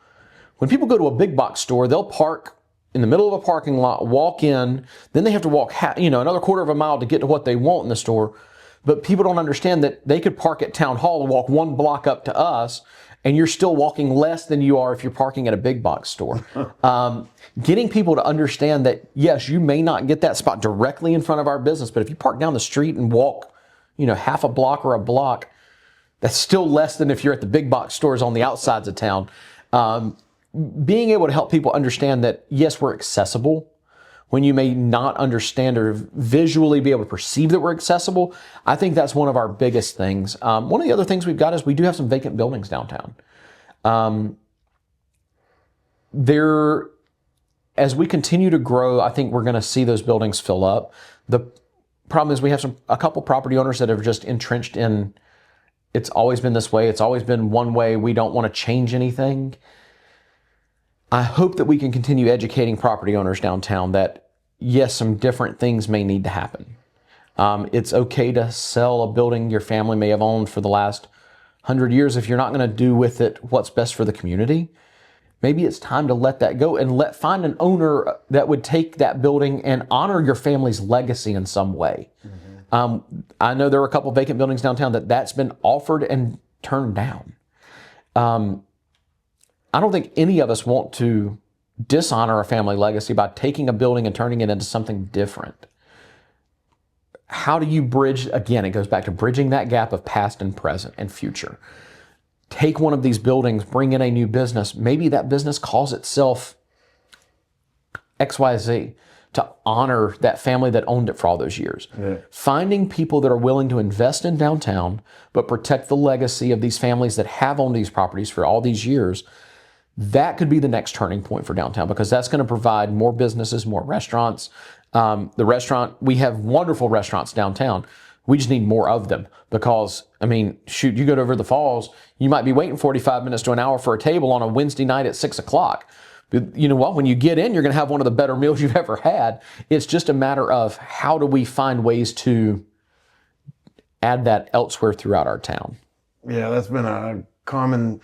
When people go to a big box store, they'll park in the middle of a parking lot, walk in, then they have to walk another quarter of a mile to get to what they want in the store. But people don't understand that they could park at Town Hall and walk one block up to us, and you're still walking less than you are if you're parking at a big box store. Getting people to understand that, yes, you may not get that spot directly in front of our business, but if you park down the street and walk, half a block or a block, that's still less than if you're at the big box stores on the outsides of town. Being able to help people understand that, yes, we're accessible, when you may not understand or visually be able to perceive that we're accessible. I think that's one of our biggest things. One of the other things we've got is we do have some vacant buildings downtown. As we continue to grow, I think we're going to see those buildings fill up. The problem is we have a couple property owners that are just entrenched in, it's always been this way, it's always been one way, we don't want to change anything. I hope that we can continue educating property owners downtown that, yes, some different things may need to happen. It's okay to sell a building your family may have owned for the last 100 years if you're not going to do with it what's best for the community. Maybe it's time to let that go and find an owner that would take that building and honor your family's legacy in some way. Mm-hmm. I know there are a couple vacant buildings downtown that's been offered and turned down. I don't think any of us want to dishonor a family legacy by taking a building and turning it into something different. How do you bridge, again, it goes back to bridging that gap of past and present and future. Take one of these buildings, bring in a new business. Maybe that business calls itself XYZ to honor that family that owned it for all those years. Yeah. Finding people that are willing to invest in downtown, but protect the legacy of these families that have owned these properties for all these years, that could be the next turning point for downtown, because that's going to provide more businesses, more restaurants. We have wonderful restaurants downtown. We just need more of them because, I mean, shoot, you go over the falls, you might be waiting 45 minutes to an hour for a table on a Wednesday night at 6 o'clock. But you know what? When you get in, you're going to have one of the better meals you've ever had. It's just a matter of how do we find ways to add that elsewhere throughout our town. Yeah, that's been a common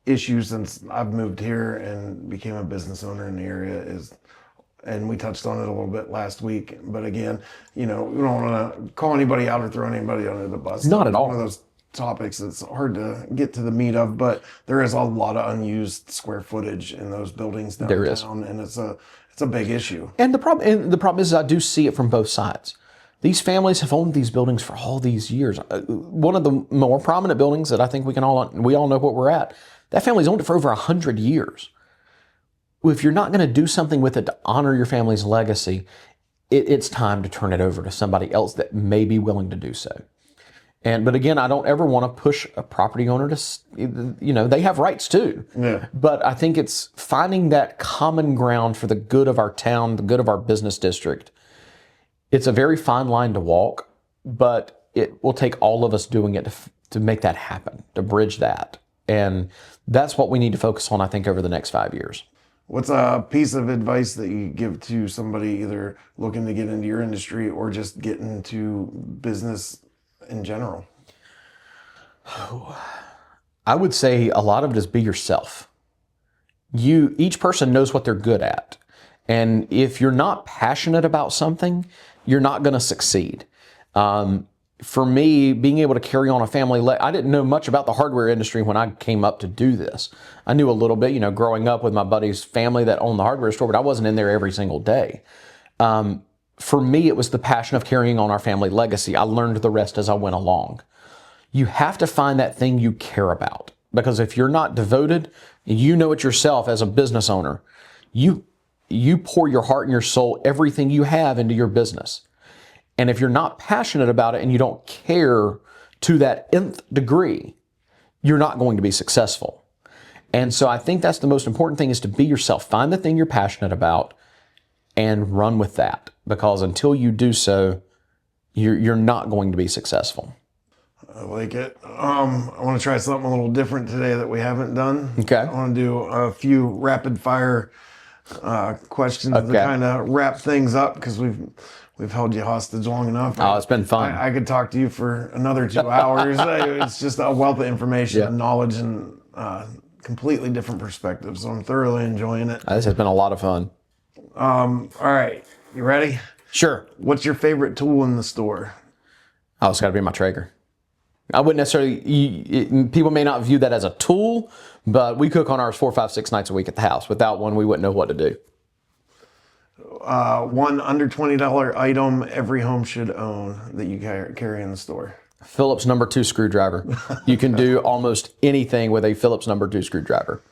issue since I've moved here and became a business owner in the area and we touched on it a little bit last week. But again, we don't want to call anybody out or throw anybody under the bus. Not at all. One of those topics that's hard to get to the meat of, but there is a lot of unused square footage in those buildings downtown. There is. And it's a big issue. And the problem is I do see it from both sides. These families have owned these buildings for all these years. One of the more prominent buildings that I think we all know what we're at, that family's owned it for over 100 years. If you're not going to do something with it to honor your family's legacy, it's time to turn it over to somebody else that may be willing to do so. But again, I don't ever want to push a property owner to, they have rights too. Yeah. But I think it's finding that common ground for the good of our town, the good of our business district. It's a very fine line to walk, but it will take all of us doing it to make that happen, to bridge that. And that's what we need to focus on, I think, over the next 5 years. What's a piece of advice that you give to somebody either looking to get into your industry or just get into business in general? I would say a lot of it is be yourself. Each person knows what they're good at. And if you're not passionate about something, you're not going to succeed. For me, being able to carry on a family, I didn't know much about the hardware industry when I came up to do this. I knew a little bit, growing up with my buddy's family that owned the hardware store, but I wasn't in there every single day. For me, it was the passion of carrying on our family legacy. I learned the rest as I went along. You have to find that thing you care about, because if you're not devoted, you know it yourself as a business owner, you pour your heart and your soul, everything you have into your business. And if you're not passionate about it and you don't care to that nth degree, you're not going to be successful. And so I think that's the most important thing, is to be yourself. Find the thing you're passionate about and run with that. Because until you do so, you're not going to be successful. I like it. I want to try something a little different today that we haven't done. Okay. I want to do a few rapid fire questions to kind of wrap things up, because we've held you hostage long enough. Oh, it's been fun. I could talk to you for another 2 hours. It's just a wealth of information and knowledge and completely different perspectives. So I'm thoroughly enjoying it. This has been a lot of fun. All right. You ready? Sure. What's your favorite tool in the store? Oh, it's got to be my Traeger. I wouldn't necessarily, people may not view that as a tool, but we cook on ours 4, 5, 6 nights a week at the house. Without one, we wouldn't know what to do. One under $20 item every home should own that you carry in the store. Phillips number 2 screwdriver. You can do almost anything with a Phillips number 2 screwdriver.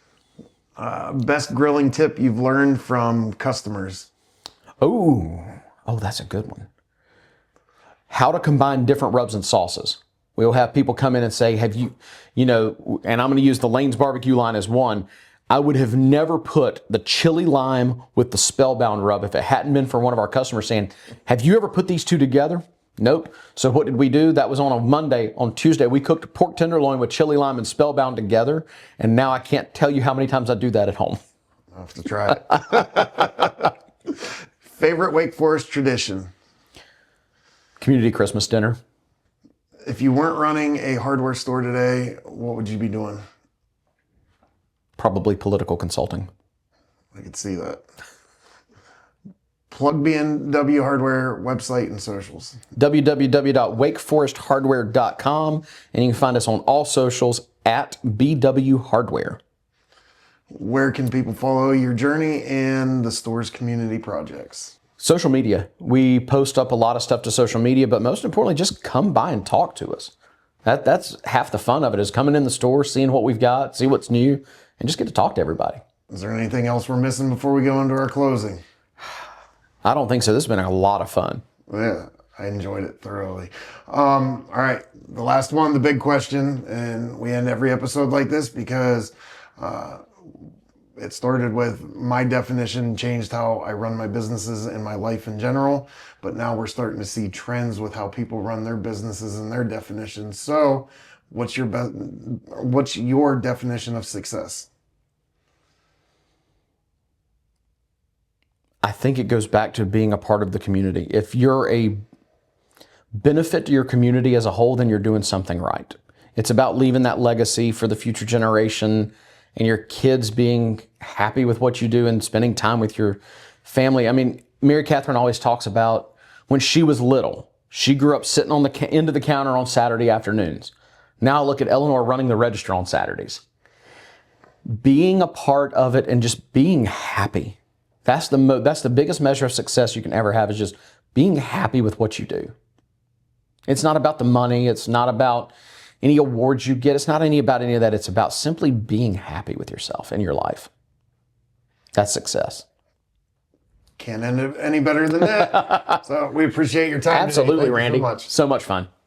Best grilling tip you've learned from customers? Oh, that's a good one. How to combine different rubs and sauces. We'll have people come in and say, have you, and I'm going to use the Lane's barbecue line as one. I would have never put the chili lime with the Spellbound rub if it hadn't been for one of our customers saying, have you ever put these two together? Nope. So what did we do? That was on a Monday. On Tuesday, we cooked pork tenderloin with chili lime and Spellbound together. And now I can't tell you how many times I do that at home. I'll have to try it. Favorite Wake Forest tradition? Community Christmas dinner. If you weren't running a hardware store today, what would you be doing? Probably political consulting. I could see that. Plug B&W Hardware website and socials. www.wakeforesthardware.com, and you can find us on all socials at BW Hardware. Where can people follow your journey and the store's community projects? Social media. We post up a lot of stuff to social media, but most importantly, just come by and talk to us. That's half the fun of it, is coming in the store, seeing what we've got, see what's new, and just get to talk to everybody. Is there anything else we're missing before we go into our closing? I don't think so. This has been a lot of fun. Yeah, I enjoyed it thoroughly. All right, the last one, the big question, and we end every episode like this because it started with my definition, changed how I run my businesses and my life in general, but now we're starting to see trends with how people run their businesses and their definitions. So, what's your definition of success? I think it goes back to being a part of the community. If you're a benefit to your community as a whole, then you're doing something right. It's about leaving that legacy for the future generation and your kids being happy with what you do and spending time with your family. I mean, Mary Catherine always talks about when she was little, she grew up sitting on the end of the counter on Saturday afternoons. Now look at Eleanor running the register on Saturdays. Being a part of it and just being happy. That's the biggest measure of success you can ever have, is just being happy with what you do. It's not about the money. It's not about any awards you get. It's not about any of that. It's about simply being happy with yourself and your life. That's success. Can't end it any better than that. So we appreciate your time. Absolutely, today. Thank Randy. you so much. So much fun.